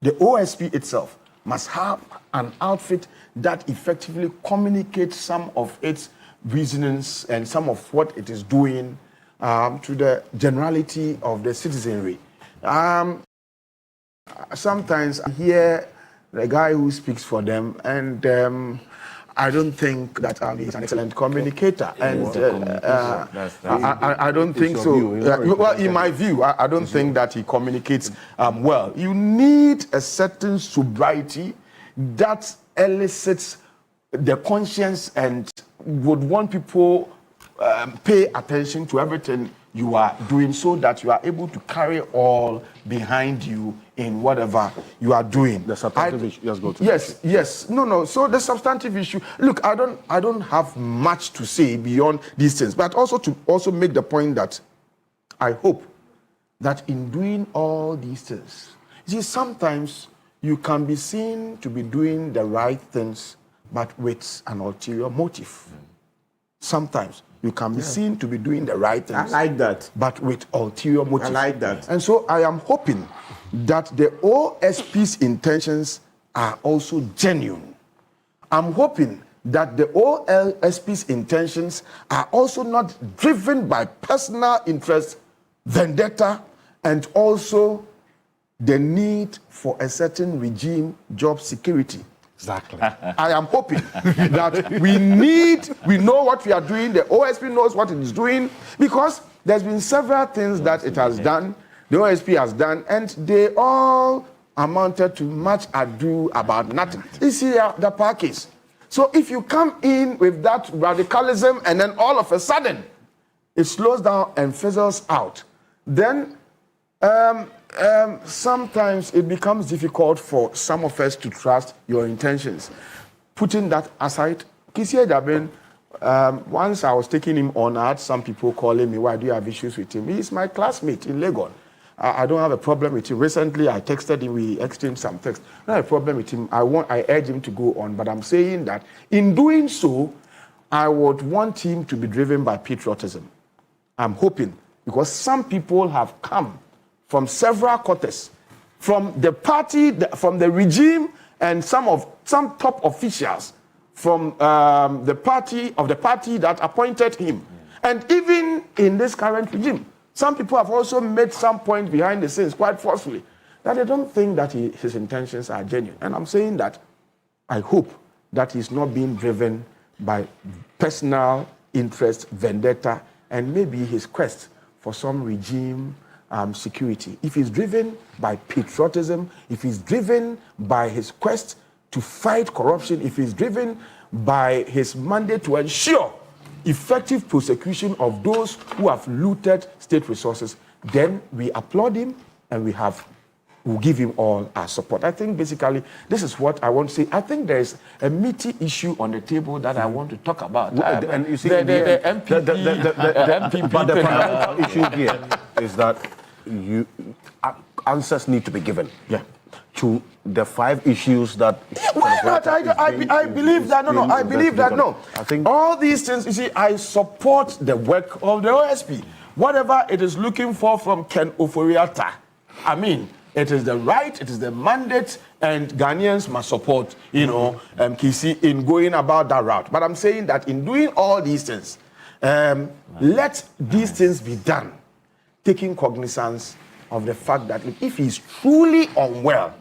The OSP itself must have an outfit that effectively communicates some of its reasonings and some of what it is doing to the generality of the citizenry. Sometimes I hear the guy who speaks for them, and I don't think that he's an excellent communicator. And I don't think so. Well, in my view, I don't think that he communicates well. You need a certain sobriety that elicits the conscience and would want people pay attention to everything you are doing so that you are able to carry all behind you in whatever you are doing. The substantive issue. Let's go to yes. No. So the substantive issue. Look, I don't have much to say beyond these things, but also make the point that I hope that in doing all these things, you see, sometimes you can be seen to be doing the right things, but with an ulterior motive. Sometimes you can be seen to be doing the right things. I like that. But with ulterior motives. I like that. And so I am hoping that the OSP's intentions are also genuine. I'm hoping that the OSP's intentions are also not driven by personal interest, vendetta, and also the need for a certain regime job security. Exactly. I am hoping that we know what we are doing, the OSP knows what it is doing, because there's been several things that it has done, the OSP has done, and they all amounted to much ado about nothing. You see the package. So if you come in with that radicalism and then all of a sudden it slows down and fizzles out, then sometimes it becomes difficult for some of us to trust your intentions. Putting that aside, Kisia Jabin, once I was taking him on, I had some people calling me, why do you have issues with him? He's my classmate in Legon. I don't have a problem with him. Recently, I texted him, we exchanged some text. I don't have a problem with him. I urge him to go on, but I'm saying that in doing so, I would want him to be driven by patriotism. I'm hoping, because some people have come from several quarters, from the party, from the regime, and some top officials from the party that appointed him. And even in this current regime, some people have also made some point behind the scenes, quite forcefully, that they don't think that his intentions are genuine. And I'm saying that I hope that he's not being driven by personal interest, vendetta, and maybe his quest for some regime security, if he's driven by patriotism, if he's driven by his quest to fight corruption, if he's driven by his mandate to ensure effective prosecution of those who have looted state resources, then we applaud him and we'll give him all our support. I think basically this is what I want to say. I think there is a meaty issue on the table that I want to talk about. And you see, the MPP, but the fundamental issue here is that answers need to be given. Yeah. To the 5 issues that. Why not? I believe that. No. I believe that. No. I think all these things. You see, I support the work of the OSP. Whatever it is looking for from Ken Ofori-Atta, I mean, it is the right, it is the mandate, and Ghanaians must support, Kisi in going about that route. But I'm saying that in doing all these things, let these things be done, taking cognizance of the fact that if he's truly unwell,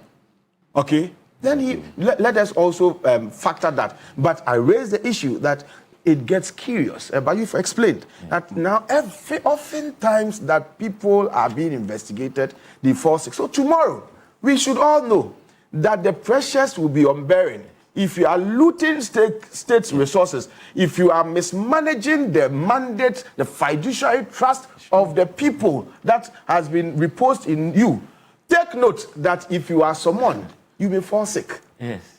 okay, then let us also factor that. But I raise the issue that it gets curious. But you've explained that now oftentimes that people are being investigated, they fall sick. So tomorrow, we should all know that the pressures will be unbearing. If you are looting state resources, if you are mismanaging the mandate, the fiduciary trust of the people that has been reposed in you, take note that if you are summoned, you may fall sick. Yes.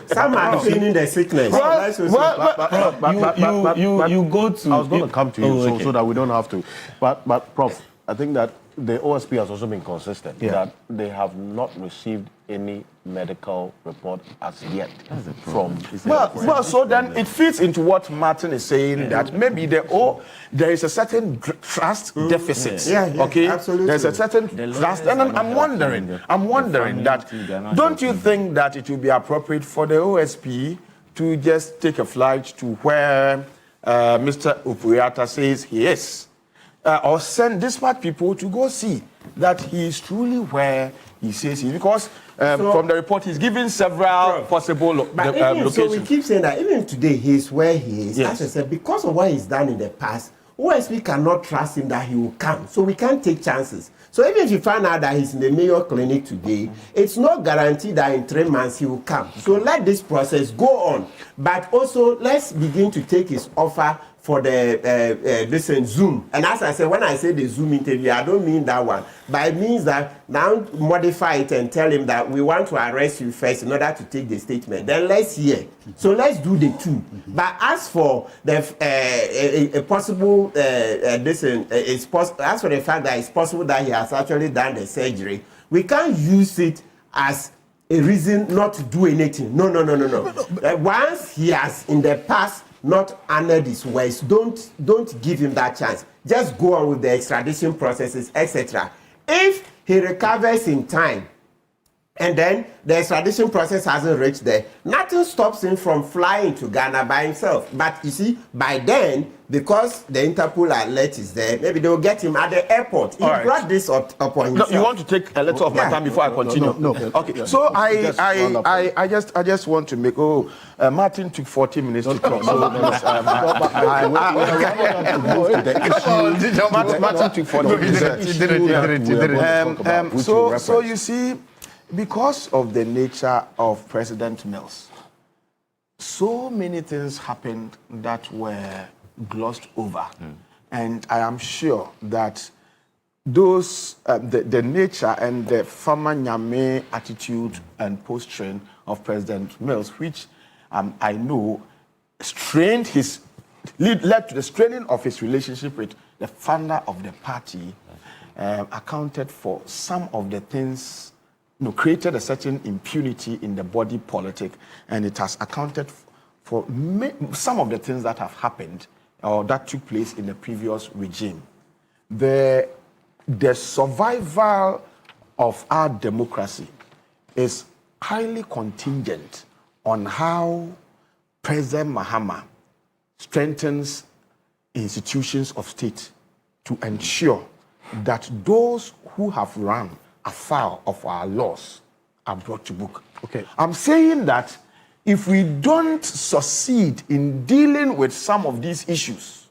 Some are feeling the sickness. you go to. I was going to come to you so that we don't have to. But Prof, I think that the OSP has also been consistent that they have not received any medical report as yet from. Well, so then it fits into what Martin is saying that maybe there is a certain trust deficit. Okay, absolutely. There's a certain trust, and I'm wondering that don't you think that it would be appropriate for the OSP to just take a flight to where Mr. Ofori-Atta says he is? Or send dispatch people to go see that he is truly where he says he is. Because from the report, he's given several possible locations. So we keep saying that even today, he's where he is. As I said, because of what he's done in the past, OSP cannot trust him that he will come. So we can't take chances. So even if you find out that he's in the Mayo Clinic today, it's not guaranteed that in 3 months he will come. So let this process go on. But also, let's begin to take his offer for the Zoom. And as I said, when I say the Zoom interview, I don't mean that one. But it means that now modify it and tell him that we want to arrest you first in order to take the statement. Then let's hear. So let's do the 2. But as for the possible, as for the fact that it's possible that he has actually done the surgery, we can't use it as a reason not to do anything. No. Once he has in the past not honored his words, don't give him that chance. Just go on with the extradition processes, etc. If he recovers in time, and then the extradition process hasn't reached there, nothing stops him from flying to Ghana by himself. But you see, by then, because the Interpol alert is there, maybe they will get him at the airport. He brought this upon himself. No, you want to take a little of my time before I continue? No. Okay. So I just want to make. Martin took 40 minutes to talk. So Martin took 40 minutes. So you see, because of the nature of President Mills, so many things happened that were glossed over. And I am sure that those, the nature and the Fama Nyame attitude and posturing of President Mills, which I know led to the straining of his relationship with the founder of the party, accounted for some of the things, created a certain impunity in the body politic, and it has accounted for some of the things that have happened or that took place in the previous regime. The survival of our democracy is highly contingent on how President Mahama strengthens institutions of state to ensure that those who have run afoul of our laws are brought to book. Okay. I'm saying that if we don't succeed in dealing with some of these issues,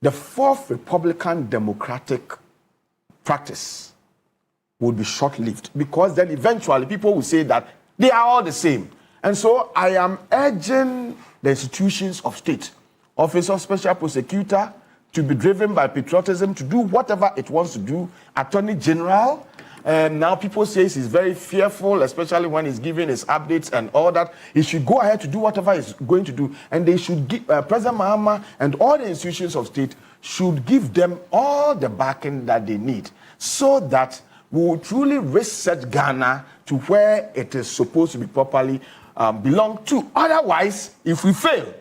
the fourth Republican Democratic practice would be short-lived, because then eventually people will say that they are all the same. And so I am urging the institutions of state, Office of Special Prosecutor, to be driven by patriotism, to do whatever it wants to do. Attorney General, now people say he's very fearful, especially when he's giving his updates and all that. He should go ahead to do whatever he's going to do. And they should give, President Mahama and all the institutions of state should give them all the backing that they need, so that we will truly reset Ghana to where it is supposed to be properly belong to. Otherwise, if we fail,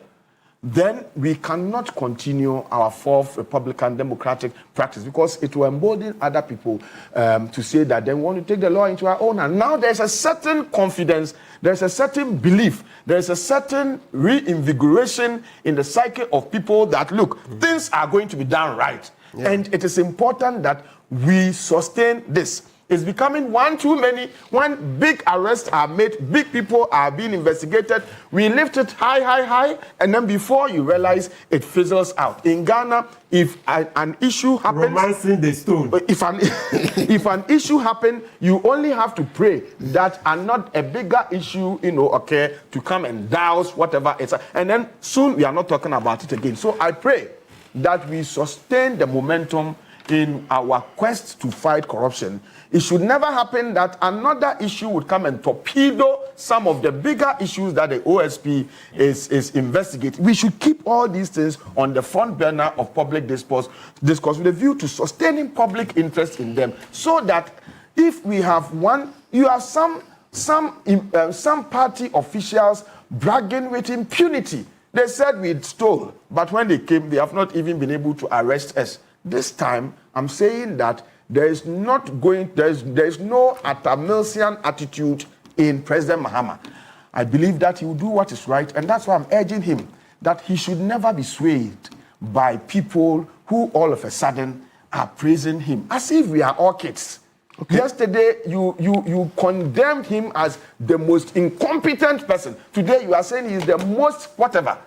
then we cannot continue our fourth Republican Democratic practice, because it will embolden other people to say that they want to take the law into our own hand. Now there's a certain confidence, there's a certain belief, there's a certain reinvigoration in the psyche of people that, look, things are going to be done right. Yeah. And it is important that we sustain this. It's becoming one too many. When big arrests are made, big people are being investigated, we lift it high, and then before you realize, it fizzles out. In Ghana, if an issue happens... Romancing the stone. If an issue happens, you only have to pray that not a bigger issue, occur to come and douse whatever it's... And then soon we are not talking about it again. So I pray that we sustain the momentum in our quest to fight corruption. It should never happen that another issue would come and torpedo some of the bigger issues that the OSP is investigating. We should keep all these things on the front burner of public discourse with a view to sustaining public interest in them, so that if we have one, you have some party officials bragging with impunity. They said we stole, but when they came, they have not even been able to arrest us. This time, I'm saying that there is no Atamilsian attitude in President Mahama. I believe that he will do what is right, and that's why I'm urging him that he should never be swayed by people who all of a sudden are praising him, as if we are all kids. Okay. Yesterday, you condemned him as the most incompetent person. Today, you are saying he's the most whatever.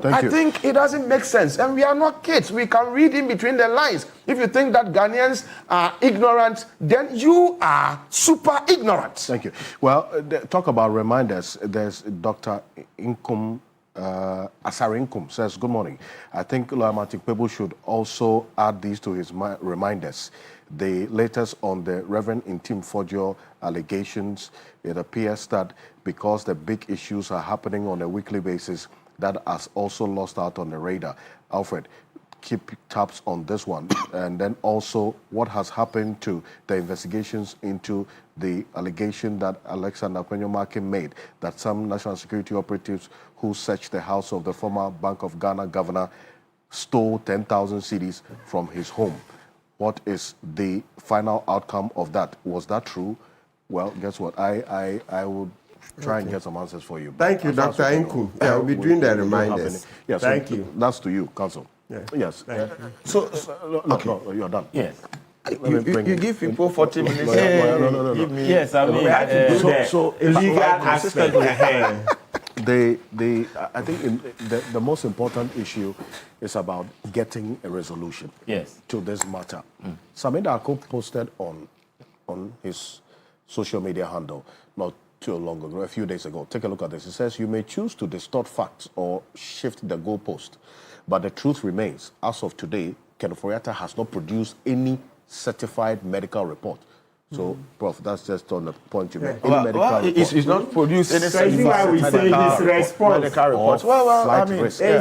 I think it doesn't make sense. And we are not kids. We can read in between the lines. If you think that Ghanaians are ignorant, then you are super ignorant. Thank you. Well, talk about reminders. There's Dr. Inkum, Asarinkum says, good morning. I think Loyamatic people should also add these to his reminders. The latest on the Reverend Intim Fodio allegations, it appears that because the big issues are happening on a weekly basis, that has also lost out on the radar. Alfred, keep tabs on this one. And then also what has happened to the investigations into the allegation that Alexander Kwenyomake made, that some national security operatives who searched the house of the former Bank of Ghana governor stole 10,000 cedis from his home. What is the final outcome of that? Was that true? Well, guess what? I would try and get some answers for you. Thank you, Dr. Inku. Yeah, we'll be doing the reminders. Yes, thank you. That's to you, Counsel. Yeah. Yes. So no, you're done. Yes. You give people 40 minutes. No. Yes, I mean, legal aspect. I think the most important issue is about getting a resolution to this matter. Samir Darko posted on his social media handle not too long ago, a few days ago. Take a look at this. It says, you may choose to distort facts or shift the goalpost, but the truth remains. As of today, Ken Ofori-Atta has not produced any certified medical report. So, Prof, that's just on the point you made. It's not produced any certified medical response. It's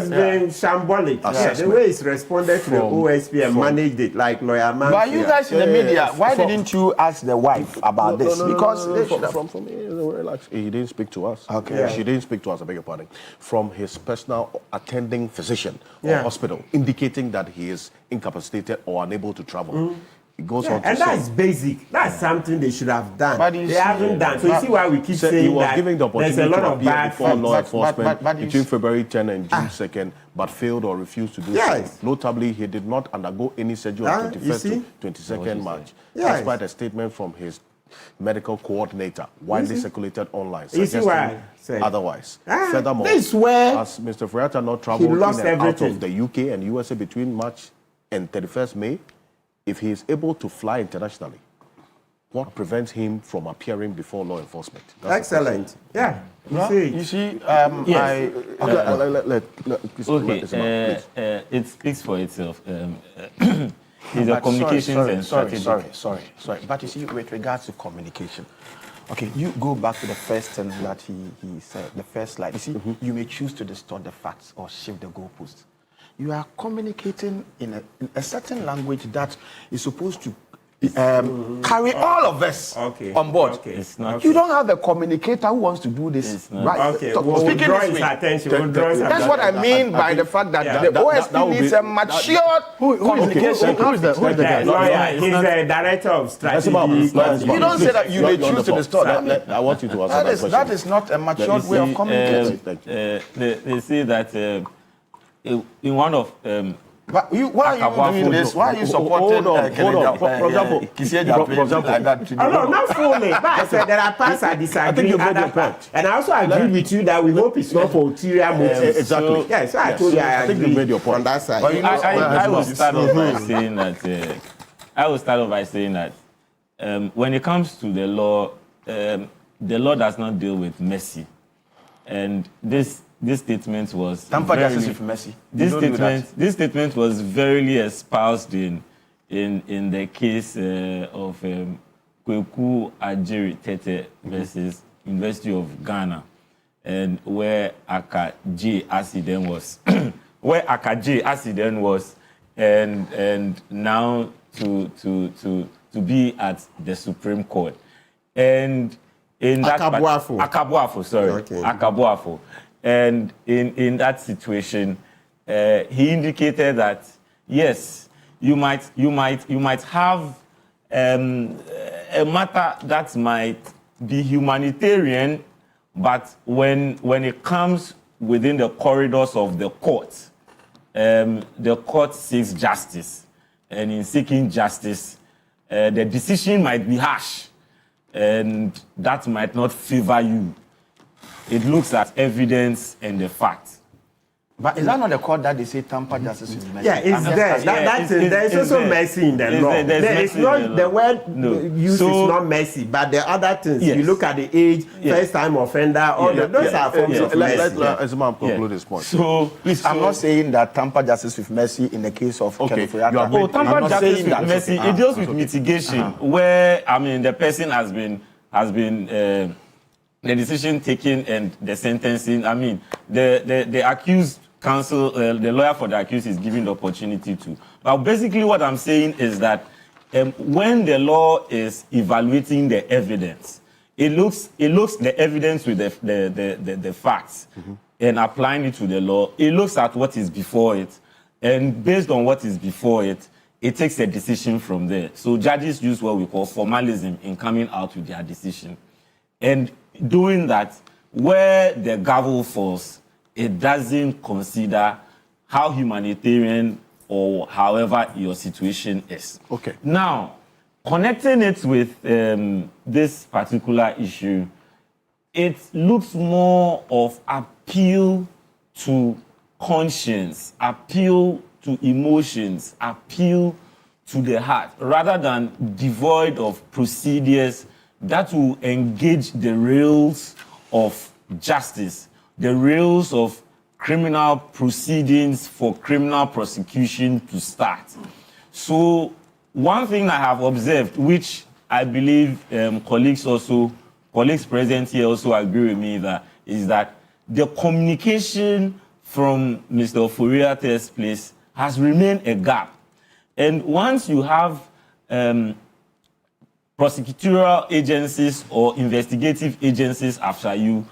been shambolic. The way it's responded to the OSP and managed it, like Lawyer Man. But you guys in the media, why didn't you ask the wife about this? Because from relax. He didn't speak to us. Okay. She didn't speak to us, I beg your pardon. From his personal attending physician or hospital, indicating that he is incapacitated or unable to travel. It goes on to and say, that's basic. That's something they should have done. But they haven't done. So you see why we keep saying he was that giving the opportunity there's a lot to of appear bad before law facts. enforcement between February 10 and June 2nd, but failed or refused to do so. Notably, he did not undergo any surgery on 21st to 22nd March, despite a statement from his medical coordinator, widely circulated online. You see why? Otherwise. Furthermore, this is where as Mr. Ofori-Atta not traveled in and out of the UK and USA between March and 31st May, if he is able to fly internationally, what prevents him from appearing before law enforcement? That's excellent. Yeah. You see, yes. It speaks for itself. These are communications and strategy. Sorry. But you see, with regards to communication, okay, you go back to the first thing that he said, the first slide. You see, you may choose to distort the facts or shift the goalposts. You are communicating in a certain language that is supposed to carry all of us on board. It's not. You don't have a communicator who wants to do this. Right? Speaking this way. That's what I mean by the fact that the OSP needs a matured communication. Who is the guy? He's the director of strategy. You don't say that you may choose to distort. I want you to answer that question. That is not a matured way of communicating. They say that in one of why are you doing this? Why are you supporting For example, no, not fully. But I said there are parts I disagree. And I also agree with you that we hope it's not for ulterior motives. Exactly. Yeah, so I told you I agree. think you made your point On that side. I will start off by saying that when it comes to the law does not deal with mercy, and this statement was tamper justice with mercy. This statement was verily espoused in the case of Kweku Ajiri Tete versus University of Ghana, and where Aka J accident was, and now to be at the Supreme Court, and in that Akabuafo. And in that situation, he indicated that yes, you might have a matter that might be humanitarian, but when it comes within the corridors of the court seeks justice, and in seeking justice, the decision might be harsh, and that might not favor you. It looks at evidence and the facts. But is that not the court that they say tamper justice is mercy? Yeah, it's there. There's also mercy in the law. It's not the word used is not mercy, but the other things. Yes. You look at the age, first time offender, those are forms of mercy. Let's conclude this point. So please, I'm not saying that tamper justice with mercy in the case of Ken Ofori-Atta. Tamper justice with mercy, it deals with mitigation, where the person has been the decision taken and the sentencing. The accused counsel, the lawyer for the accused is given the opportunity to. But basically what I'm saying is that when the law is evaluating the evidence, it looks the evidence with the facts and applying it to the law. It looks at what is before it, and based on what is before it, it takes a decision from there. So judges use what we call formalism in coming out with their decision. And doing that, where the gavel falls, it doesn't consider how humanitarian or however your situation is. Okay. Now, connecting it with this particular issue, it looks more of appeal to conscience, appeal to emotions, appeal to the heart, rather than devoid of procedures that will engage the rails of justice, the rails of criminal proceedings for criminal prosecution to start. So one thing I have observed, which I believe colleagues present here also agree with me, is that the communication from Mr. Ofori-Atta's place has remained a gap. And once you have prosecutorial agencies or investigative agencies after you,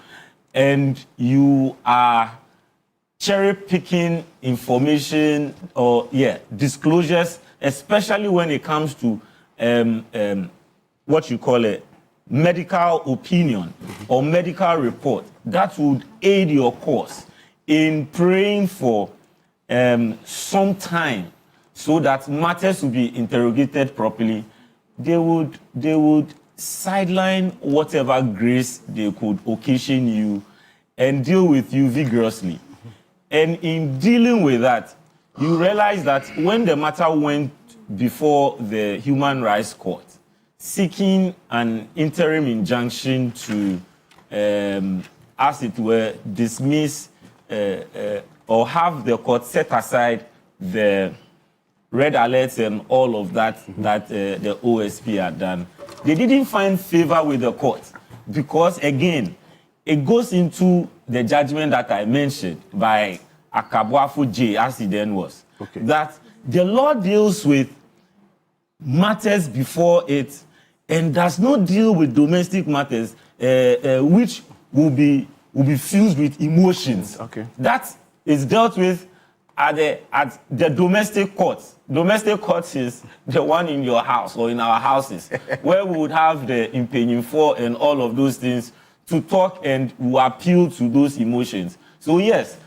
and you are cherry-picking information or disclosures, especially when it comes to what you call a medical opinion or medical report, that would aid your cause in praying for some time so that matters will be interrogated properly. They would sideline whatever grace they could occasion you and deal with you vigorously. And in dealing with that, you realize that when the matter went before the Human Rights Court, seeking an interim injunction to, as it were, dismiss or have the court set aside the red alerts and all of that that the OSP had done, they didn't find favor with the court because, again, it goes into the judgment that I mentioned by Akabuafo J, as he then was, that the law deals with matters before it and does not deal with domestic matters which will be fused with emotions. That is dealt with at the domestic courts. Domestic courts is the one in your house or in our houses, where we would have the impenium for and all of those things to talk and we appeal to those emotions. So yes,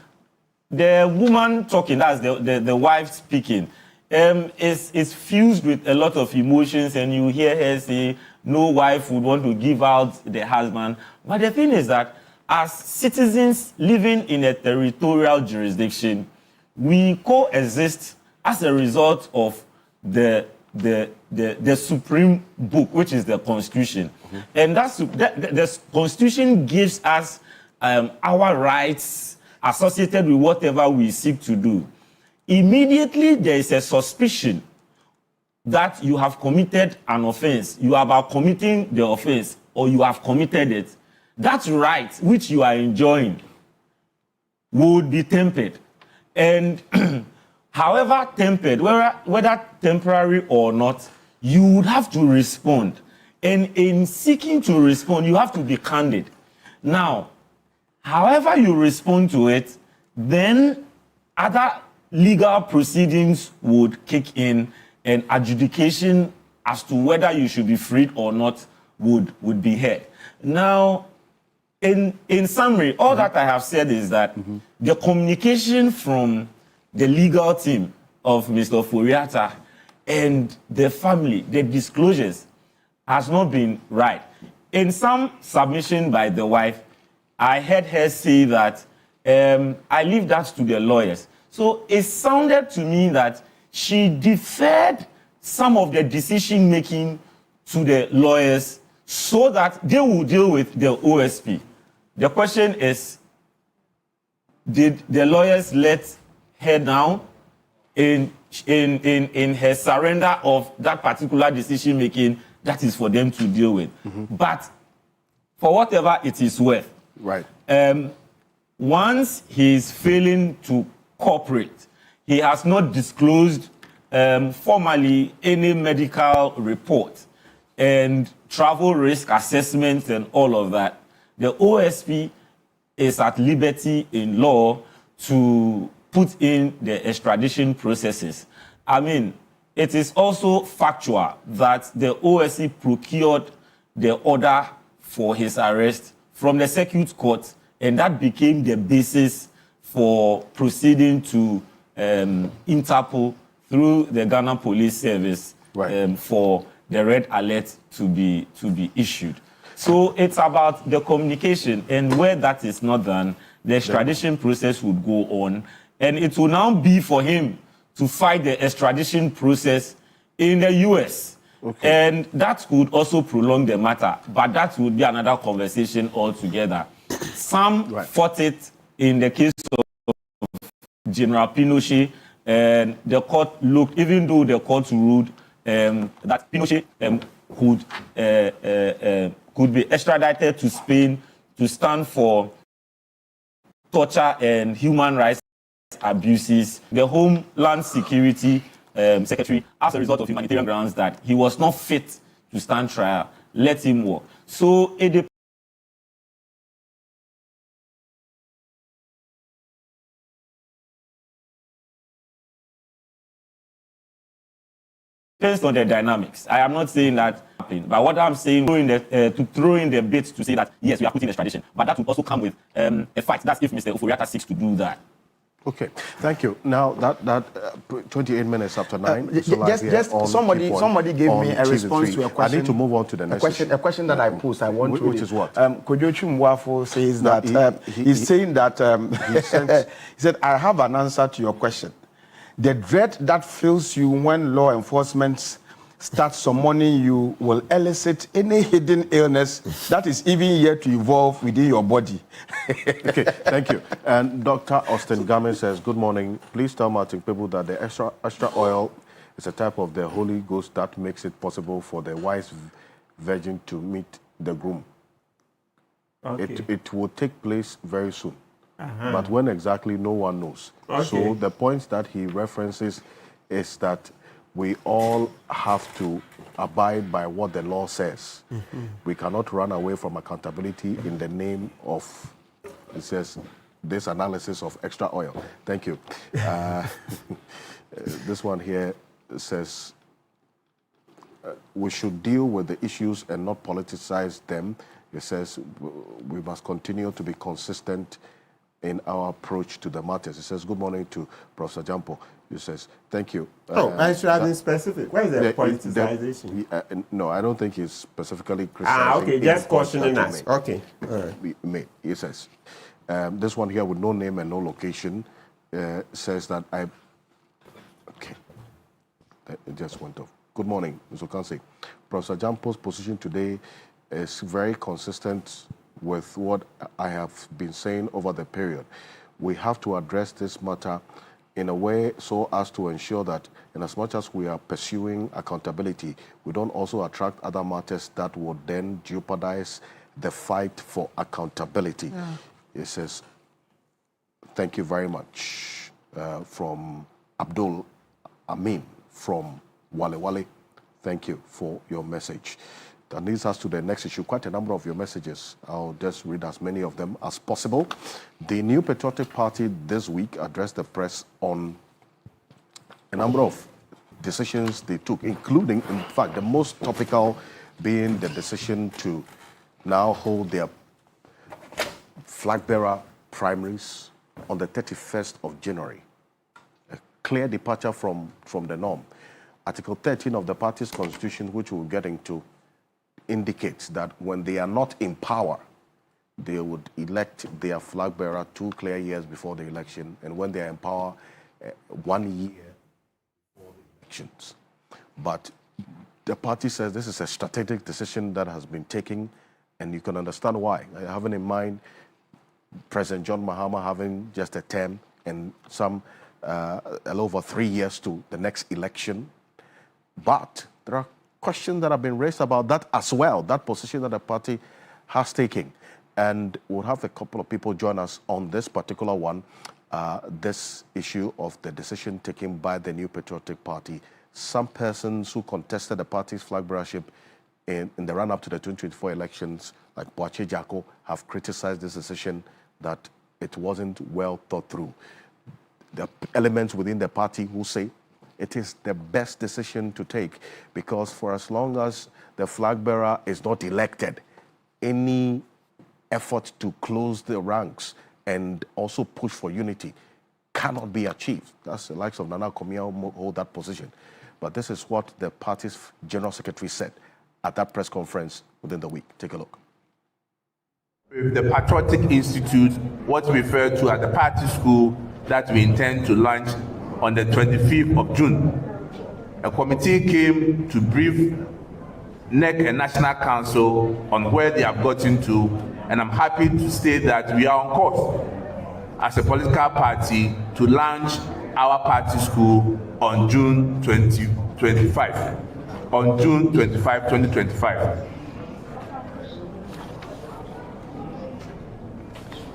the woman talking, that's the wife speaking, is fused with a lot of emotions, and you hear her say no wife would want to give out the husband. But the thing is that as citizens living in a territorial jurisdiction, we coexist as a result of the supreme book, which is the Constitution. And the Constitution gives us our rights associated with whatever we seek to do. Immediately there is a suspicion that you have committed an offense, you are about committing the offense, or you have committed it. That right which you are enjoying would be tempered. And however tempered, whether temporary or not, you would have to respond. And in seeking to respond, you have to be candid. Now, however you respond to it, then other legal proceedings would kick in and adjudication as to whether you should be freed or not would be heard. Now, in summary, all that I have said is that the communication from the legal team of Mr. Ofori-Atta and the family, the disclosures, has not been right. In some submission by the wife, I heard her say that I leave that to the lawyers. So it sounded to me that she deferred some of the decision making to the lawyers so that they will deal with the OSP. The question is, did the lawyers let her down in her surrender of that particular decision making? That is for them to deal with. But for whatever it is worth, once he is failing to cooperate, he has not disclosed formally any medical report and travel risk assessments and all of that. The OSP is at liberty in law to put in the extradition processes. I mean, it is also factual that the OSP procured the order for his arrest from the circuit court, and that became the basis for proceeding to Interpol through the Ghana Police Service for the red alert to be issued. So it's about the communication, and where that is not done, the extradition process would go on, and it will now be for him to fight the extradition process in the US. And that could also prolong the matter, but that would be another conversation altogether. Some fought it in the case of General Pinochet, and the court looked, even though the court ruled that Pinochet could be extradited to Spain to stand for torture and human rights abuses, the Homeland Security Secretary, as a result of humanitarian grounds that he was not fit to stand trial, let him walk. So it depends on the dynamics. I am not saying that, but what I'm saying, to throw in the bit to say that, yes, we are putting extradition, but that would also come with a fight. That's if Mr. Ofori-Atta seeks to do that. Okay, thank you. Now that 28 minutes after 9. Somebody gave me a response to a question. I need to move on to the next issue. A question that I posed. I want to. Which is what? Kojochi Mwafo says that he's saying that he said, I have an answer to your question. The dread that fills you when law enforcement starts summoning you will elicit any hidden illness that is even yet to evolve within your body. Okay, thank you. And Dr. Austin Gammon says, good morning. Please tell Martin people that the extra oil is a type of the Holy Ghost that makes it possible for the wise virgin to meet the groom. Okay. It will take place very soon. But when exactly, no one knows. Okay. So the point that he references is that we all have to abide by what the law says. We cannot run away from accountability in the name of, it says, this analysis of extra oil. Thank you. This one here says, we should deal with the issues and not politicize them. It says, we must continue to be consistent in our approach to the matters. It says, good morning to Professor Jampo. He says, thank you. I should have been specific. Where is the politicization? No, I don't think he's specifically criticizing. Okay, just cautioning us. Okay. He says, this one here with no name and no location says that okay, it just went off. Good morning, Mr. Ocansey. Professor Jampo's position today is very consistent with what I have been saying over the period. We have to address this matter in a way so as to ensure that in as much as we are pursuing accountability, we don't also attract other matters that would then jeopardize the fight for accountability. Yeah. It says, thank you very much, from Abdul Amin from Wale Wale. Thank you for your message. That leads us to the next issue. Quite a number of your messages. I'll just read as many of them as possible. The New Patriotic Party this week addressed the press on a number of decisions they took, including, in fact, the most topical being the decision to now hold their flag bearer primaries on the 31st of January. A clear departure from the norm. Article 13 of the party's constitution, which we'll get into, indicates that when they are not in power, they would elect their flag bearer 2 clear years before the election, and when they are in power, 1 year before the elections. But the party says this is a strategic decision that has been taken, and you can understand why. Having in mind President John Mahama having just a term and some a little over 3 years to the next election. But there are questions that have been raised about that as well, that position that the party has taken. And we'll have a couple of people join us on this particular one, this issue of the decision taken by the New Patriotic Party. Some persons who contested the party's flag bearership in the run-up to the 2024 elections, like Boache Jacko, have criticized this decision that it wasn't well thought through. There are elements within the party who say it is the best decision to take, because for as long as the flag bearer is not elected, any effort to close the ranks and also push for unity cannot be achieved. That's the likes of Nana Komia hold that position. But this is what the party's general secretary said at that press conference within the week. Take a look. The Patriotic Institute, what we refer to as the party school, that we intend to launch on the 25th of June. A committee came to brief NEC and National Council on where they have gotten to, and I'm happy to state that we are on course as a political party to launch our party school on June 2025. On June 25, 2025.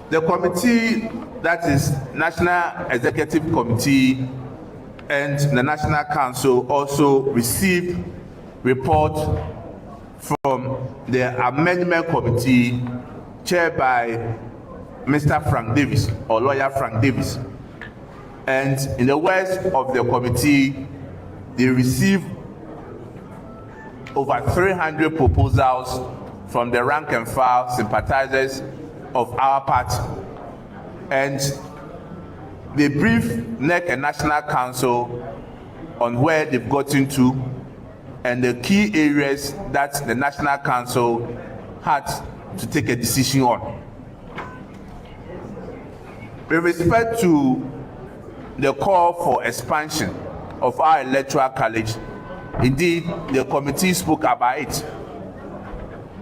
The committee, that is National Executive Committee and the National Council, also received report from the Amendment Committee chaired by Mr. Frank Davis, or Lawyer Frank Davis. And in the words of the committee, they received over 300 proposals from the rank and file sympathizers of our party. And they briefed NEC and National Council on where they've gotten to and the key areas that the National Council had to take a decision on. With respect to the call for expansion of our electoral college, indeed, the committee spoke about it.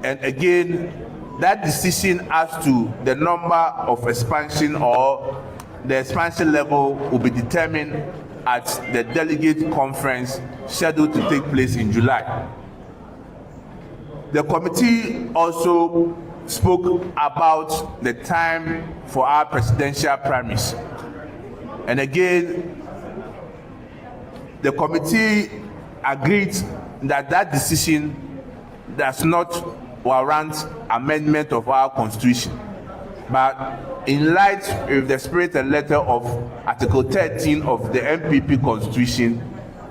And again, that decision as to the number of expansion or the expansion level will be determined at the delegate conference scheduled to take place in July. The committee also spoke about the time for our presidential primaries. And again, the committee agreed that that decision does not warrant amendment of our constitution. But in light of the spirit and letter of Article 13 of the MPP constitution,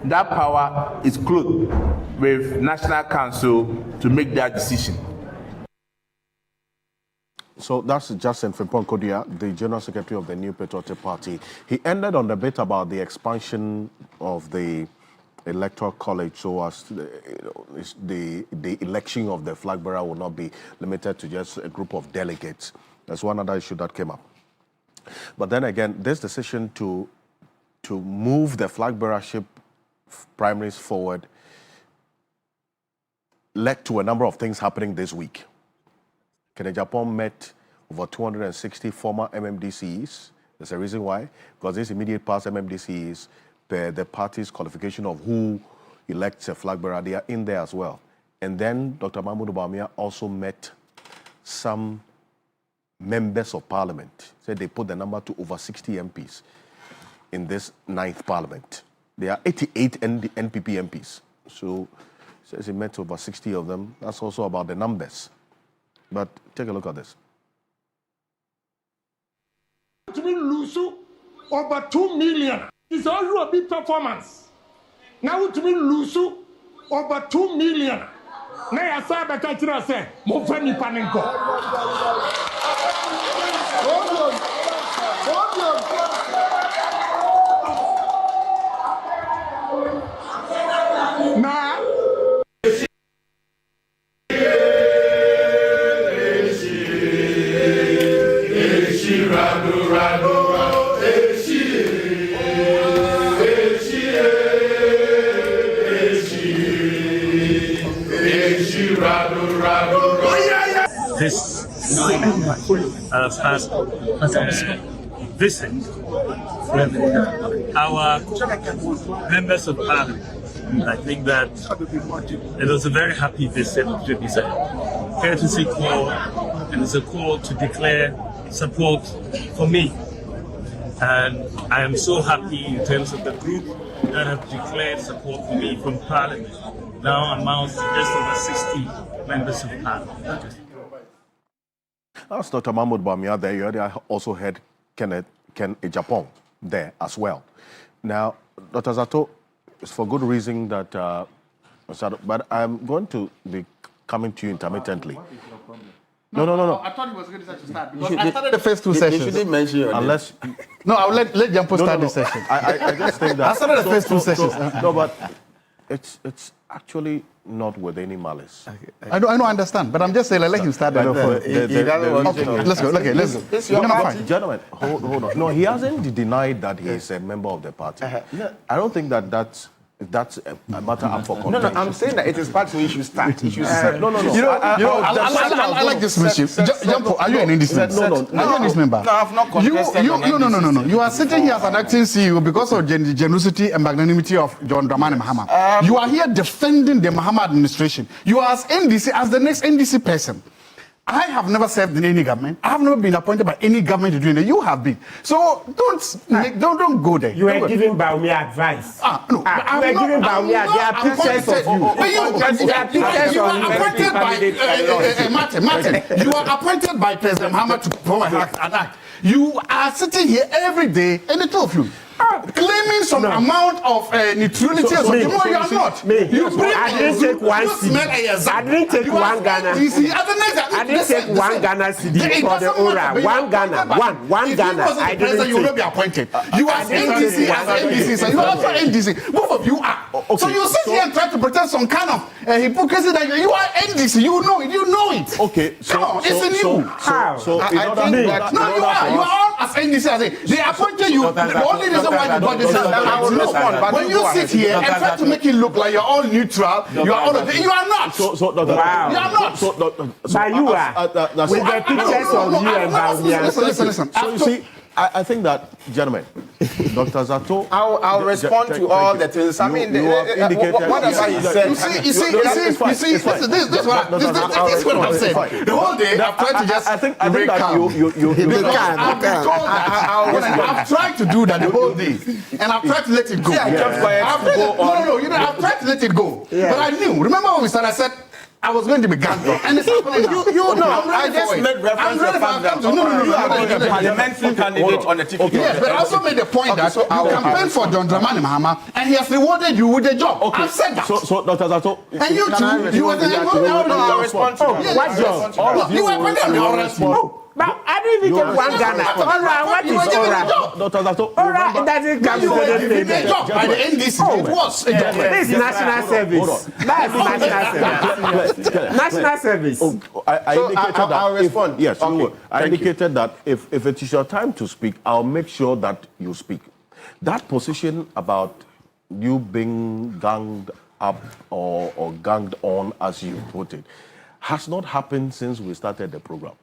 that power is closed with National Council to make that decision. So that's Justin Frimpong-Kodia, the General Secretary of the New Patriotic Party. He ended on the bit about the expansion of the Electoral College, so as the election of the flag bearer will not be limited to just a group of delegates. That's one other issue that came up. But then again, this decision to move the flag bearership primaries forward led to a number of things happening this week. Ken Japan met over 260 former MMDCs. There's a reason why, because this immediate past MMDCs, the party's qualification of who elects a flag bearer, they are in there as well. And then Dr. Mahmoud Bawumia also met some members of parliament. Said they put the number to over 60 MPs in this 9th parliament. There are 88 NPP MPs. So says he met over 60 of them. That's also about the numbers. But take a look at this. To me, lose over 2 million. It's also a big performance. Now to me, lose over 2 million. Now I saw the country say, "Mofani panenko." Now. This visit with our members of parliament. I think that it was a very happy visit to be said. Courtesy call, and it's a call to declare support for me. And I am so happy in terms of the group that have declared support for me from parliament. Now amounts to just over 60 members of parliament. That's Dr. Mahmoud Bawumia there. You already also heard Ken Japan there as well. Now, Dr. Zato, it's for good reason that, but I'm going to be coming to you intermittently. No. I thought he was going to start because I started the first two sessions. You shouldn't mention your unless. No, I'll let Jampo start the session. I just think that I started the first two sessions. No, but it's actually not with any malice. Okay. I don't understand, but I'm just saying, let him start. Let's go. Okay, let's go. Gentlemen, hold on. No, he hasn't denied that he is a member of the party. I don't think that's a matter up for contention. No, I'm saying that it is part of you should start. You should No. I like this mischief. Jampo, are you an NDC member? Are you an NDC member? No, I've not contested. No. You are sitting here as an acting CEO because of the generosity and magnanimity of John Dramani Mahama. You are here defending the Mahama administration. You are as NDC, as the next NDC person. I have never served in any government. I have never been appointed by any government to do it. You have been. So don't go there. You are giving Bawumia advice. No. You are giving Bawumia. There are pictures of you. There are pictures of you. Martin, you are appointed by President Mahama to perform an act. You are sitting here every day, and the two of you claim claiming some amount of neutrality. You are not. I didn't take one CD. I didn't take one Ghana. I didn't take one Ghana CD for the Ora. One Ghana. One Ghana. I didn't you will be appointed. You are NDC as NDC. So you are also NDC. Both of you are. So you sit here and try to pretend some kind of hypocrisy that you are NDC. You know it. You know it. Okay. Come on, it's in you. How? So I think that no, you are. You are all as NDC. They appointed you. The only reason why you got this is that when you sit here and try to make it look like you're all neutral, you are all of it. You are not. Wow. You are not. But you are. With the pictures of you and Bawumia. Listen. So you see, I think that, gentlemen, Dr. Zato... I'll respond to all the things. I mean, whatever he said. You see, this is what I'm saying. The whole day, I've tried to just... I think that I've tried to do that the whole day, and I've tried to let it go. I've tried to let it go. But I knew. Remember when we started, I said, I was going to be ganged up. And it's happening now. You know, I just made reference to the fact that you are being a parliamentary candidate on the ticket. Yes, but I also made the point that you campaigned for John Dramani Mahama, and he has rewarded you with a job. I've said that. So Dr. Zato... And you too, you were the response. What job? You were going to be responsible. But I didn't even take one Ghana. Ora, what is Ora? Dr. Zato... Ora, it doesn't come to the a job by the NDC. It was a job. This is national service. That's national service. I indicated that... I'll respond. Yes, you will. I indicated that if it is your time to speak, I'll make sure that you speak. That position about you being ganged up or ganged on, as you put it, has not happened since we started the program.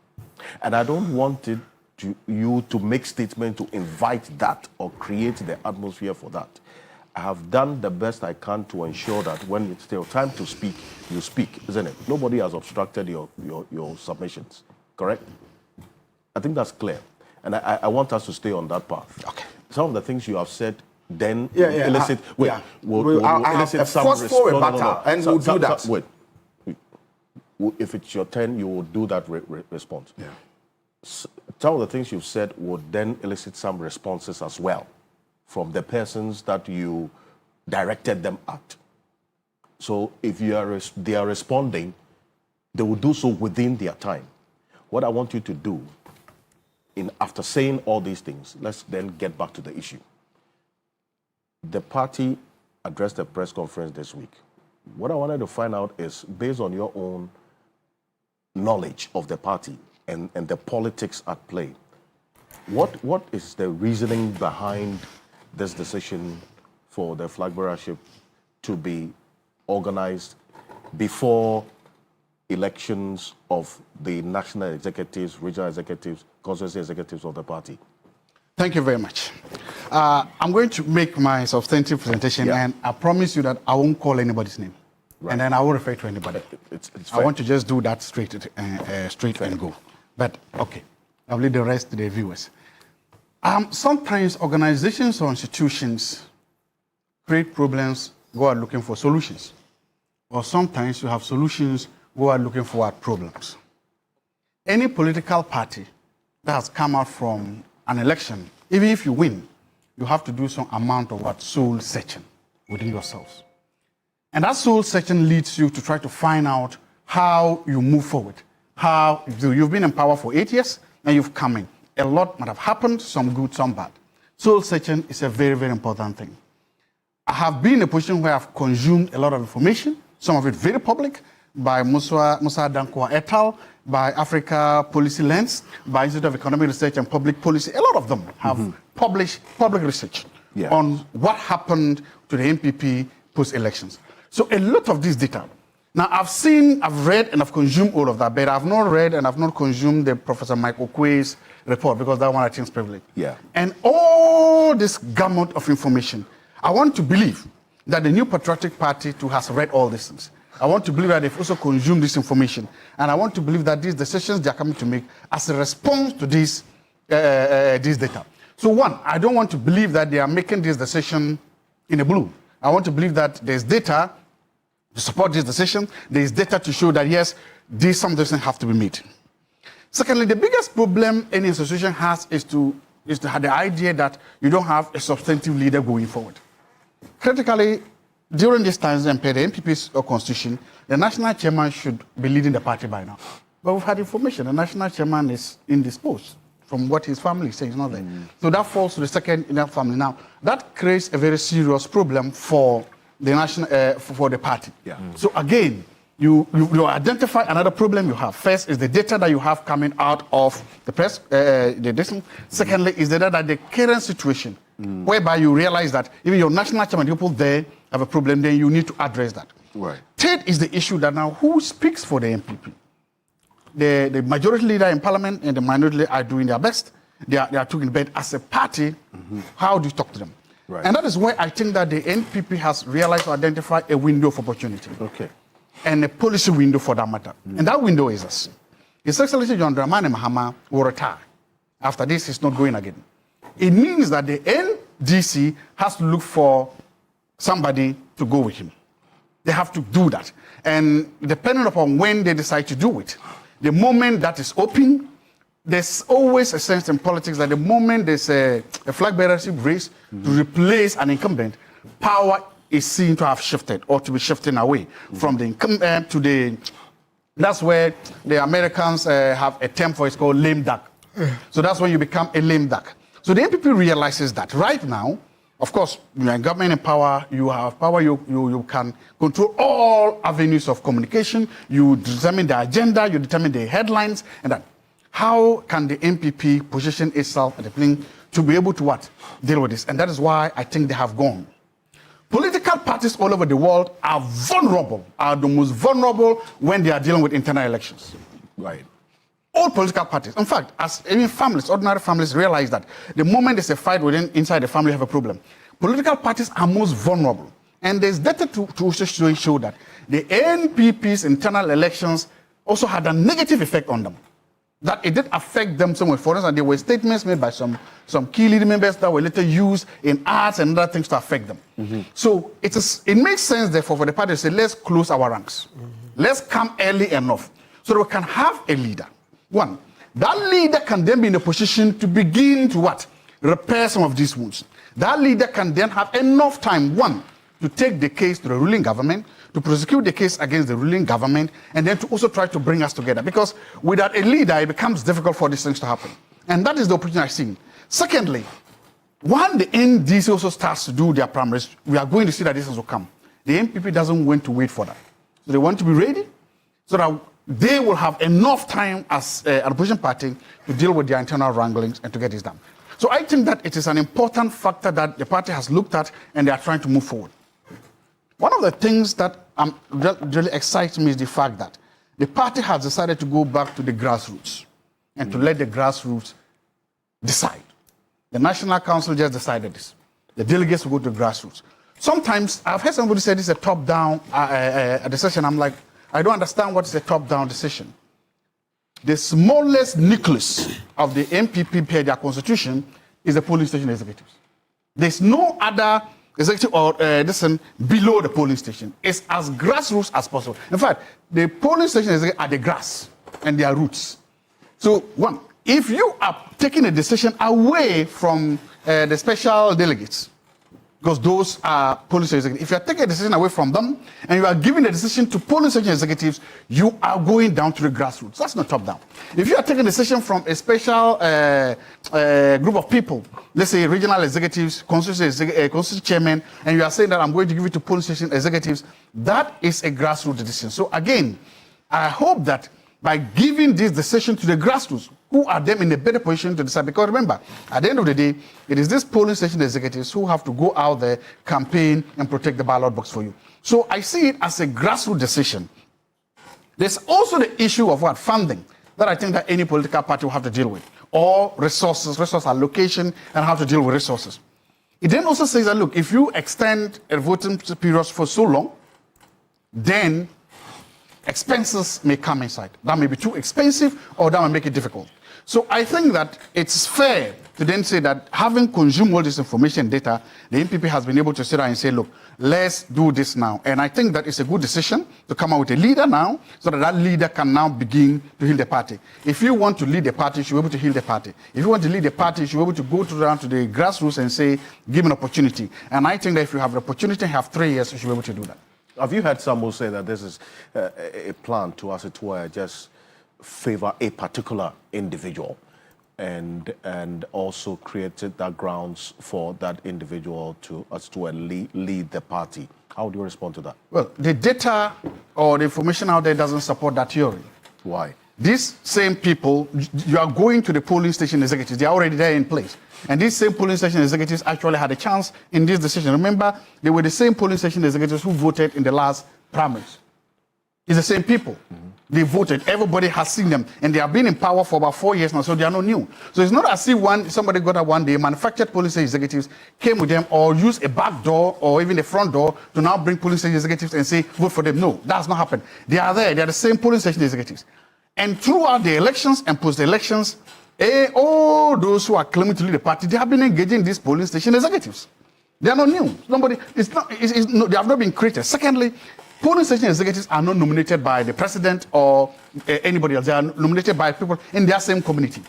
And I don't want you to make statements to invite that or create the atmosphere for that. I have done the best I can to ensure that when it's your time to speak, you speak, isn't it? Nobody has obstructed your submissions, correct? I think that's clear. And I want us to stay on that path. Okay. Some of the things you have said then elicit some response. And we'll do that. Wait. If it's your turn, you will do that response. Yeah. Some of the things you've said would then elicit some responses as well from the persons that you directed them at. So if they are responding, they will do so within their time. What I want you to do, after saying all these things, let's then get back to the issue. The party addressed a press conference this week. What I wanted to find out is, based on your own knowledge of the party and the politics at play, what is the reasoning behind this decision for the flag bearership to be organized before elections of the national executives, regional executives, constituency executives of the party? Thank you very much. I'm going to make my substantive presentation, and I promise you that I won't call anybody's name. Right. And then I won't refer to anybody. It's I want to just do that straight and go. But, okay, I'll leave the rest to the viewers. Sometimes organizations or institutions create problems, go out looking for solutions. Or sometimes you have solutions, go out looking for problems. Any political party that has come out from an election, even if you win, you have to do some amount of soul searching within yourselves. And that soul searching leads you to try to find out how you move forward. How you've been in power for 8 years and you've come in. A lot might have happened, some good, some bad. Soul searching is a very, very important thing. I have been in a position where I've consumed a lot of information, some of it very public, by Musa Dankwa et al., by Africa Policy Lens, by Institute of Economic Research and Public Policy. A lot of them have published public research on what happened to the NPP post-elections. So a lot of this data. Now, I've read and I've consumed all of that, but I've not read and I've not consumed the Professor Mike Okwe's report, because that one I think is privileged. Yeah. And all this gamut of information, I want to believe that the New Patriotic Party too has read all these things. I want to believe that they've also consumed this information. And I want to believe that these decisions they are coming to make as a response to this data. So one, I don't want to believe that they are making this decision in a blue. I want to believe that there's data to support this decision. There's data to show that, yes, some decisions have to be made. Secondly, the biggest problem any institution has is to is the idea that you don't have a substantive leader going forward. Critically, during this time and period, the MPP's constitution, the national chairman should be leading the party by now. But we've had information, the national chairman is indisposed from what his family says, not there. So that falls to the second in that family. Now, that creates a very serious problem for the national, for the party. So again, you identify another problem you have. First is the data that you have coming out of the press, Secondly is the data that the current situation, whereby you realize that even your national chairman, people there have a problem, then you need to address that. Third is the issue that now who speaks for the MPP? The majority leader in parliament and the minority leader are doing their best. They are talking, but as a party, how do you talk to them? And that is where I think that the NPP has realized to identify a window of opportunity. And a policy window for that matter. And that window is this. His Excellency John Dramani Mahama will retire. After this, he's not going again. It means that the NDC has to look for somebody to go with him. They have to do that. And depending upon when they decide to do it, the moment that is open, there's always a sense in politics that the moment there's a flag bearership race to replace an incumbent, power is seen to have shifted or to be shifting away from the incumbent to the. That's where the Americans have a term for it, it's called lame duck. So that's when you become a lame duck. So the NPP realizes that right now, of course, you are in government in power, you have power, you can control all avenues of communication, you determine the agenda, you determine the headlines, and that. How can the NPP position itself at the plane to be able to what? Deal with this? And that is why I think they have gone. Political parties all over the world are vulnerable, are the most vulnerable when they are dealing with internal elections. All political parties. In fact, as any families, ordinary families realize that the moment there's a fight inside the family, you have a problem. Political parties are most vulnerable. And there's data to show that the NPP's internal elections also had a negative effect on them. That it did affect them somewhat. For instance, there were statements made by some key leading members that were later used in arts and other things to affect them. So it makes sense, therefore, for the party to say, let's close our ranks. Let's come early enough so that we can have a leader. One, that leader can then be in a position to begin to what? Repair some of these wounds. That leader can then have enough time, one, to take the case to the ruling government, to prosecute the case against the ruling government, and then to also try to bring us together. Because without a leader, it becomes difficult for these things to happen. And that is the opportunity I've seen. Secondly, when the NDC also starts to do their primaries, we are going to see that this will come. The NPP doesn't want to wait for that. So they want to be ready so that they will have enough time as an opposition party to deal with their internal wranglings and to get this done. So I think that it is an important factor that the party has looked at and they are trying to move forward. One of the things that really excites me is the fact that the party has decided to go back to the grassroots and to let the grassroots decide. The National Council just decided this. The delegates will go to the grassroots. Sometimes I've heard somebody say this is a top-down decision. I'm like, I don't understand what is a top-down decision. The smallest nucleus of the MPP per their constitution is the polling station executives. There's no other executive or below the polling station. It's as grassroots as possible. In fact, the polling station executives are the grass and their roots. So, one, if you are taking a decision away from the special delegates, because those are polling station executives, if you are taking a decision away from them and you are giving a decision to polling station executives, you are going down to the grassroots. That's not top down. If you are taking a decision from a special group of people, let's say regional executives, constituency chairman, and you are saying that I'm going to give it to polling station executives, that is a grassroots decision. So again, I hope that by giving this decision to the grassroots, who are them in a better position to decide. Because remember, at the end of the day, it is these polling station executives who have to go out there, campaign, and protect the ballot box for you. So I see it as a grassroots decision. There's also the issue of what? Funding, that I think that any political party will have to deal with. Or resource allocation, and how to deal with resources. It then also says that, look, if you extend a voting period for so long, then expenses may come inside. That may be too expensive, or that may make it difficult. So I think that it's fair to then say that having consumed all this information data, the NPP has been able to sit down and say, look, let's do this now. And I think that it's a good decision to come out with a leader now so that that leader can now begin to heal the party. If you want to lead the party, you should be able to heal the party. If you want to lead the party, you should be able to go down to the grassroots and say, give an opportunity. And I think that if you have the opportunity and have 3 years, you should be able to do that. Have you heard someone say that this is a plan to, as it were, just favor a particular individual and also created that grounds for that individual to lead the party? How do you respond to that? Well, the data or the information out there doesn't support that theory. Why? These same people, you are going to the polling station executives, they're already there in place. And these same polling station executives actually had a chance in this decision. Remember, they were the same polling station executives who voted in the last primaries. It's the same people. They voted. Everybody has seen them. And they have been in power for about 4 years now, so they are not new. So it's not as if somebody got up one day, manufactured police executives, came with them, or used a back door or even a front door to now bring police executives and say, vote for them. No, that's not happened. They are there. They are the same police station executives. And throughout the elections and post-elections, all those who are claiming to lead the party, they have been engaging these polling station executives. They are not new. They have not been created. Secondly, polling station executives are not nominated by the president or anybody else. They are nominated by people in their same community.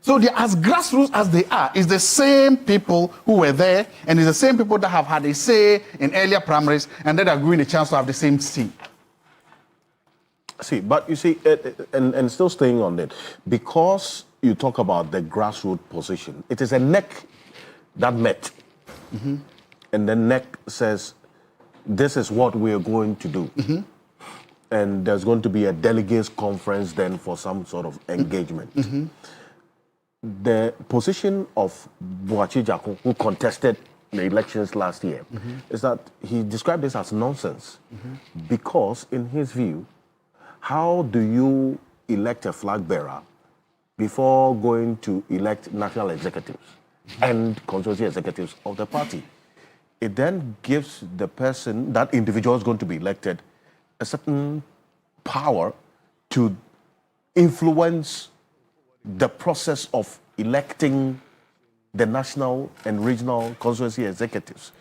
So they are as grassroots as they are. It's the same people who were there, and it's the same people that have had a say in earlier primaries, and that are given a chance to have the same seat. See, but you see, and still staying on it, because you talk about the grassroots position, it is a NEC that met. And the NEC says, this is what we are going to do. And there's going to be a delegates conference then for some sort of engagement. The position of Boachi Jaku, who contested the elections last year, is that he described this as nonsense. Because in his view, how do you elect a flag bearer before going to elect national executives and constituency executives of the party? It then gives the person, that individual is going to be elected, a certain power to influence the process of electing the national and regional constituency executives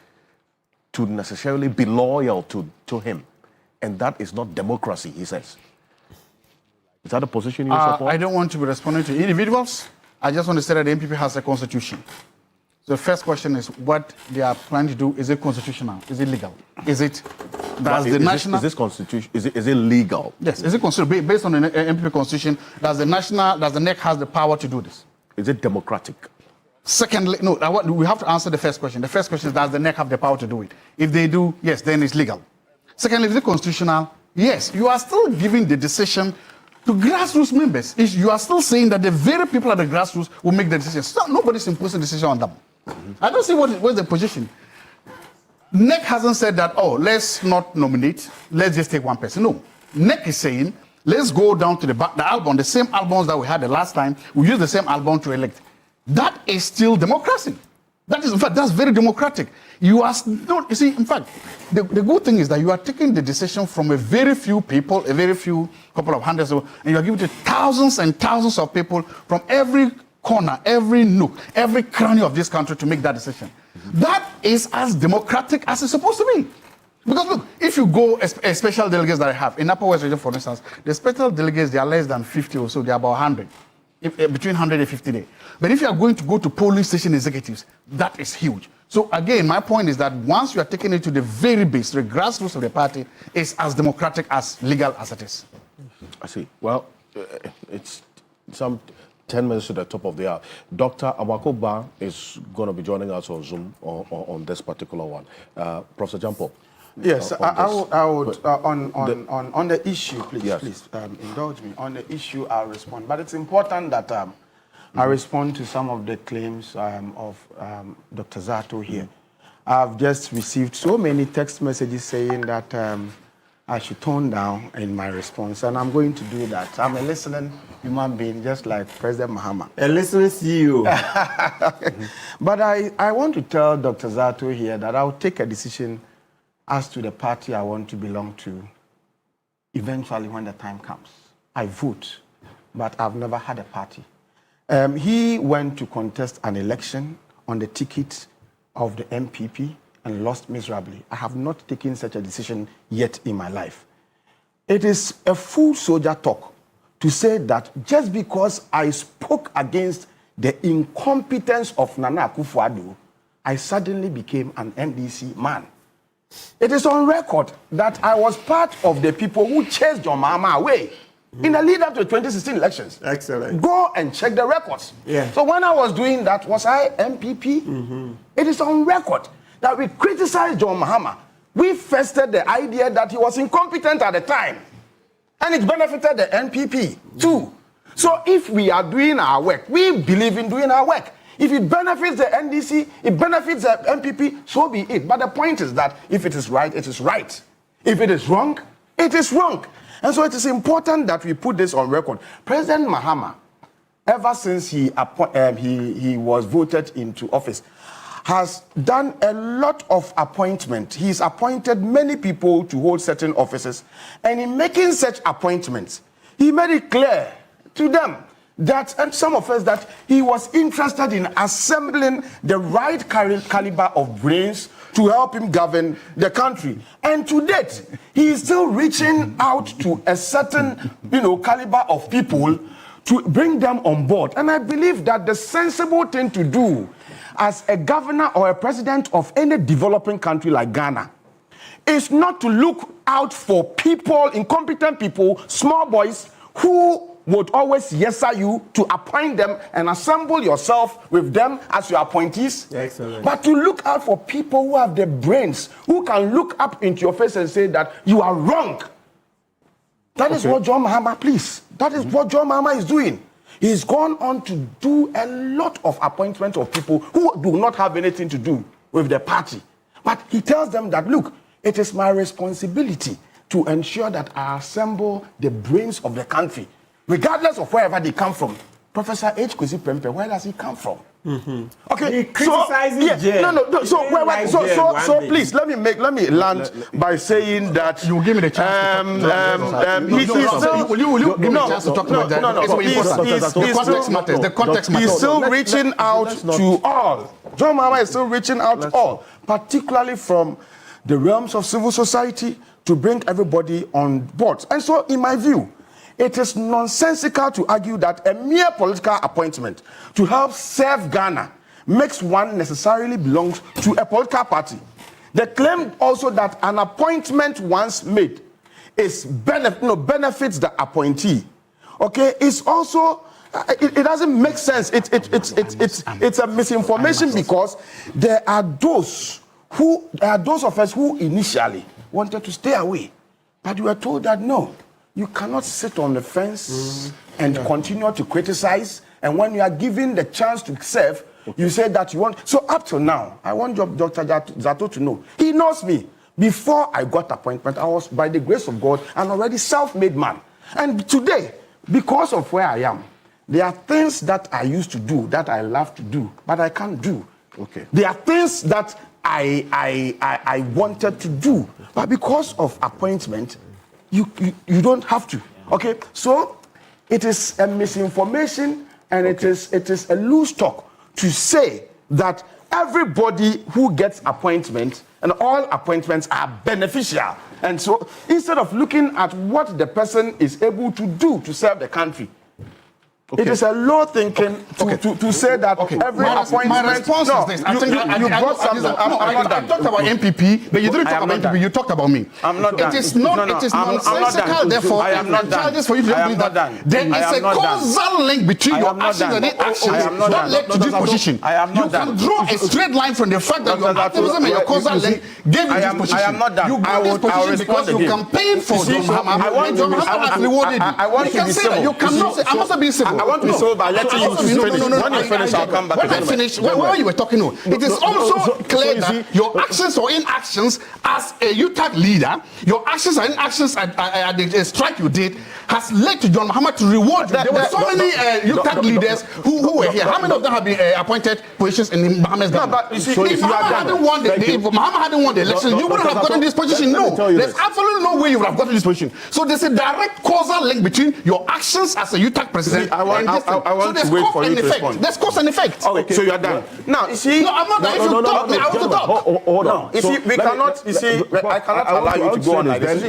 to necessarily be loyal to him. And that is not democracy, he says. Is that a position you support? I don't want to be responding to individuals. I just want to say that the NPP has a constitution. So the first question is what they are planning to do. Is it constitutional? Is it legal? Is it this constitution? Is it legal? Yes, is it constitutional? Based on the NPP constitution, does the NEC has the power to do this? Is it democratic? Secondly, no, we have to answer the first question. The first question is, does the NEC have the power to do it? If they do, yes, then it's legal. Secondly, is it constitutional? Yes, you are still giving the decision to grassroots members. You are still saying that the very people at the grassroots will make the decision. So nobody's imposing a decision on them. I don't see what's the position. NEC hasn't said that, oh, let's not nominate, let's just take one person. No. NEC is saying, let's go down to the album, the same albums that we had the last time, we use the same album to elect. That is still democracy. That is, in fact, that's very democratic. You see, in fact, the good thing is that you are taking the decision from a very few people, a very few couple of hundreds, and you are giving it to thousands and thousands of people from every corner, every nook, every cranny of this country to make that decision. That is as democratic as it's supposed to be. Because look, if you go, special delegates that I have, in Upper West Region, for instance, the special delegates, they are less than 50 or so, they are about 100. Between 100 and 50 days. But if you are going to go to polling station executives, that is huge. So again, my point is that once you are taking it to the very base, the grassroots of the party, it's as democratic, as legal as it is. I see. Well, it's some 10 minutes to the top of the hour. Dr. Amakoba is going to be joining us on Zoom on this particular one. Professor Jampo. Yes, I would on the issue, please, yes. Please indulge me. On the issue, I'll respond. But it's important that I respond to some of the claims of Dr. Zato here. I've just received so many text messages saying that I should tone down in my response, and I'm going to do that. I'm a listening human being, just like President Mahama. A listening CEO. But I want to tell Dr. Zato here that I'll take a decision as to the party I want to belong to eventually when the time comes. I vote, but I've never had a party. He went to contest an election on the ticket of the MPP and lost miserably. I have not taken such a decision yet in my life. It is a full soldier talk to say that just because I spoke against the incompetence of Nana Akufo-Addo, I suddenly became an NDC man. It is on record that I was part of the people who chased John Mahama away in the lead up to the 2016 elections. Excellent. Go and check the records. Yeah. So when I was doing that, was I MPP? It is on record that we criticized John Mahama. We fested the idea that he was incompetent at the time. And it benefited the NPP too. So if we are doing our work, we believe in doing our work. If it benefits the NDC, it benefits the MPP, so be it. But the point is that if it is right, it is right. If it is wrong, it is wrong. And so it is important that we put this on record. President Mahama, ever since he was voted into office, has done a lot of appointments. He's appointed many people to hold certain offices. And in making such appointments, he made it clear to them that, and some of us, that he was interested in assembling the right caliber of brains to help him govern the country. And to date, he is still reaching out to a certain, caliber of people to bring them on board. And I believe that the sensible thing to do as a governor or a president of any developing country like Ghana is not to look out for people, incompetent people, small boys, who would always yes-sir you to appoint them and assemble yourself with them as your appointees. Excellent. But to look out for people who have the brains, who can look up into your face and say that you are wrong. That is what John Mahama, please. That is what John Mahama is doing. He's gone on to do a lot of appointments of people who do not have anything to do with the party. But he tells them that, look, it is my responsibility to ensure that I assemble the brains of the country, regardless of wherever they come from. Professor H. Kwesi Prempeh, where does he come from? Okay, he criticizes so please let me land by saying that you will give me the chance. Will you give me the chance to talk about that? The context matters. He's still reaching out to all. John Mahama is still reaching out to all, particularly from the realms of civil society, to bring everybody on board. And so, in my view, it is nonsensical to argue that a mere political appointment to help serve Ghana makes one necessarily belongs to a political party. The claim also that an appointment once made is benefits the appointee. Okay, it's also it doesn't make sense. It's a misinformation, because there are those of us who initially wanted to stay away, but we were told that no. You cannot sit on the fence and continue to criticize. And when you are given the chance to serve, you say that you want. So up till now, I want Dr. Zato to know. He knows me. Before I got appointment, I was, by the grace of God, an already self-made man. And today, because of where I am, there are things that I used to do that I love to do, but I can't do. Okay. There are things that I wanted to do, but because of appointment, you don't have to. Okay, so it is a misinformation, and it is a loose talk to say that everybody who gets appointment and all appointments are beneficial. And so instead of looking at what the person is able to do to serve the country, it is a low thinking to say that every appointment. My response is this. I talked about MPP, but you didn't talk about MPP. You talked about me. I'm not done. It is nonsensical. Therefore, it's for you to believe that there is a causal link between your actions and inactions that led to this position. You can draw a straight line from the fact that your activism and your causal link gave you this position. I am not done. You got this position because you campaigned for John Mahama, and John Mahama has rewarded you. I want to be civil. You cannot say, I must be civil. I want to be civil by letting you finish. When you finish, I'll come back. When I finish, when you were talking, it is also clear that your actions or inactions as a UTAG leader, your actions and inactions at the strike you did, has led to John Mahama to reward you. There were so many UTAG leaders who were here. How many of them have been appointed positions in Mahama's government? If Mahama hadn't won the election, you wouldn't have gotten this position. No, there's absolutely no way you would have gotten this position. So there's a direct causal link between your actions as a UTAG president want to wait for you to respond. There's cause and effect. Okay, so you are done. Now, you see... No, I'm not done. If you talk, I want to talk. Hold on. You see, we cannot... You see, I cannot allow you to go on like this.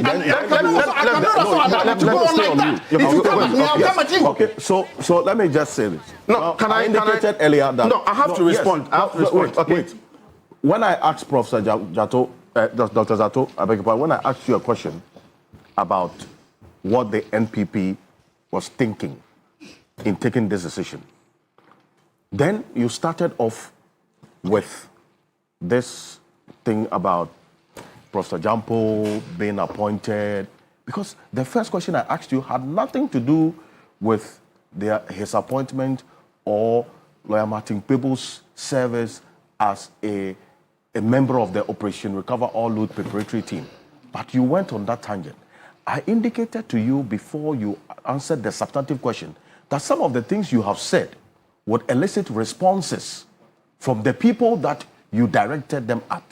Okay, so let me just say this. No, can I indicated earlier that... No, I have to respond. I have to respond. Wait. When I asked Professor Jato, Dr. Zato, I beg your pardon, when I asked you a question about what the NPP was thinking in taking this decision, then you started off with this thing about Professor Jampo being appointed, because the first question I asked you had nothing to do with his appointment or Lawyer Martin Peeble's service as a member of the Operation Recover All Loot preparatory team. But you went on that tangent. I indicated to you before you answered the substantive question that some of the things you have said would elicit responses from the people that you directed them at.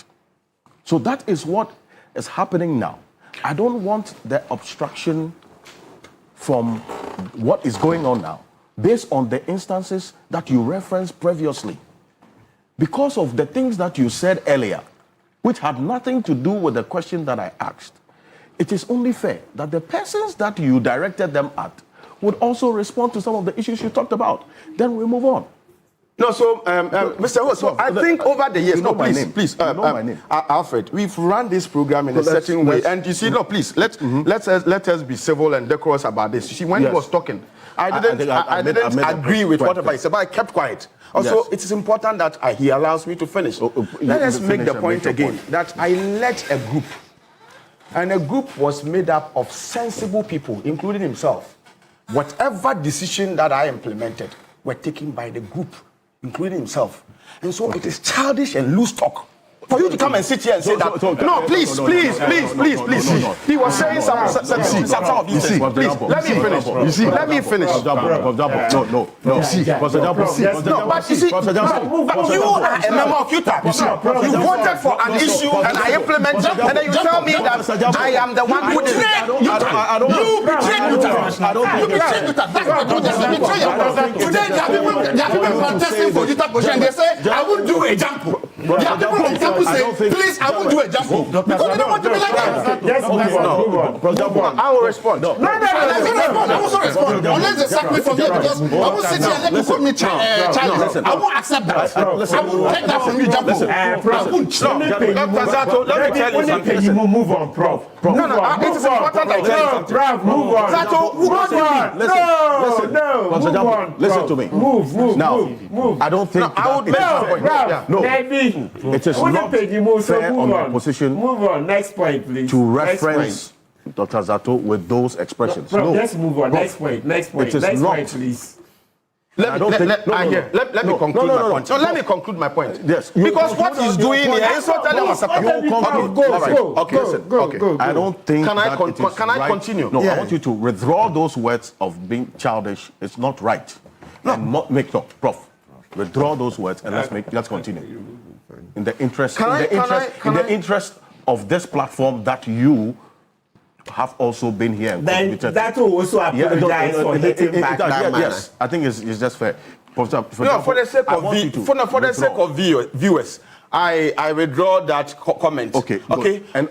So that is what is happening now. I don't want the obstruction from what is going on now, based on the instances that you referenced previously. Because of the things that you said earlier, which had nothing to do with the question that I asked, it is only fair that the persons that you directed them at would also respond to some of the issues you talked about. Then we move on. No, so, Mr. Ho, so I think over the years, please, my name. Alfred, we've run this program in a certain way, and you see, no, please, let us be civil and decorous about this. You see, when he was talking, I didn't agree with whatever he said, but I kept quiet. Also, it is important that he allows me to finish. Let us make the point again that I led a group, and a group was made up of sensible people, including himself. Whatever decision that I implemented were taken by the group, including himself. And so it is childish and loose talk for you to come and sit here and say that. No, please. He was saying some of these things. Please, let me finish. You see, let me finish. No. You see, but you see, you are a member of UTAP. You voted for an issue and I implemented, and then you tell me that I am the one who did it. You betrayed UTAP. You betrayed UTAP. That's the truth. That's betrayal. Today, there are people contesting for UTAP position. They say, I will do a jump. There are people example say, please, I won't do a jump. Because they don't want to be like that. Yes, I will respond. I will also respond. Unless they sack me from here, because I won't sit here and let you call me challenge. I won't accept that. I will take that from you, jump. Let me tell you something. Move on, Prof. No, it is important I tell you something. Prof, move on. Zato, move on. Listen to me. Move. Now, I don't think I would make it is not fair on the position. Move on. Next point, please. To reference Dr. Zato with those expressions. No, let's move on. Next point. Next point, please. Let me conclude my point. So let me conclude my point. Yes. Because what he's doing here is not telling us. Okay. I don't think Can I continue? No, I want you to withdraw those words of being childish. It's not right. No. And not make up, Prof. Withdraw those words and let's continue. In the interest of this platform that you have also been here and contributed. That will also apologize for hitting back that manner. Yes, I think it's just fair. For the sake of viewers, I withdraw that comment. Okay. And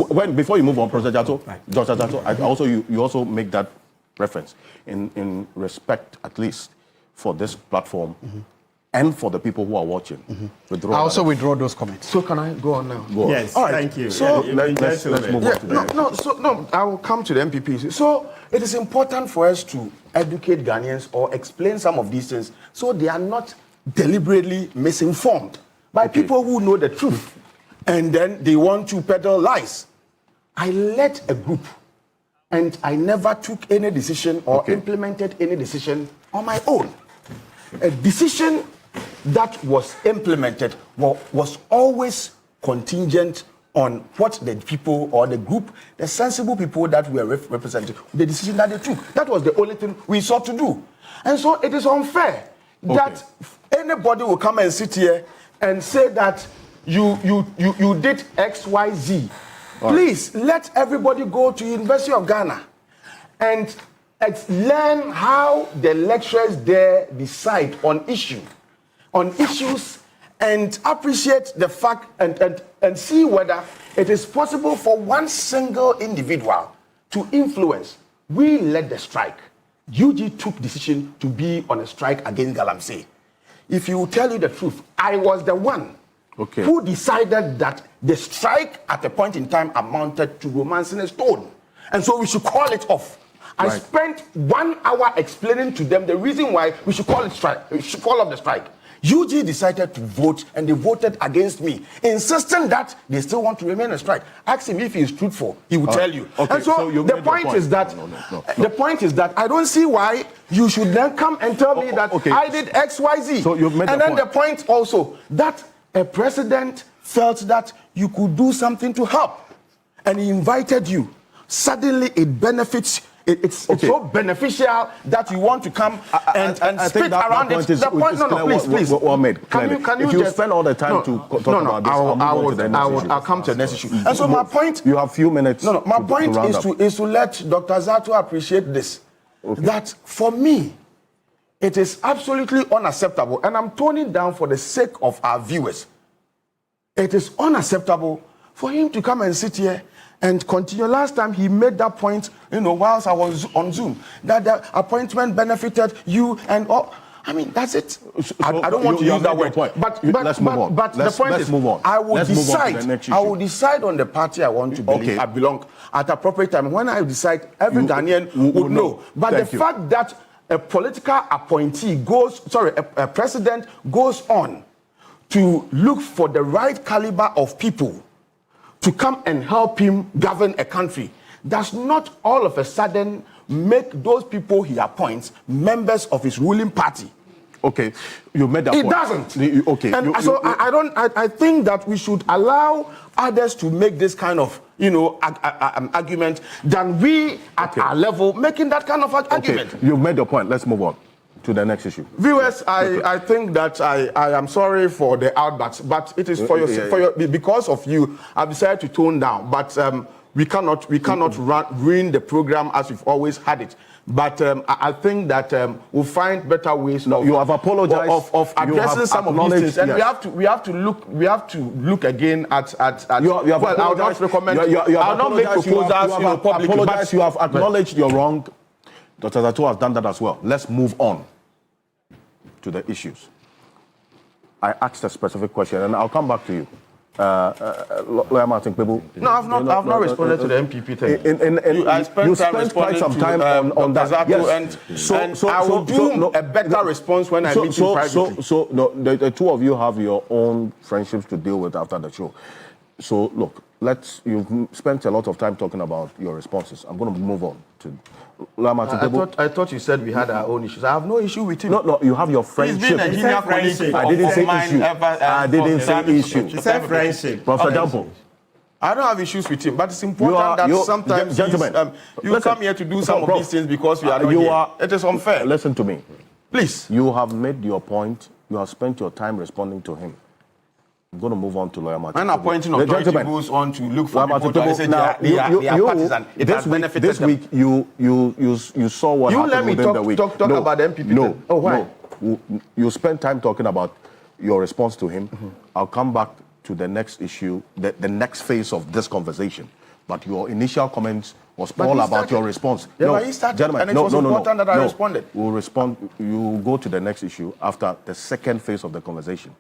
when before you move on, Professor Jato, Dr. Jato, you also make that reference in respect, at least, for this platform. And for the people who are watching. I also withdraw those comments. So can I go on now? Yes, all right. Thank you. So let's move on to that. I will come to the MPP. So it is important for us to educate Ghanaians or explain some of these things so they are not deliberately misinformed by people who know the truth. And then they want to peddle lies. I led a group and I never took any decision or implemented any decision on my own. A decision that was implemented was always contingent on what the people or the group, the sensible people that were represented, the decision that they took. That was the only thing we sought to do. And so it is unfair that anybody will come and sit here and say that you did X, Y, Z. Please let everybody go to University of Ghana and learn how the lecturers there decide on issues, and appreciate the fact and see whether it is possible for one single individual to influence. We led the strike. UG took decision to be on a strike against Galamsey. If you tell you the truth, I was the one who decided that the strike at a point in time amounted to romancing a stone. And so we should call it off. I spent 1 hour explaining to them the reason why we should call it strike. We should call off the strike. UG decided to vote, and they voted against me, insisting that they still want to remain a strike. Ask him if he is truthful; he will tell you. And so the point is that the point is that I don't see why you should then come and tell me that I did X, Y, Z. So you've made and the then point. the point also that a president felt that you could do something to help, and he invited you. Suddenly, it benefits. It's so beneficial that you want to come and spit around it. The point, please. Can you just spend all the time to talk about this? I'll come to the next issue. And so my point. You have few minutes. My point is to let Dr. Zato appreciate this. That for me, it is absolutely unacceptable, and I'm toning down for the sake of our viewers. It is unacceptable for him to come and sit here and continue. Last time he made that point, whilst I was on Zoom, that the appointment benefited you and all. I mean, that's it. I don't want to use that word. But let's move on. But the point is, I will decide on the party I want to believe I belong at appropriate time. When I decide, every Ghanaian would know. But the fact that a political appointee a president goes on to look for the right caliber of people to come and help him govern a country does not all of a sudden make those people he appoints members of his ruling party. Okay, you made that point. It doesn't. And I think that we should allow others to make this kind of, argument than we at our level making that kind of argument. You've made your point. Let's move on to the next issue. Viewers, I think that I am sorry for the outbursts, but it is because of you, I've decided to tone down. But we cannot ruin the program as we've always had it. But I think that we'll find better ways. You have apologized of addressing some of these things, and we have to look again at. I'll not recommend. I'll not make proposals publicly. But you have acknowledged you're wrong. Dr. Zato has done that as well. Let's move on to the issues. I asked a specific question, and I'll come back to you. Lawyer Martin Kpebu. No, I've not responded to the MPP thing. I spent quite some time on that. Yes. And I will do a better response when I meet you privately. The two of you have your own friendships to deal with after the show. So, look, you've spent a lot of time talking about your responses. I'm going to move on to I thought you said we had our own issues. I have no issue with him. No, you have your friendship. He's been a junior colleague. I didn't say issue. I didn't say issue. He said friendship. For example, I don't have issues with him, but it's important that sometimes you come here to do some of these things because you are not here. It is unfair. Listen to me. Please. You have made your point. You have spent your time responding to him. I'm going to move on to Lawyer Martin. When appointing authority goes on to look for people to say they are partisan, it has benefited this week, you saw what happened within the week. Talk about the MPP. No. Oh, why? No. You spent time talking about your response to him. Mm-hmm. I'll come back to the next issue, the next phase of this conversation. But your initial comments was all about your response. Yeah, but he started, and it was important that I responded. We'll respond. You go to the next issue after the second phase of the conversation.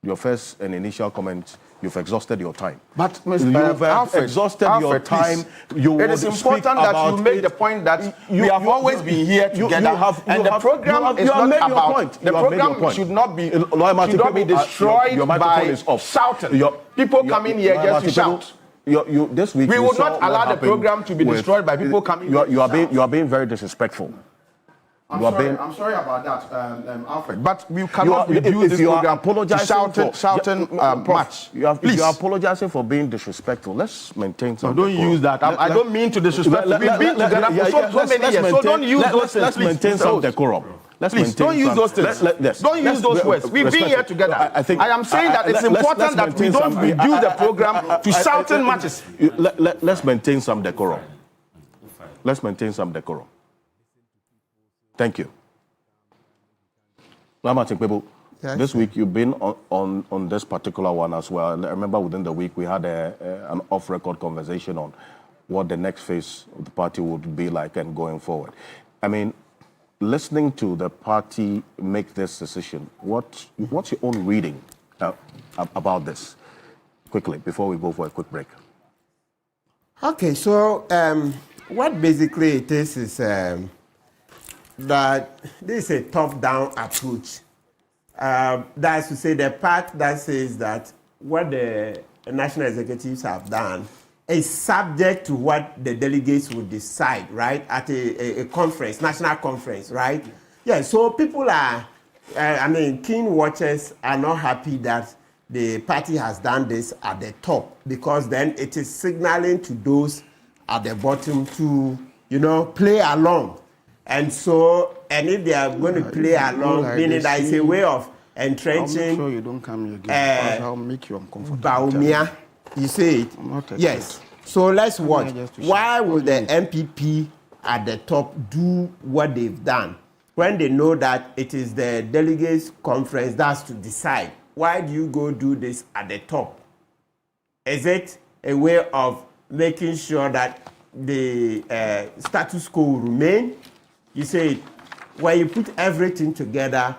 Your first and initial comments, you've exhausted your time. But Mr. Alfred, exhausted your time. It is important that you make the point that we have always been here together, and the program is not about. The program should not be destroyed by shouting. People coming here just to shout. This week, we would not allow the program to be destroyed by people coming. You are being very disrespectful. I'm sorry about that, Alfred. But we cannot reduce this program to shouting match. If you are apologizing for being disrespectful, let's maintain some. Don't use that. I don't mean to disrespect. We've been together for so many years, so don't use those things. Let's maintain some decorum. Please don't use those things. Don't use those words. We've been here together. I am saying that it's important that we don't reduce the program to shouting matches. Let's maintain some decorum. Let's maintain some decorum. Thank you. Yes. This week you've been on this particular one as well. And I remember within the week we had an off-record conversation on what the next phase of the party would be like and going forward. I mean, listening to the party make this decision, what's your own reading about this? Quickly, before we go for a quick break. Okay, so what basically it is that this is a top-down approach. That's to say the part that says that what the national executives have done is subject to what the delegates would decide, right, at a conference, national conference, right? Yeah, so people are, keen watchers are not happy that the party has done this at the top, because then it is signaling to those at the bottom to, play along. And so, and if they are going to play along, meaning that it's a way of entrenching. I'll make sure you don't come here again, because I'll make you uncomfortable. Baumia, you say it? Yes. So let's watch. Why will the MPP at the top do what they've done when they know that it is the delegates conference that's to decide? Why do you go do this at the top? Is it a way of making sure that the status quo will remain? You say, when you put everything together,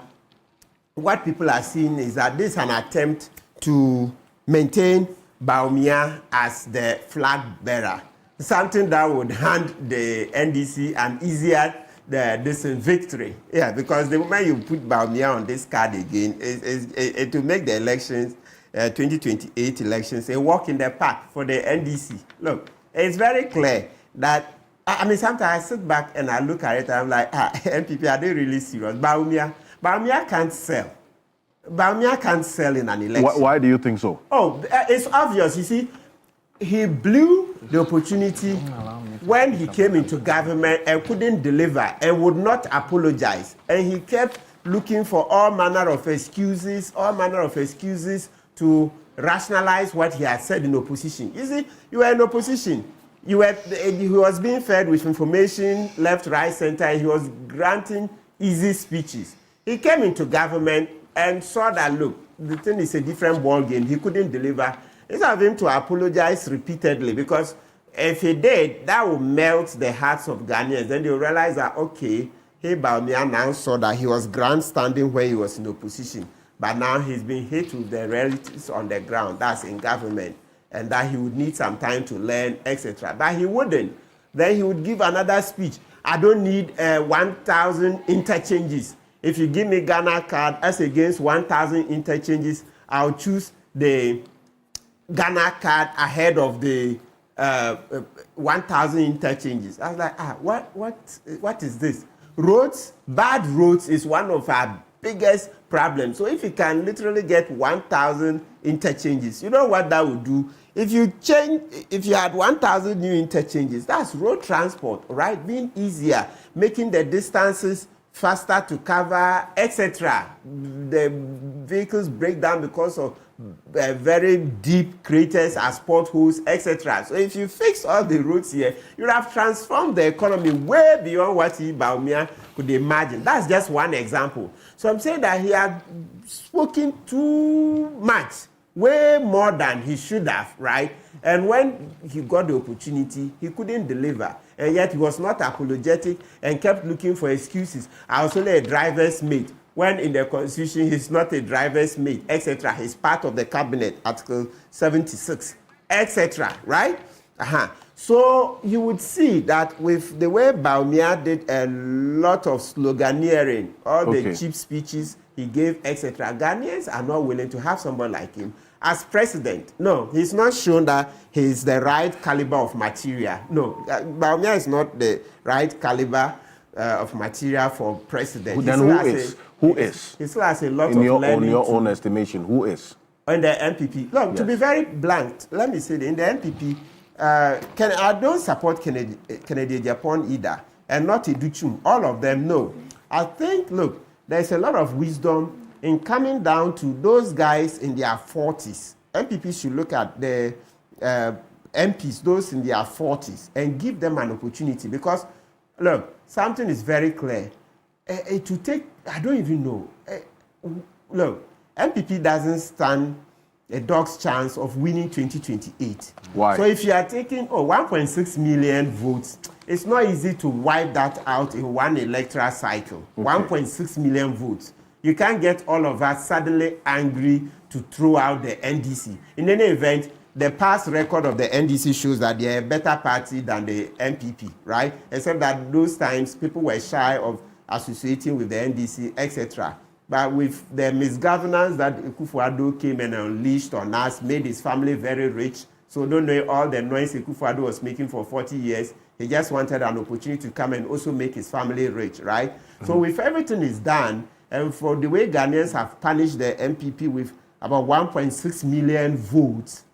what people are seeing is that this is an attempt to maintain Baumia as the flag bearer, something that would hand the NDC an easier this victory. Yeah, because the moment you put Baumia on this card again, it will make the elections, 2028 elections, a walk in the park for the NDC. Look, it's very clear that, sometimes I sit back and I look at it and I'm like, NPP, are they really serious? Baumia can't sell. Baumia can't sell in an election. Why do you think so? Oh, it's obvious. You see, he blew the opportunity when he came into government and couldn't deliver and would not apologize. And he kept looking for all manner of excuses to rationalize what he had said in opposition. You see, you were in opposition. He was being fed with information, left, right, center, and he was granting easy speeches. He came into government and saw that, look, the thing is a different ball game. He couldn't deliver. Instead of him to apologize repeatedly, because if he did, that would melt the hearts of Ghanaians. Then they'll realize that, okay, Baumia now saw that he was grandstanding when he was in opposition, but now he's been hit with the realities on the ground, that's in government, and that he would need some time to learn, etc. But he wouldn't. Then he would give another speech. I don't need 1,000 interchanges. If you give me Ghana card as against 1,000 interchanges, I'll choose the Ghana card ahead of the 1,000 interchanges. I was like, what is this? Roads, bad roads is one of our biggest problems. So if you can literally get 1,000 interchanges, you know what that would do? If you had 1,000 new interchanges, that's road transport, right? Being easier, making the distances faster to cover, etc. The vehicles break down because of very deep craters as potholes, etc. So if you fix all the roads here, you would have transformed the economy way beyond what Baumia could imagine. That's just one example. So I'm saying that he had spoken too much, way more than he should have, right? And when he got the opportunity, he couldn't deliver. And yet he was not apologetic and kept looking for excuses. I was only a driver's mate. When in the constitution, he's not a driver's mate, etc. He's part of the cabinet, Article 76, etc. Right? So you would see that with the way Baumia did a lot of sloganeering, all the cheap speeches he gave, etc. Ghanaians are not willing to have someone like him as president. No, he's not shown that he's the right caliber of material. No, Baumia is not the right caliber of material for president. Then who is? He still has a lot in of learning. In your own estimation, who is? In the NPP. Look, to be very blunt, let me say that in the NPP, I don't support Kennedy Japan either, and not Iduchum. All of them, no. I think, look, there's a lot of wisdom in coming down to those guys in their 40s. MPP should look at the MPs, those in their 40s, and give them an opportunity. Because, look, something is very clear. to take, I don't even know. Look, MPP doesn't stand a dog's chance of winning 2028. Why? So if you are taking 1.6 million votes, it's not easy to wipe that out in one electoral cycle. Okay. 1.6 million votes. You can't get all of us suddenly angry to throw out the NDC. In any event, the past record of the NDC shows that they're a better party than the MPP, right? Except that those times people were shy of associating with the NDC, etc. But with the misgovernance that Akufo-Addo came and unleashed on us, made his family very rich. So don't know all the noise Akufo-Addo was making for 40 years. He just wanted an opportunity to come and also make his family rich, right? Mm-hmm. So if everything is done, and for the way Ghanaians have punished the MPP with about 1.6 million votes,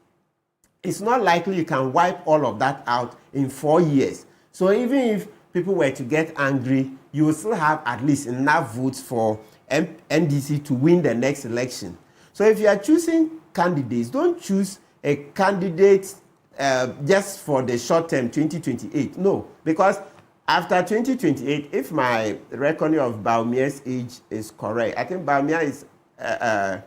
it's not likely you can wipe all of that out in 4 years. So even if people were to get angry, you will still have at least enough votes for NDC to win the next election. So if you are choosing candidates, don't choose a candidate just for the short term 2028. No, because after 2028, if my reckoning of Bawumia's age is correct, I think Bawumia is a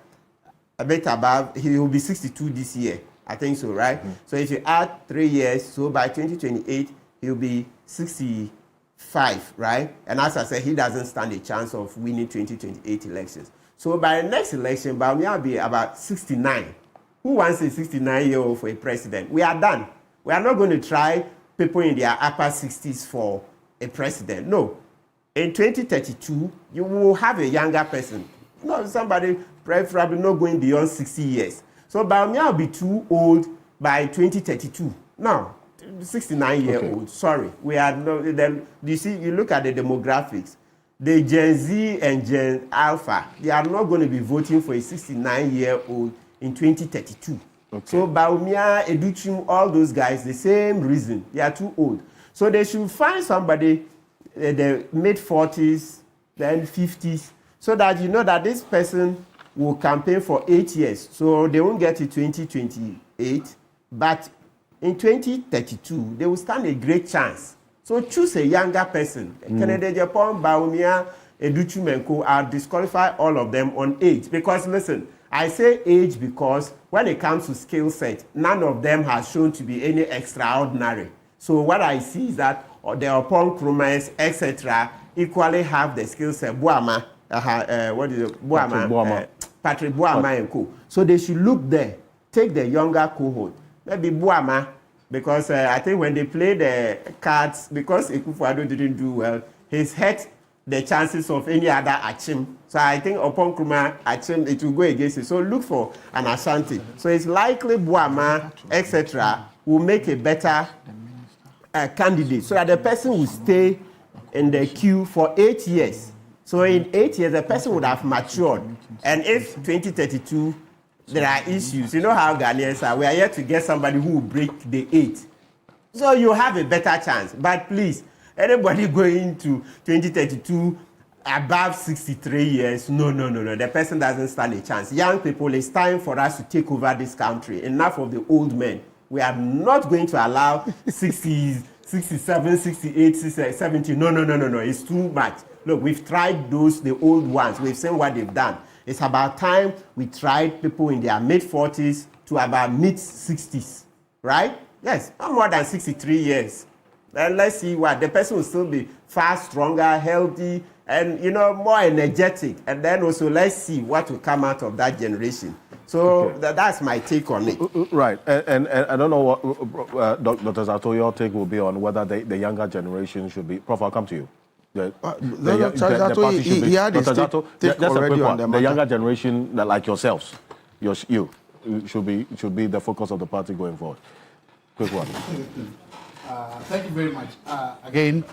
bit above, he will be 62 this year. I think so, right? Mm-hmm. So if you add 3 years, so by 2028, he'll be 65, right? And as I said, he doesn't stand a chance of winning 2028 elections. So by the next election, Bawumia will be about 69. Who wants a 69-year-old for a president? We are done. We are not going to try people in their upper 60s for a president. No. In 2032, you will have a younger person. No, somebody preferably not going beyond 60 years. So Bawumia will be too old by 2032. No, 69-year-old. Okay. Sorry. We are no. You see, you look at the demographics. The Gen Z and Gen Alpha, they are not going to be voting for a 69-year-old in 2032. Okay. So Bawumia, Educhim, all those guys, the same reason. They are too old. So they should find somebody in the mid-40s, then 50s, so that you know that this person will campaign for 8 years. So they won't get to 2028, but in 2032, they will stand a great chance. So choose a younger person. Kennedy Japan, Bawumia, Educhim and Co. I'll disqualify all of them on age. Because listen, I say age because when it comes to skill set, none of them has shown to be any extraordinary. So what I see is that the Opon Krumahs, etc., equally have the skill set. Buama, Patrick Buama and Co. So they should look there, take the younger cohort. Maybe Buama, because I think when they play the cards, because Akufo-Addo didn't do well, he's hurt the chances of any other Achim. So I think upon Krumah Achim, it will go against it. So look for an Ashanti. So it's likely Buama, etc., will make a better candidate, so that the person will stay in the queue for 8 years. So in 8 years, the person would have matured. And if 2032, there are issues, you know how Ghanaians are, we are yet to get somebody who will break the 8. So you have a better chance. But please, anybody going to 2032 above 63 years, no. The person doesn't stand a chance. Young people, it's time for us to take over this country. Enough of the old men. We are not going to allow 60s, 67, 68, 70. No. It's too much. Look, we've tried the old ones. We've seen what they've done. It's about time we tried people in their mid-40s to about mid-60s, right? Yes, not more than 63 years. Then let's see what the person will still be far stronger, healthy, and more energetic. And then also let's see what will come out of that generation. So that's my take on it. Right, and I don't know what Dr. Zato, your take will be on whether the younger generation should be. Prof, I'll come to you. The younger generation, like yourselves, you should be the focus of the party going forward. Quick one. Thank you very much. Again,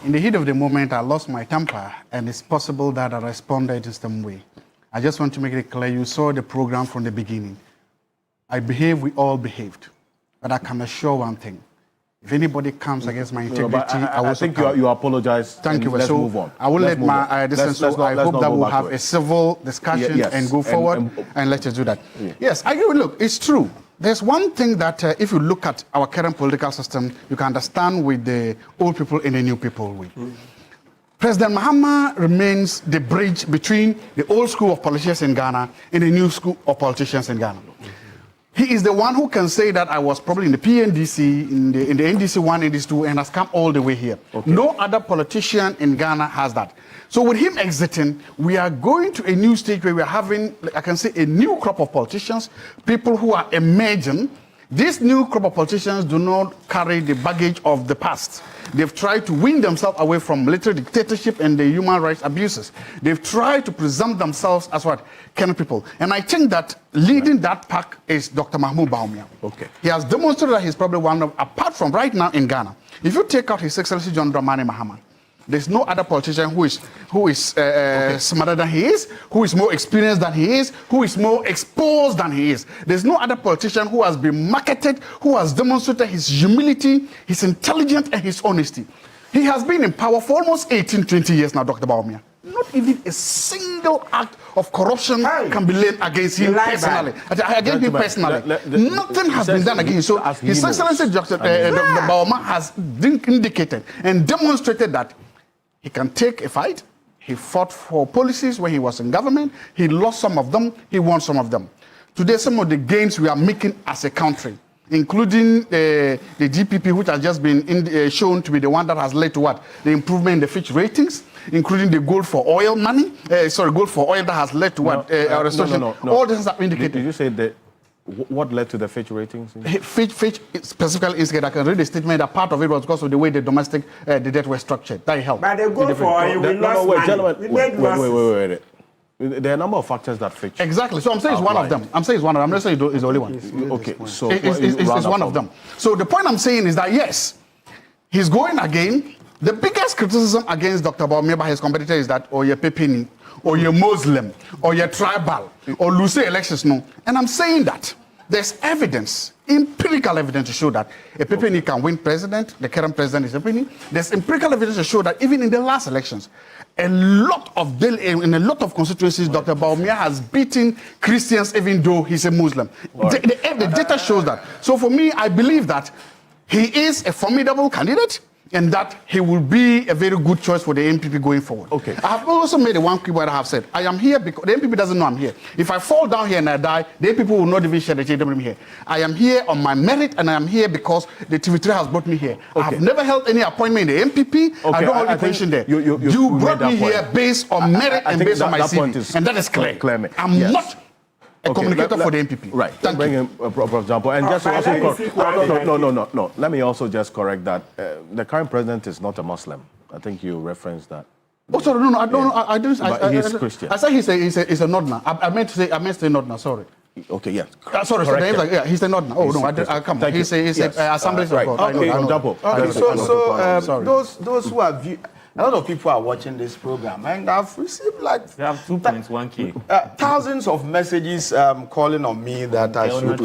in the heat of the moment, I lost my temper, and it's possible that I responded in some way. I just want to make it clear, you saw the program from the beginning. I behaved, we all behaved. But I can assure one thing. If anybody comes against my integrity, I think you apologize. Thank you. Let's so move on. I will let my distance. So I hope that we'll have a civil discussion and go forward, and let's just do that. Yes, I agree. Look, it's true. There's one thing that if you look at our current political system, you can understand with the old people and the new people with. President Mahama remains the bridge between the old school of politicians in Ghana and the new school of politicians in Ghana. He is the one who can say that I was probably in the PNDC, in the NDC 1, NDC 2, and has come all the way here. Okay. No other politician in Ghana has that. So with him exiting, we are going to a new stage where we are having, I can say, a new crop of politicians, people who are emerging. These new crop of politicians do not carry the baggage of the past. They've tried to win themselves away from military dictatorship and the human rights abuses. They've tried to present themselves as what? Kind of people. And I think that leading that pack is Dr. Mahmoud Bawumia. Okay. He has demonstrated that he's probably one of, apart from right now in Ghana, if you take out His Excellency John Dramani Mahama, there's no other politician who is smarter than he is, who is more experienced than he is, who is more exposed than he is. There's no other politician who has been marketed, who has demonstrated his humility, his intelligence, and his honesty. He has been in power for almost 18, 20 years now, Dr. Bawumia. Not even a single act of corruption can be laid against him personally. Nothing has been done against him. So His Excellency Dr. Bawumia has indicated and demonstrated that he can take a fight. He fought for policies when he was in government. He lost some of them. He won some of them. Today, some of the gains we are making as a country, including the GPP, which has just been shown to be the one that has led to what? The improvement in the Fitch ratings, including the gold for oil money. Gold for oil that has led to what? No. All this are indicated. Did you say that? What led to the Fitch ratings? Fitch specifically indicated, I can read the statement that part of it was because of the way the domestic the debt was structured. That helped. But the gold for oil, we lost money. Wait. There are a number of factors that Fitch. Exactly. So I'm saying it's one of them. I'm not saying it's the only one. Okay. So it's one of them. So the point I'm saying is that yes, he's going again. The biggest criticism against Dr. Bawumia by his competitor is that, oh, you're Pepini, or you're Muslim, or you're tribal, or lose elections. No. And I'm saying that there's evidence, empirical evidence to show that a Pepini can win president. The current president is a Pepini. There's empirical evidence to show that even in the last elections, in a lot of constituencies, Dr. Bawumia has beaten Christians even though he's a Muslim. Right. The data shows that. So for me, I believe that he is a formidable candidate and that he will be a very good choice for the NPP going forward. Okay. I have also made one key word I have said. I am here because the NPP doesn't know I'm here. If I fall down here and I die, the NPP will not even share the shade of me here. I am here on my merit and I am here because the TV3 has brought me here. Okay. I have never held any appointment in the NPP. Okay. I don't hold any position there. You brought me here based on merit and based on my CV. And that is clear. I'm not a communicator for the NPP. Right. Bring him, for example, and just also no. Let me also just correct that the current president is not a Muslim. I think you referenced that. Oh, sorry, no, I don't know. I didn't. But he's Christian. I said he's a Nodna. I meant to say Nodna. Sorry. Okay, yeah. Sorry, he's a Nodna. Oh no, I come. He's a Assembly of God. Okay, so those who are a lot of people are watching this program, and I've received like they have 2.1K thousands of messages calling on me that I should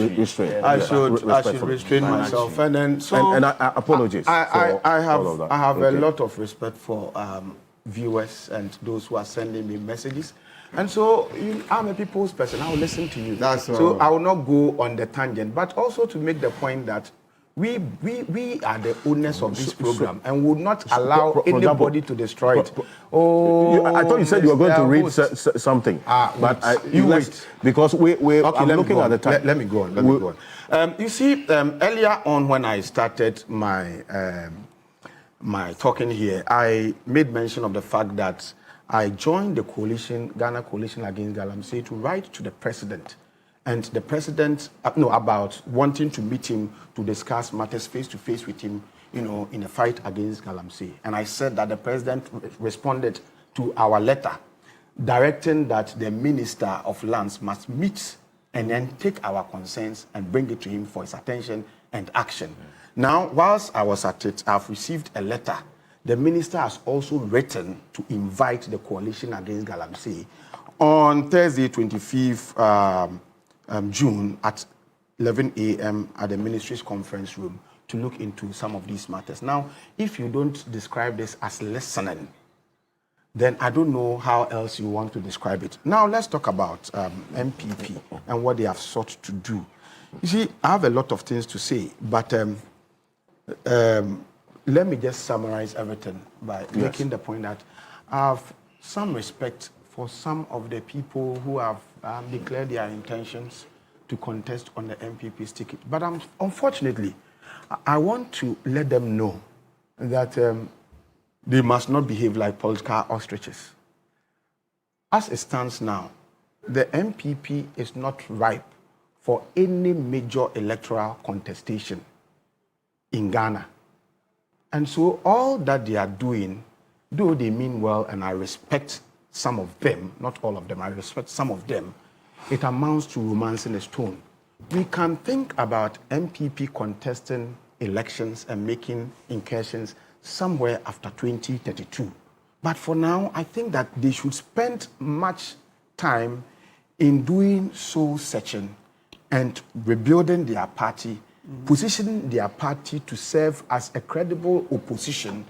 restrain myself, and then and I apologize. I have a lot of respect for viewers and those who are sending me messages, and so I'm a people's person. I will listen to you. So I will not go on the tangent, but also to make the point that we are the owners of this program and would not allow anybody to destroy it. I thought you said you were going to read something, but you wait because I'm looking at the time. Let me go on. You see, earlier on when I started my my talking here, I made mention of the fact that I joined the coalition, Ghana Coalition Against Galamsey, to write to the president. And the president, about wanting to meet him to discuss matters face to face with him, in a fight against Galamsey. And I said that the president responded to our letter, directing that the Minister of Lands must meet and then take our concerns and bring it to him for his attention and action. Now, whilst I was at it, I've received a letter. The minister has also written to invite the coalition against Galamsey on Thursday, 25th June at 11 a.m. at the ministry's conference room to look into some of these matters. Now, if you don't describe this as listening, then I don't know how else you want to describe it. Now, let's talk about MPP and what they have sought to do. You see, I have a lot of things to say, but let me just summarize everything by making the point that I have some respect for some of the people who have declared their intentions to contest on the MPP's ticket. But unfortunately, I want to let them know that they must not behave like political ostriches. As it stands now, the MPP is not ripe for any major electoral contestation in Ghana. And so all that they are doing, though they mean well, and I respect some of them, not all of them, I respect some of them, it amounts to romancing a stone. We can think about MPP contesting elections and making incursions somewhere after 2032. But for now, I think that they should spend much time in doing soul searching and rebuilding their party, positioning their party to serve as a credible opposition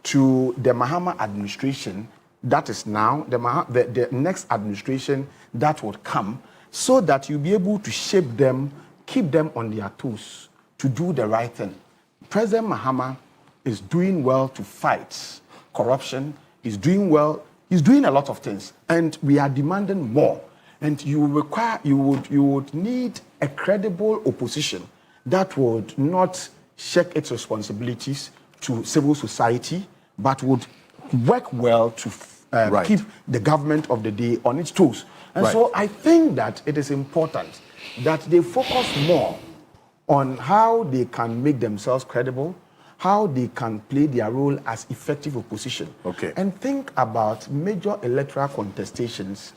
to the Mahama administration that is now, the next administration that would come, so that you'll be able to shape them, keep them on their toes to do the right thing. President Mahama is doing well to fight corruption. He's doing well. He's doing a lot of things, and we are demanding more. And you would need a credible opposition that would not shirk its responsibilities to civil society, but would work well to keep the government of the day on its toes. And so I think that it is important that they focus more on how they can make themselves credible, how they can play their role as effective opposition, and think about major electoral contestations,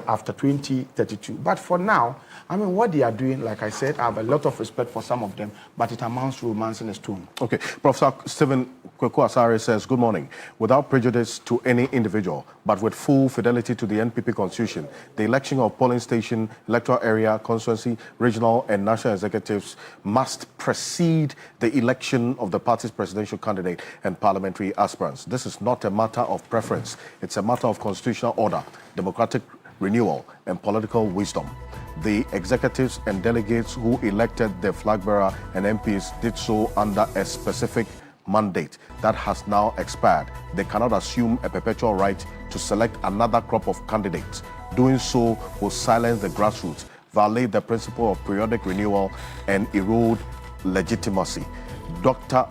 after 2032. But for now, I mean, what they are doing, like I said, I have a lot of respect for some of them, but it amounts to romancing a stone. Okay. Professor Stephen Kweku-Asare says, good morning. Without prejudice to any individual, but with full fidelity to the NPP constitution, the election of polling station, electoral area, constituency, regional and national executives must precede the election of the party's presidential candidate and parliamentary aspirants. This is not a matter of preference. It's a matter of constitutional order, democratic renewal, and political wisdom. The executives and delegates who elected the flag bearer and MPs did so under a specific mandate that has now expired. They cannot assume a perpetual right to select another crop of candidates. Doing so will silence the grassroots, violate the principle of periodic renewal, and erode legitimacy. Dr.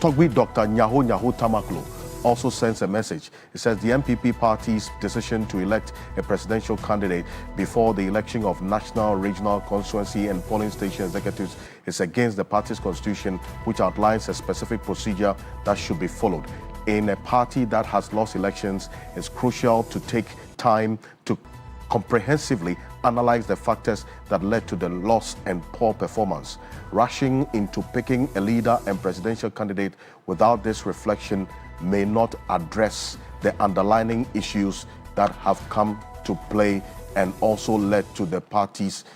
Nyaho Tamaklo also sends a message. It says the MPP party's decision to elect a presidential candidate before the election of national, regional, constituency, and polling station executives is against the party's constitution, which outlines a specific procedure that should be followed. In a party that has lost elections, it's crucial to take time to comprehensively analyze the factors that led to the loss and poor performance. Rushing into picking a leader and presidential candidate without this reflection may not address the underlying issues that have come to play and also led to the party's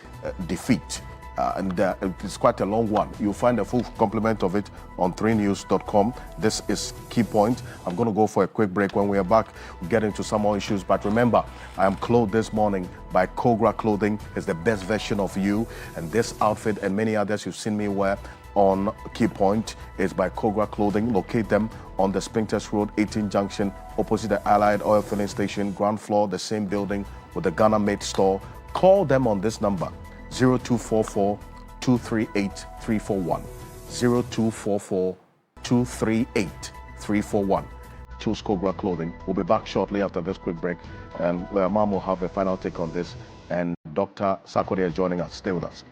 defeat. It's quite a long one. You'll find a full complement of it on 3news.com. This is Key Point. I'm going to go for a quick break. When we are back, we'll get into some more issues. But remember, I am clothed this morning by Kogra Clothing. It's the best version of you. And this outfit and many others you've seen me wear on Key Point is by Kogra Clothing. Locate them on the Spintex Road, 18 Junction, opposite the Allied Oil Filling Station, ground floor, the same building with the Ghana Made store. Call them on this number, 0244 238 341. 0244 238 341. Choose Kogra Clothing. We'll be back shortly after this quick break, and Mom will have a final take on this, and Dr. Sarkodie is joining us. Stay with us.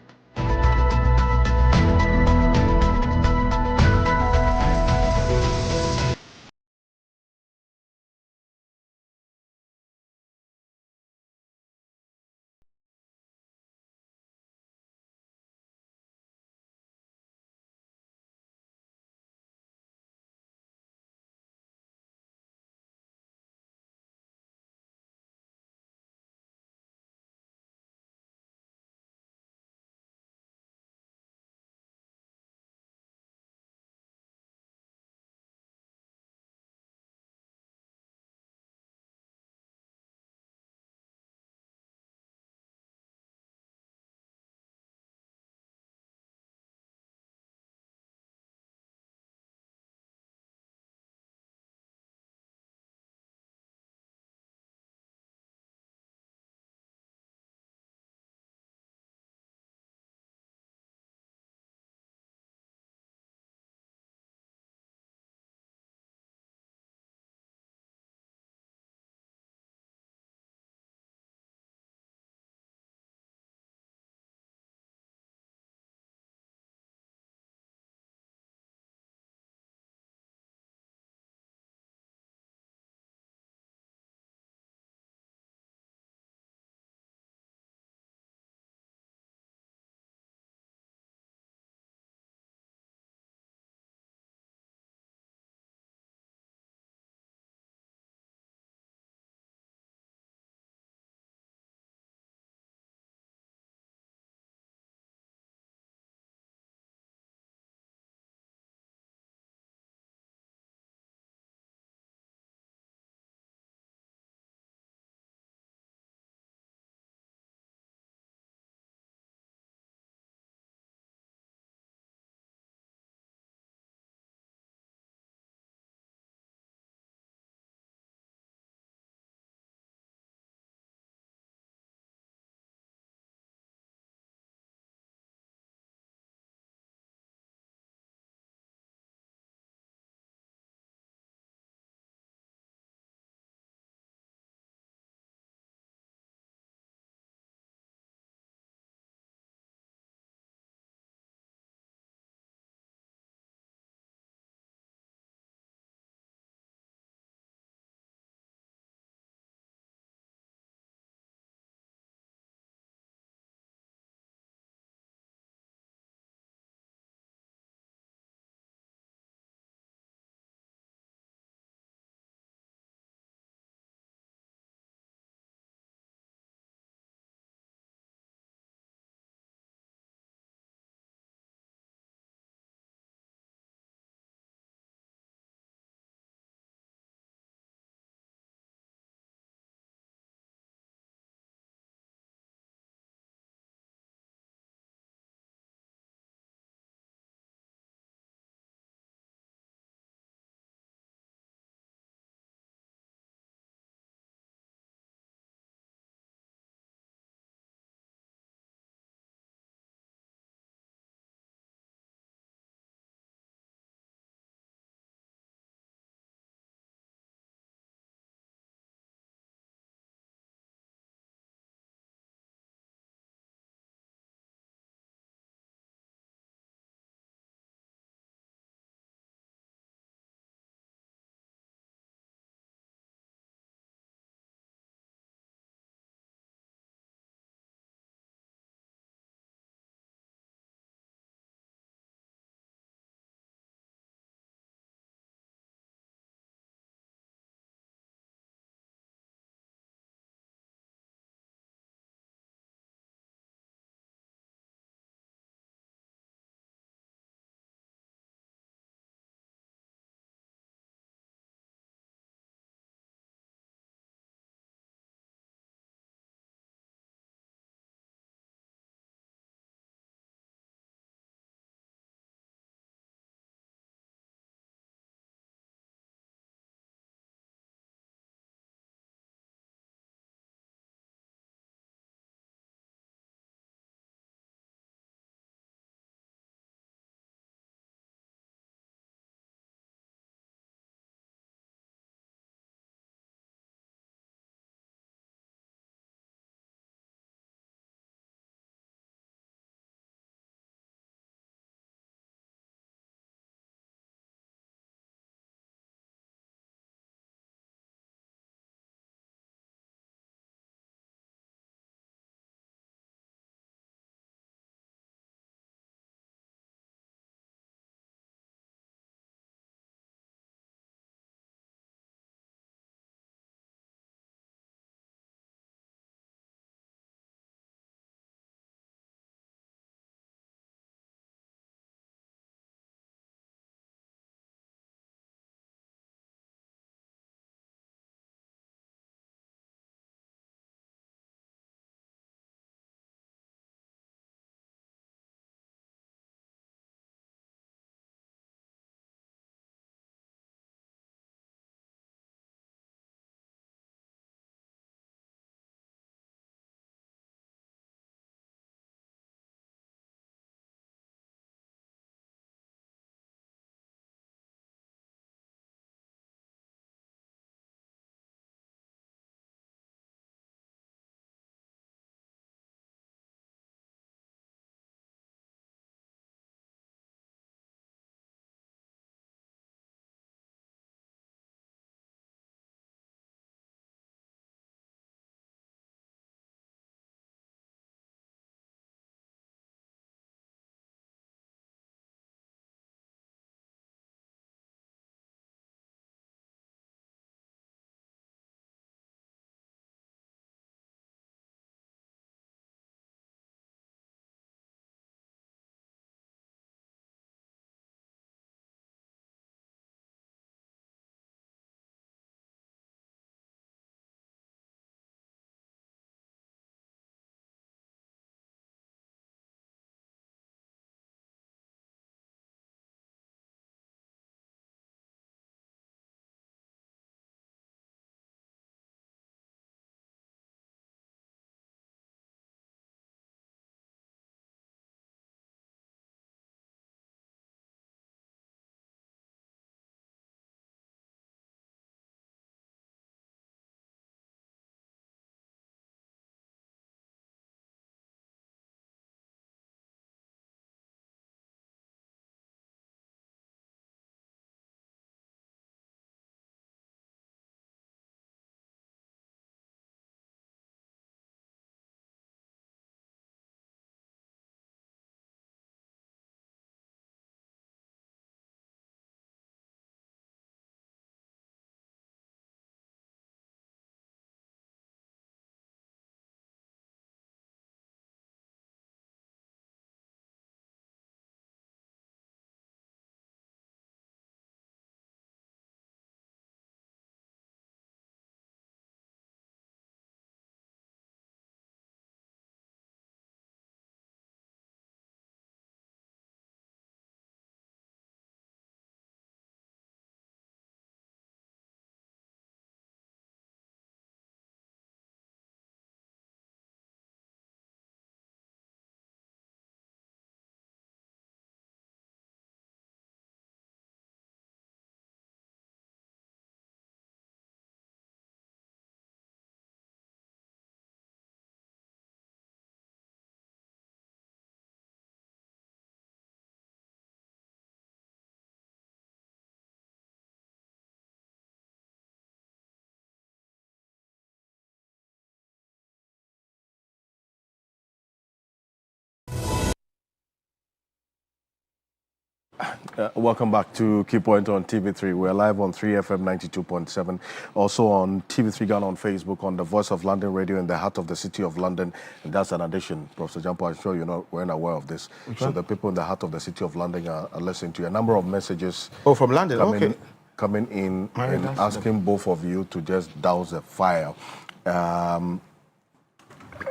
Welcome back to Key Point on TV3. We're live on 3FM 92.7. Also on TV3 Ghana on Facebook, on the Voice of London Radio in the heart of the city of London. And that's an addition. Professor Jampo, I'm sure we're not aware of this. Okay. So the people in the heart of the city of London are listening to you. A number of messages. Oh, from London, coming in and asking both of you to just douse the fire.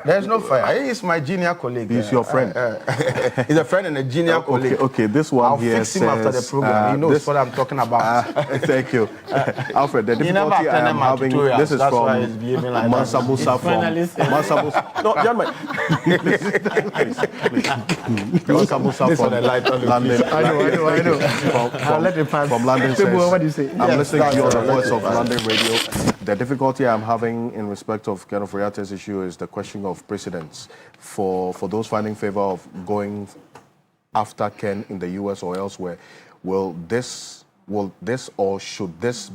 There's no fire. He's my junior colleague. He's your friend. He's a friend and a junior colleague. Okay, this one I'll here fix him after the program. He knows what I'm talking about. Thank you. Alfred, the difficulty I am having, this is from Mansabusa from... No, gentlemen. Please. Mansabusa from London. I know. From London says, what do you say? I'm listening to you on the Voice of London Radio. The difficulty I'm having in respect of Ken Ofori-Atta's issue is the question of precedents for those finding favor of going after Ken in the US or elsewhere. Will this or should this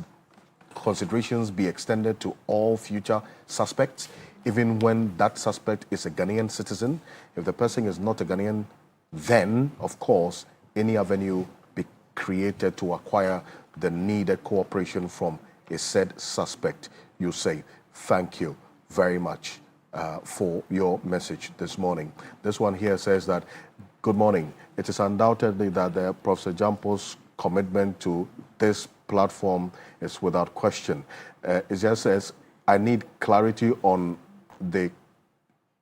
considerations be extended to all future suspects, even when that suspect is a Ghanaian citizen? If the person is not a Ghanaian, then of course any avenue be created to acquire the needed cooperation from a said suspect. You say, thank you very much for your message this morning. This one here says that, good morning. It is undoubtedly that Professor Jampo's commitment to this platform is without question. It just says, I need clarity on the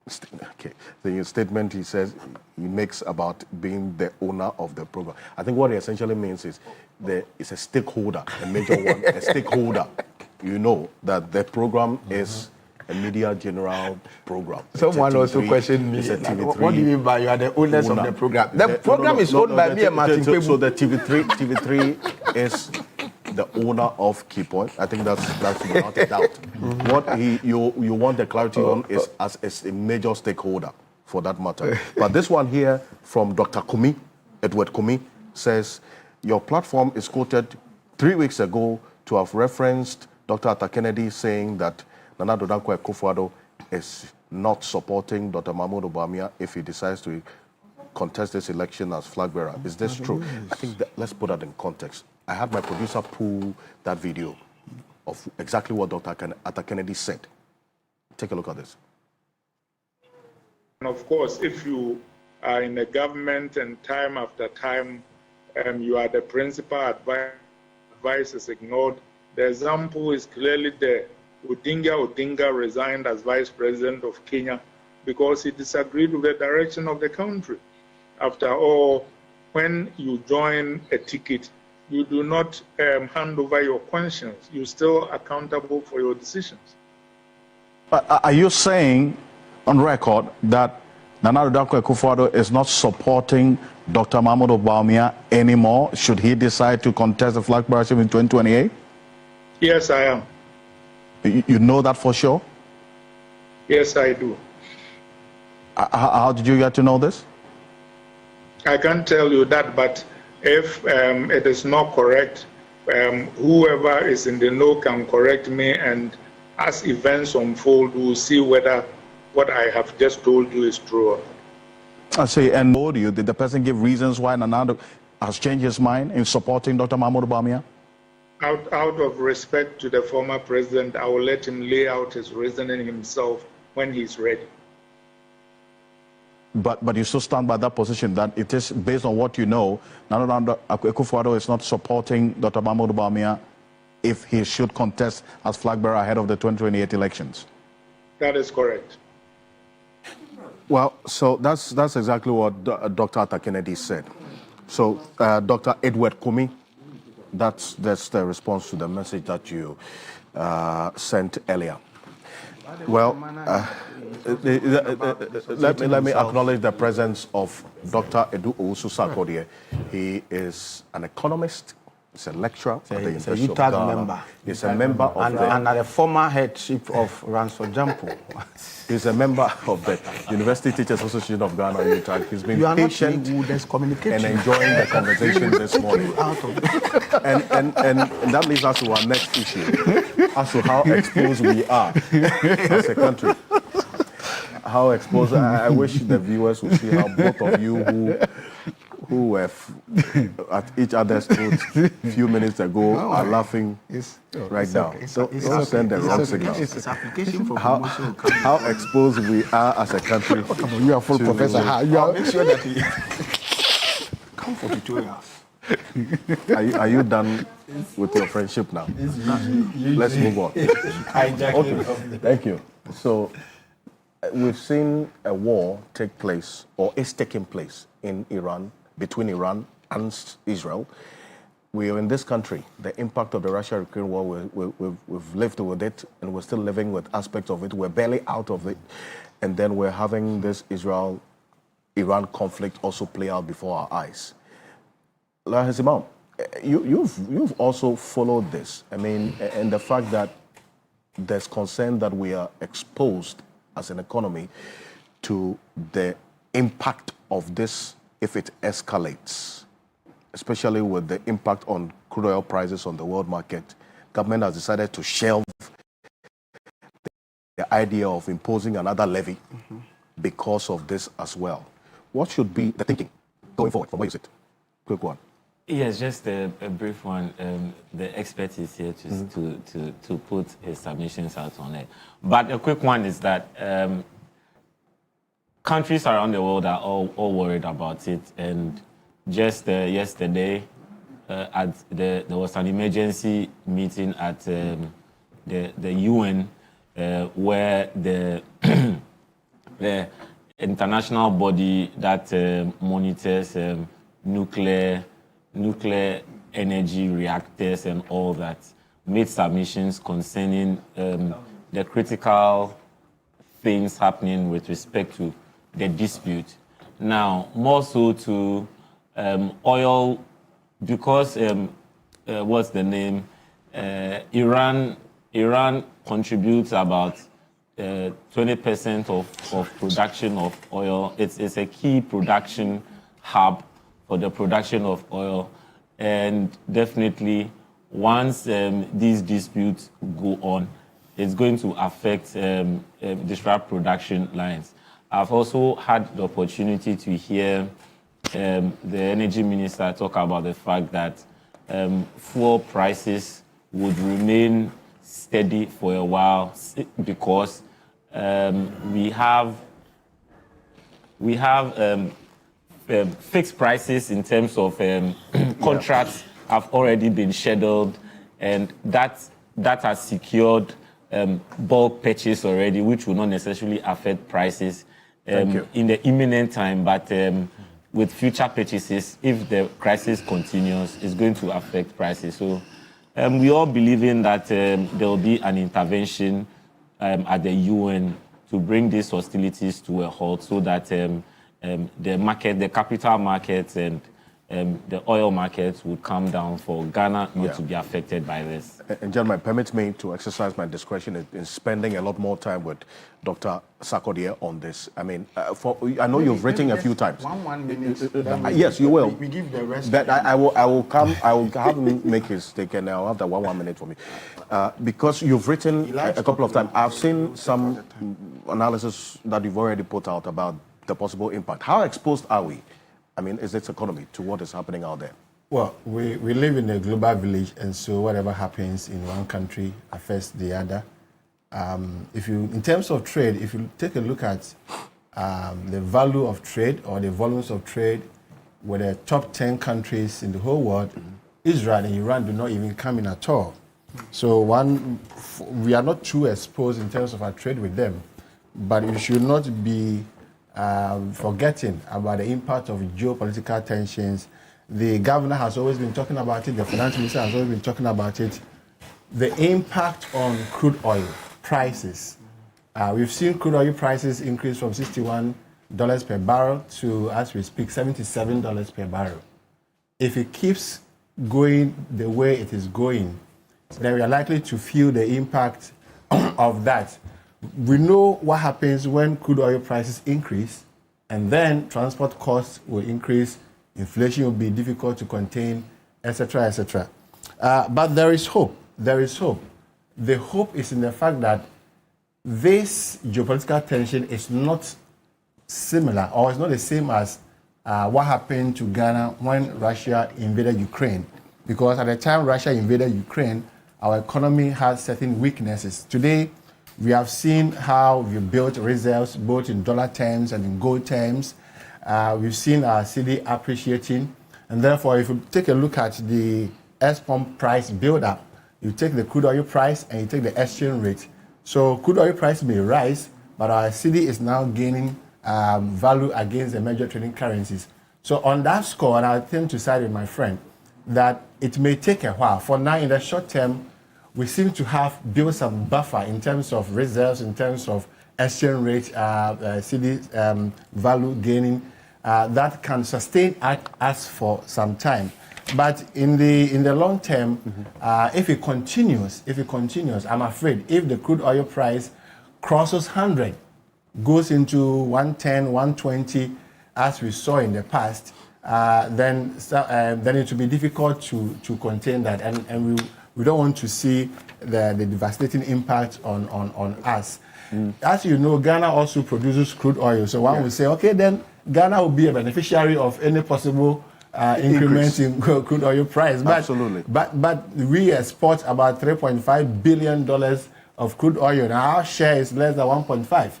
statement he says he makes about being the owner of the program. I think what he essentially means is it's a stakeholder, a major one, a stakeholder. You know that the program is a media general program. Someone also questioned me. What do you mean by you are the owners of the program? The program is owned by me and Martin. So the TV3 is the owner of Key Point. I think that's without a doubt. What you want the clarity on is as a major stakeholder for that matter. But this one here from Dr. Kumi, Edward Kumi, says your platform is quoted 3 weeks ago to have referenced Dr. Atta Kennedy saying that Nana Addo Dankwa Akufo-Addo is not supporting Dr. Mahmoud Bawumia if he decides to contest this election as flag bearer. Is this true? I think let's put that in context. I had my producer pull that video of exactly what Dr. Atta Kennedy said. Take a look at this. And of course, if you are in the government and time after time you are the principal advice is ignored, the example is clearly there. Odinga resigned as vice president of Kenya because he disagreed with the direction of the country. After all, when you join a ticket, you do not hand over your conscience. You're still accountable for your decisions. Are you saying on record that Nana Addo Dankwa Akufo-Addo is not supporting Dr. Mahmoud Bawumia anymore should he decide to contest the flag bearership in 2028? Yes, I am. You know that for sure? Yes, I do. How did you get to know this? I can't tell you that, but if it is not correct, whoever is in the know can correct me, and as events unfold, we'll see whether what I have just told you is true or not. I see, and did the person give reasons why Nana Addo has changed his mind in supporting Dr. Mahmoud Bawumia? Out of respect to the former president, I will let him lay out his reasoning himself when he's ready. But you still stand by that position that it is based on what you know, Nana Addo Akufo-Addo is not supporting Dr. Mahmoud Bawumia if he should contest as flag bearer ahead of the 2028 elections? That is correct. Well, so that's exactly what Dr. Atta Kennedy said. So, Dr. Edward Kumi, that's the response to the message that you sent earlier. Well, let me acknowledge the presence of Dr. Edu Owusu-Sarkodie. He is an economist. He's a lecturer at the University of Ghana. Member. He's a member of and the former headship of Ransom Jampo. He's a member of the University Teachers Association of Ghana. He's been patient and enjoying the conversation this morning. And that leads us to our next issue, as to how exposed we are as a country. How exposed. I wish the viewers would see how both of you who were at each other's throats a few minutes ago are laughing right now. So don't send the wrong signal. It's application for how exposed we are as a country. Come on, you are full professor. Make sure that he come for tutorials. Are you done with your friendship now? Let's move on. Okay, thank you. So we've seen a war take place, or is taking place, in Iran, between Iran and Israel. We are in this country. The impact of the Russia-Ukraine war, we've lived with it, and we're still living with aspects of it. We're barely out of it. And then we're having this Israel-Iran conflict also play out before our eyes. Imam, you've also followed this. I mean, and the fact that there's concern that we are exposed as an economy to the impact of this if it escalates, especially with the impact on crude oil prices on the world market. Government has decided to shelve the idea of imposing another levy because of this as well. What should be the thinking going forward from where you sit? Quick one. Yes, just a brief one. The expert is here to put his submissions out on it. But a quick one is that countries around the world are all worried about it. And just yesterday, there was an emergency meeting at the UN where the international body that monitors nuclear energy reactors and all that made submissions concerning the critical things happening with respect to the dispute. Now, more so to oil, because what's the name? Iran contributes about 20% of production of oil. It's a key production hub for the production of oil, and definitely once these disputes go on, it's going to affect disrupt production lines. I've also had the opportunity to hear the energy minister talk about the fact that fuel prices would remain steady for a while because we have fixed prices in terms of contracts have already been scheduled, and that has secured bulk purchase already, which will not necessarily affect prices in the imminent time, but with future purchases, if the crisis continues, it's going to affect prices. So we all believe in that there will be an intervention at the UN to bring these hostilities to a halt so that the market, the capital markets and the oil markets will come down for Ghana not to be affected by this. And gentlemen, permit me to exercise my discretion in spending a lot more time with Dr. Sarkodie on this. I mean, I know you've written a few times. One minute. Yes, you will. We give the rest. But I will have him make his take, and I'll have that one minute for me. Because you've written a couple of times. I've seen some analysis that you've already put out about the possible impact. How exposed are we? I mean, is this economy to what is happening out there? Well, we live in a global village, and so whatever happens in one country affects the other. In terms of trade, if you take a look at the value of trade or the volumes of trade with the top 10 countries in the whole world, Israel and Iran do not even come in at all. So we are not too exposed in terms of our trade with them, but we should not be forgetting about the impact of geopolitical tensions. The governor has always been talking about it, the finance minister has always been talking about it. The impact on crude oil prices. We've seen crude oil prices increase from $61 per barrel to, as we speak, $77 per barrel. If it keeps going the way it is going, then we are likely to feel the impact of that. We know what happens when crude oil prices increase, and then transport costs will increase, inflation will be difficult to contain, etc., etc. But there is hope. There is hope. The hope is in the fact that this geopolitical tension is not similar, or it's not the same as what happened to Ghana when Russia invaded Ukraine. Because at the time Russia invaded Ukraine, our economy had certain weaknesses. Today, we have seen how we built reserves, both in dollar terms and in gold terms. We've seen our cedi appreciating. And therefore, if you take a look at the export price build-up, you take the crude oil price and you take the exchange rate. So crude oil price may rise, but our cedi is now gaining value against the major trading currencies. So on that score, and I tend to side with my friend, that it may take a while. For now, in the short term, we seem to have built some buffer in terms of reserves, in terms of exchange rate, cedi value gaining, that can sustain us for some time. But in the long term, if it continues, I'm afraid if the crude oil price crosses 100, goes into 110, 120, as we saw in the past, then it will be difficult to contain that, and we don't want to see the devastating impact on us. As you know, Ghana also produces crude oil, so one will say, okay, then Ghana will be a beneficiary of any possible increment in crude oil price. But, absolutely. But we export about $3.5 billion of crude oil, and our share is less than 1.5.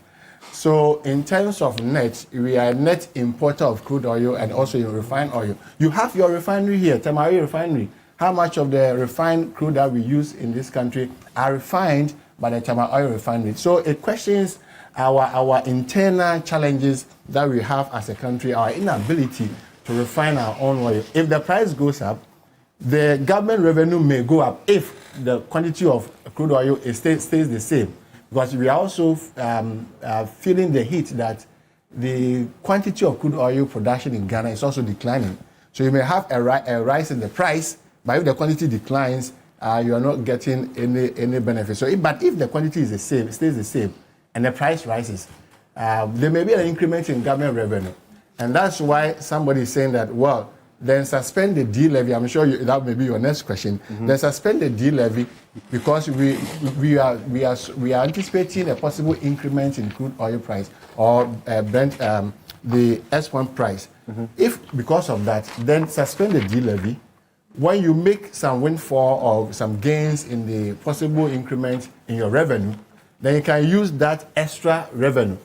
So in terms of net, we are a net importer of crude oil and also in refined oil. You have your refinery here, Tamayo Refinery. How much of the refined crude that we use in this country are refined by the Tamayo Refinery? So it questions our internal challenges that we have as a country, our inability to refine our own oil. If the price goes up, the government revenue may go up if the quantity of crude oil stays the same. Because we are also feeling the heat that the quantity of crude oil production in Ghana is also declining. So you may have a rise in the price, but if the quantity declines, you are not getting any benefit. So, but if the quantity is the same, stays the same, and the price rises, there may be an increment in government revenue. And that's why somebody is saying that, well, then suspend the D levy. I'm sure that may be your next question. Then suspend the D levy because we are anticipating a possible increment in crude oil price or Brent, the S1 price. If because of that, then suspend the D levy. When you make some windfall or some gains in the possible increment in your revenue, then you can use that extra revenue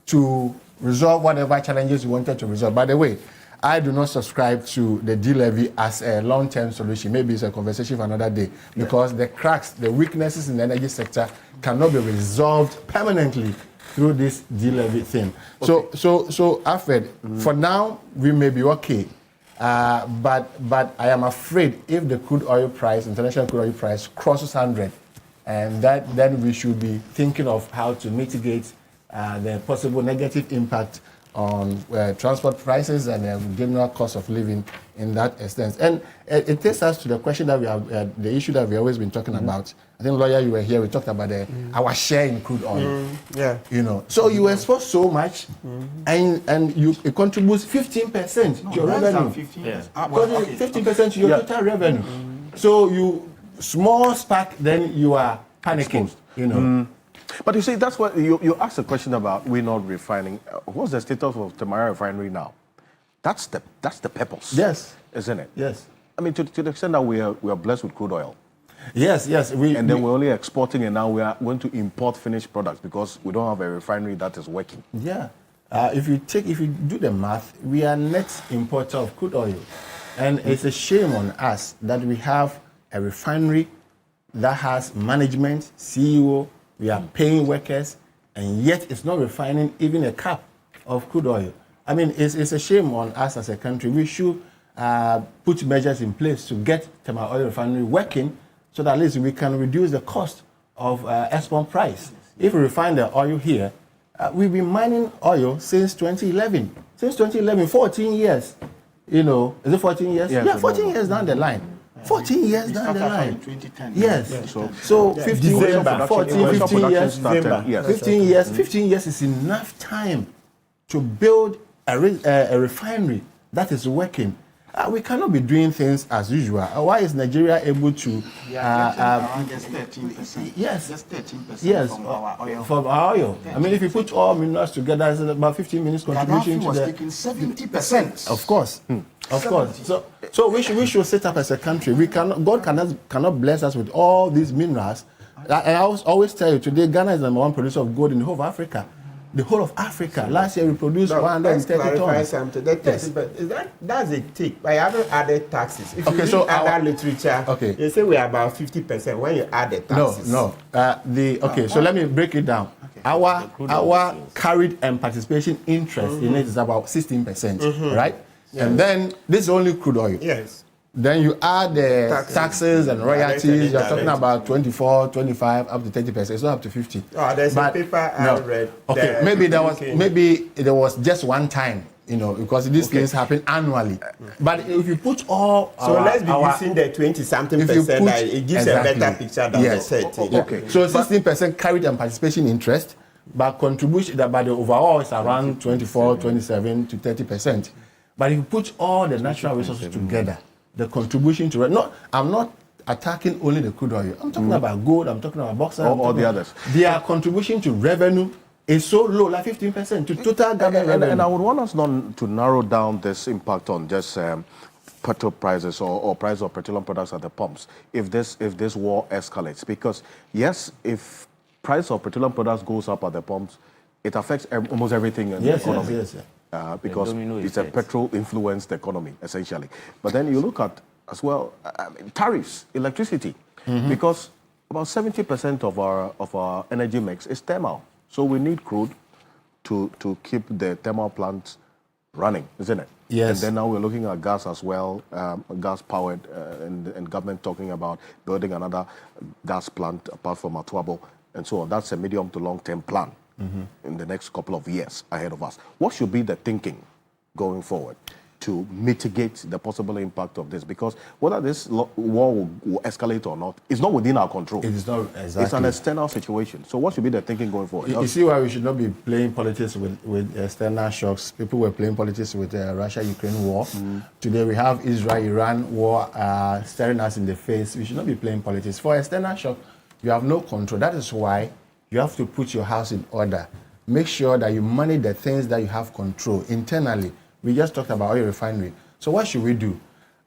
to resolve whatever challenges you wanted to resolve. By the way, I do not subscribe to the D-levy as a long-term solution. Maybe it's a conversation for another day because the cracks, the weaknesses in the energy sector cannot be resolved permanently through this D-levy thing. Okay. So Alfred, for now, we may be okay. But I am afraid if the crude oil price, international crude oil price, crosses 100, and then we should be thinking of how to mitigate the possible negative impact on transport prices and general cost of living in that extent. And it takes us to the question that we have, the issue that we've always been talking about. I think, lawyer, you were here, we talked about our share in crude oil. You know, so you export so much, and it contributes 15% to your revenue. 15% to your total revenue. So you, small spark, then you are panicking, you know. But you see, that's what you asked a question about. We're not refining. What's the status of Tamayo Refinery now? That's the purpose. Yes, isn't it? Yes. I mean, to the extent that we are blessed with crude oil. Yes. And then we're only exporting, and now we are going to import finished products because we don't have a refinery that is working. Yeah. If you do the math, we are net importer of crude oil, and it's a shame on us that we have a refinery that has management, CEO. We are paying workers, and yet it's not refining even a cup of crude oil. I mean, it's a shame on us as a country. We should put measures in place to get Tamayo Oil Refinery working so that at least we can reduce the cost of export price. If we refine the oil here, we've been mining oil since 2011. Since 2011, 14 years. You know, is it 14 years? Yeah, 14 years down the line. 14 years down the line. 2010. Yes. So 15 years, 14, 15 years, 15 years is enough time to build a refinery that is working. We cannot be doing things as usual. Why is Nigeria able to? Just 13%. Yes, just 13%. Yes, from our oil. From our oil. I mean, if you put all minerals together, it's about 15 minutes contribution to was the. taking 70%. Of course, of course. So we should set up as a country. We cannot. God cannot bless us with all these minerals. I always tell you today, Ghana is the #1 producer of gold in the whole of Africa. The whole of Africa. Last year we produced 130 tons. Something. The 30, but that's a tick. By having added taxes. If you read other literature, they say we are about 50% when you add the taxes. No. So let me break it down. Our carried and participation interest in it is about 16%, right? Yeah. And then this is only crude oil. Yes. Then you add the taxes and royalties, you're talking about 24, 25, up to 30%. It's not up to 50. Oh, there's a paper I read. Okay, maybe there was just one time, because these things happen annually. But if you put all let's be using the 20-something%, it gives a better picture than the 30. Okay. So 16% carried and participation interest, but contribution, but the overall is around 24, 27 to 30%. But if you put all the natural resources together, the contribution to I'm not attacking only the crude oil. I'm talking about gold, I'm talking about bauxite, all the others. Their contribution to revenue is so low, like 15% to total government revenue. And I would want us not to narrow down this impact on just petrol prices or price of petroleum products at the pumps if this war escalates. Because yes, if price of petroleum products goes up at the pumps, it affects almost everything in the economy. Yes. Because it's a petrol-influenced economy, essentially. But then you look at, as well, tariffs, electricity, because about 70% of our energy mix is thermal. So we need crude to keep the thermal plants running, isn't it? Yes. And then now we're looking at gas as well, gas-powered, and government talking about building another gas plant apart from Atuabo, and so on. That's a medium to long-term plan. In the next couple of years ahead of us. What should be the thinking going forward to mitigate the possible impact of this? Because whether this war will escalate or not is not within our control. It is not, exactly. It's an external situation. So what should be the thinking going forward? You see why we should not be playing politics with external shocks. People were playing politics with the Russia-Ukraine war. Today we have Israel-Iran war staring us in the face. We should not be playing politics. For external shock, you have no control. That is why you have to put your house in order. Make sure that you manage the things that you have control internally. We just talked about oil refinery. So what should we do?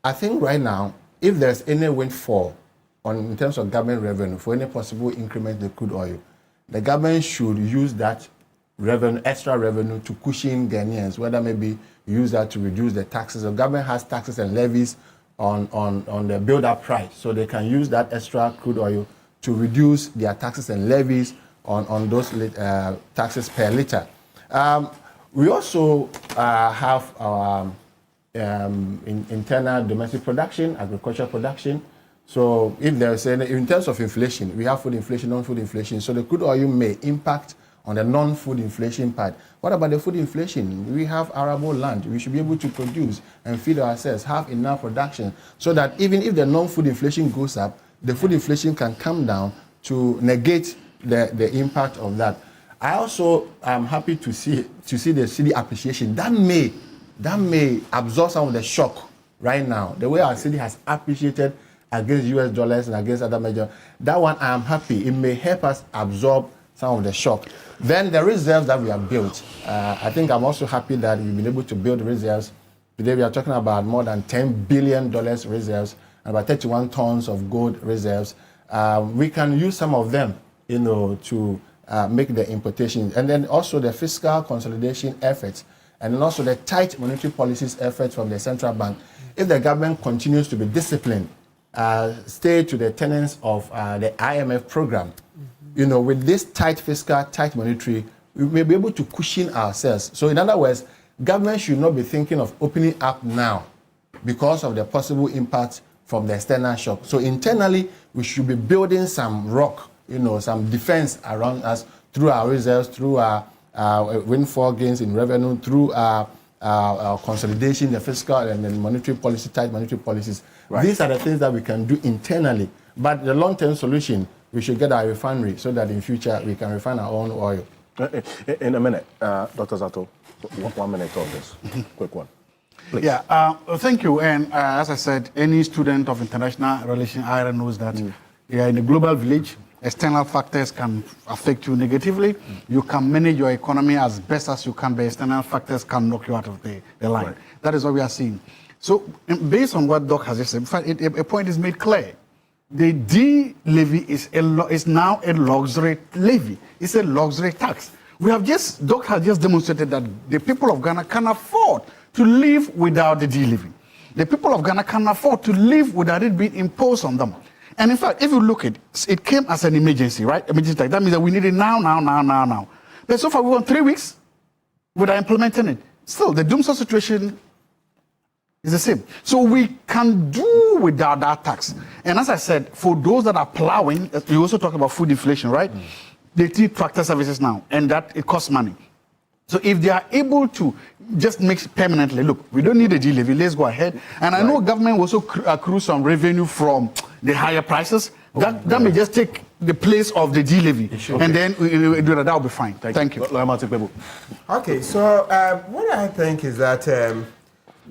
I think right now, if there's any windfall in terms of government revenue for any possible increment in the crude oil, the government should use that revenue, extra revenue, to cushion Ghanaians, whether maybe use that to reduce the taxes. The government has taxes and levies on the build-up price, so they can use that extra crude oil to reduce their taxes and levies on those taxes per liter. We also have our internal domestic production, agricultural production. So if there's in terms of inflation, we have food inflation, non-food inflation. So the crude oil may impact on the non-food inflation part. What about the food inflation? We have arable land. We should be able to produce and feed ourselves, have enough production, so that even if the non-food inflation goes up, the food inflation can come down to negate the impact of that. I also am happy to see the cedi appreciation. That may absorb some of the shock right now. The way our cedi has appreciated against US dollars and against other major, that one I am happy. It may help us absorb some of the shock. Then the reserves that we have built, I think I'm also happy that we've been able to build reserves. Today we are talking about more than $10 billion reserves and about 31 tons of gold reserves. We can use some of them, to make the importation. And then also the fiscal consolidation efforts, and then also the tight monetary policies efforts from the central bank. If the government continues to be disciplined, stay to the tenets of the IMF program, with this tight fiscal, tight monetary, we may be able to cushion ourselves. So in other words, government should not be thinking of opening up now because of the possible impact from the external shock. So internally, we should be building some rock, some defense around us through our reserves, through our windfall gains in revenue, through our consolidation, the fiscal and the monetary policy, tight monetary policies. Right. These are the things that we can do internally. But the long-term solution, we should get our refinery so that in future we can refine our own oil. In a minute, Dr. Zato, 1 minute on this. Quick one. Please. Yeah, thank you. And as I said, any student of international relations knows that you are in a global village. External factors can affect you negatively. You can manage your economy as best as you can, but external factors can knock you out of the line. Right. That is what we are seeing. So, based on what Doc has just said, in fact, a point is made clear. The D levy is now a luxury levy. It's a luxury tax. Doc has just demonstrated that the people of Ghana can afford to live without the D levy. The people of Ghana can afford to live without it being imposed on them. And in fact, if you look at it, it came as an emergency, right? Emergency tax. That means that we need it now. But so far, we went 3 weeks without implementing it. Still, the doomsday situation is the same. So we can do without that tax. And as I said, for those that are plowing, you also talk about food inflation, right? They need tractor services now, and that it costs money. So if they are able to just make permanently, look, we don't need a D-levy, let's go ahead. And I know government will also accrue some revenue from the higher prices. That may just take the place of the D-levy. And then that will be fine. Thank you. Okay, so what I think is that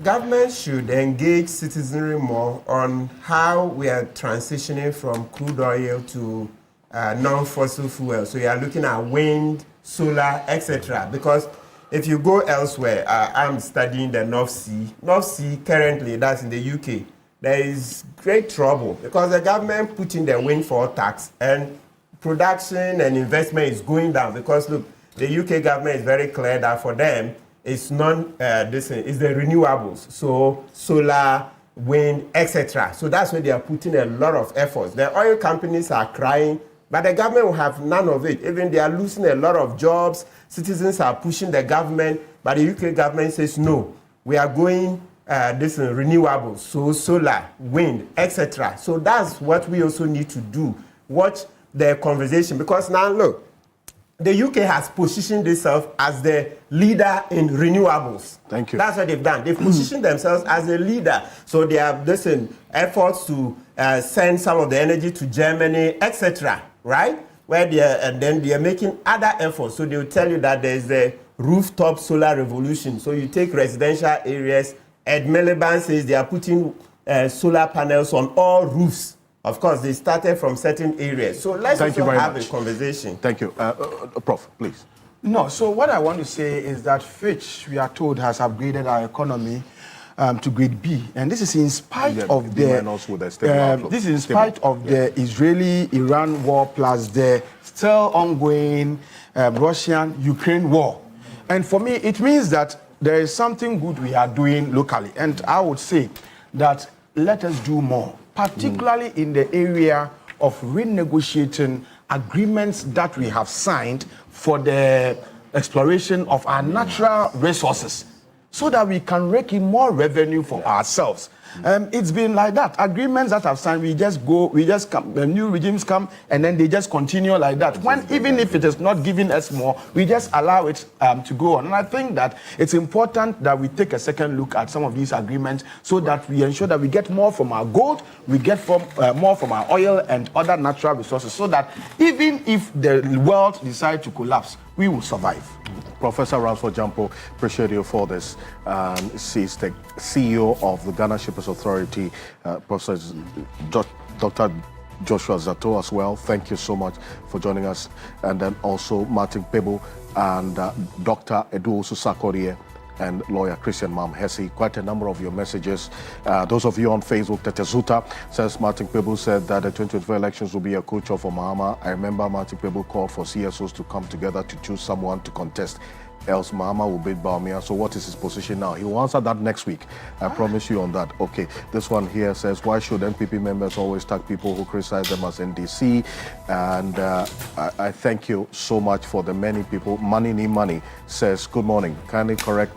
government should engage citizenry more on how we are transitioning from crude oil to non-fossil fuel. So you are looking at wind, solar, etc. Because if you go elsewhere, I'm studying the North Sea. North Sea currently, that's in the UK. There is great trouble because the government put in the windfall tax and production and investment is going down because look, the UK government is very clear that for them it's it's the renewables, so solar, wind, etc. So that's where they are putting a lot of efforts. The oil companies are crying, but the government will have none of it. Even they are losing a lot of jobs. Citizens are pushing the government, but the UK government says no. We are going renewables, so solar, wind, etc. So that's what we also need to do. Watch the conversation because now look, the UK has positioned itself as the leader in renewables. Thank you. That's what they've done. They've positioned themselves as a leader. So they have efforts to send some of the energy to Germany, etc. Right? And then they are making other efforts. So they will tell you that there is a rooftop solar revolution. So you take residential areas. Ed Miliband says they are putting solar panels on all roofs. Of course, they started from certain areas. So let's also have a conversation. Thank you. Prof, please. No, so what I want to say is that Fitch, we are told, has upgraded our economy to grade B. And this is in spite of the Israeli-Iran war plus the still ongoing Russian-Ukraine war. And for me, it means that there is something good we are doing locally. And I would say that let us do more, particularly in the area of renegotiating agreements that we have signed for the exploration of our natural resources so that we can rake in more revenue for ourselves. It's been like that. Agreements that have signed, new regimes come, and then they just continue like that. Even if it is not giving us more, we just allow it to go on. And I think that it's important that we take a second look at some of these agreements so that we ensure that we get more from our gold, we get more from our oil and other natural resources, so that even if the world decides to collapse, we will survive. Professor Ransford Jampo, appreciate you for this. She's the CEO of the Ghana Shippers Authority, Professor Dr. Joshua Zato as well. Thank you so much for joining us. And then also Martin Pebo and Dr. Edu Osusakoriye and lawyer Christian Mam-Hesse. Quite a number of your messages. Those of you on Facebook, Tetezuta says Martin Pebo said that the 2024 elections will be a culture for Mahama. I remember Martin Pebo called for CSOs to come together to choose someone to contest, else Mahama will beat Bawumia. So what is his position now? He will answer that next week. I promise you on that. Okay, this one here says, why should NPP members always tag people who criticize them as NDC? And I thank you so much for the many people. Money says, good morning. Kindly correct